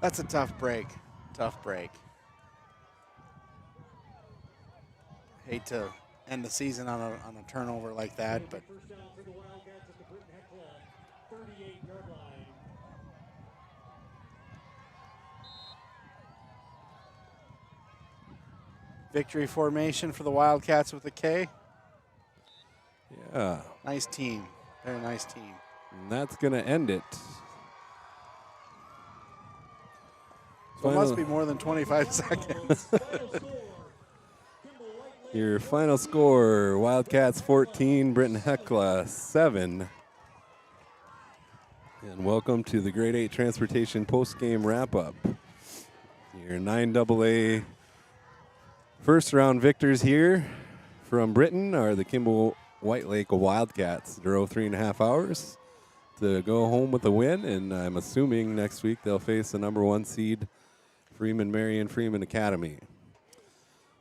S2: That's a tough break. Tough break. Hate to end the season on a turnover like that, but
S7: First down for the Wildcats at the Britton Heckler 38-yard line.
S2: victory formation for the Wildcats with a K.
S1: Yeah.
S2: Nice team. Very nice team.
S1: And that's going to end it.
S2: So it must be more than 25 seconds.
S1: Your final score, Wildcats 14, Britton Heckler 7. And welcome to the Grade 8 Transportation Postgame Wrap-Up. Your 9AA first-round victors here from Britton are the Kimball White Lake Wildcats. Drove 3.5 hours to go home with a win, and I'm assuming next week they'll face the #1 seed, Marion Freeman Academy.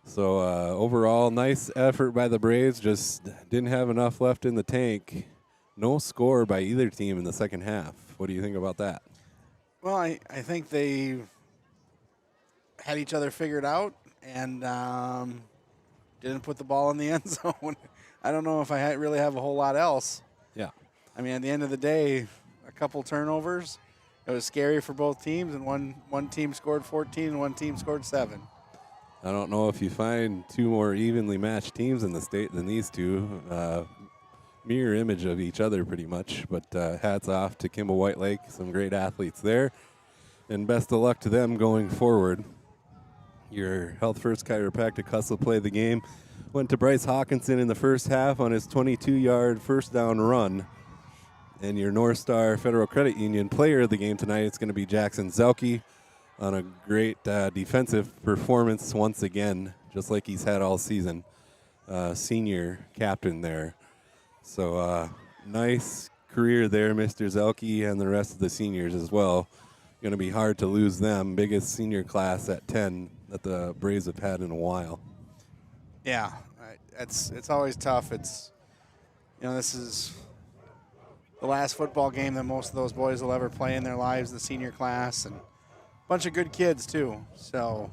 S1: So overall, nice effort by the Braves. Just didn't have enough left in the tank. No score by either team in the second half. What do you think about that?
S2: Well, I think they had each other figured out and didn't put the ball in the end zone. I don't know if I really have a whole lot else.
S1: Yeah.
S2: I mean, at the end of the day, a couple turnovers. It was scary for both teams, and one team scored 14 and one team scored 7.
S1: I don't know if you find two more evenly matched teams in the state than these two. Mirror image of each other pretty much, but hats off to Kimball White Lake. Some great athletes there, and best of luck to them going forward. Your Health First Chiropractic Hustle play of the game went to Bryce Hawkinson in the first half on his 22-yard first down run. And your North Star Federal Credit Union player of the game tonight is going to be Jackson Zelke on a great defensive performance once again, just like he's had all season. Senior captain there. So nice career there, Mr. Zelke, and the rest of the seniors as well. Going to be hard to lose them. Biggest senior class at 10 that the Braves have had in a while.
S2: Yeah, it's always tough. It's, this is the last football game that most of those boys will ever play in their lives, the senior class, and a bunch of good kids too. So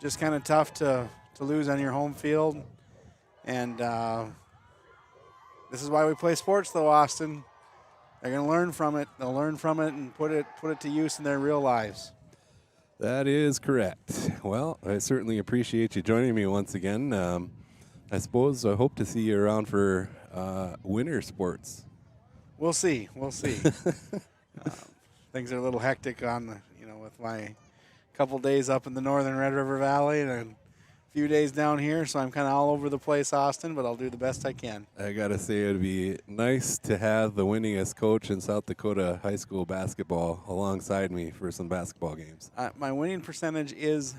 S2: just kind of tough to lose on your home field. And this is why we play sports, though, Austin. They're going to learn from it. They'll learn from it and put it to use in their real lives.
S1: That is correct. Well, I certainly appreciate you joining me once again. I suppose I hope to see you around for winter sports.
S2: We'll see. We'll see. Things are a little hectic on, with my couple days up in the northern Red River Valley and a few days down here, so I'm kind of all over the place, Austin, but I'll do the best I can.
S1: I got to say, it'd be nice to have the winningest coach in South Dakota high school basketball alongside me for some basketball games.
S2: My winning percentage is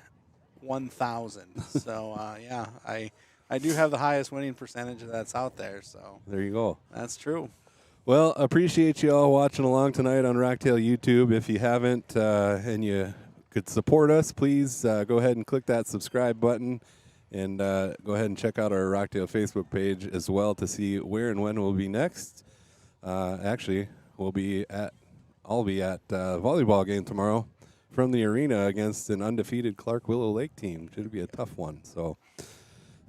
S2: 1,000. So, yeah, I do have the highest winning percentage that's out there. So
S1: there you go.
S2: That's true.
S1: Well, appreciate you all watching along tonight on Rocktail YouTube. If you haven't and you could support us, please go ahead and click that subscribe button and go ahead and check out our Rocktail Facebook page as well to see where and when we'll be next. Actually, I'll be at a volleyball game tomorrow from the arena against an undefeated Clark Willow Lake team. Should be a tough one. So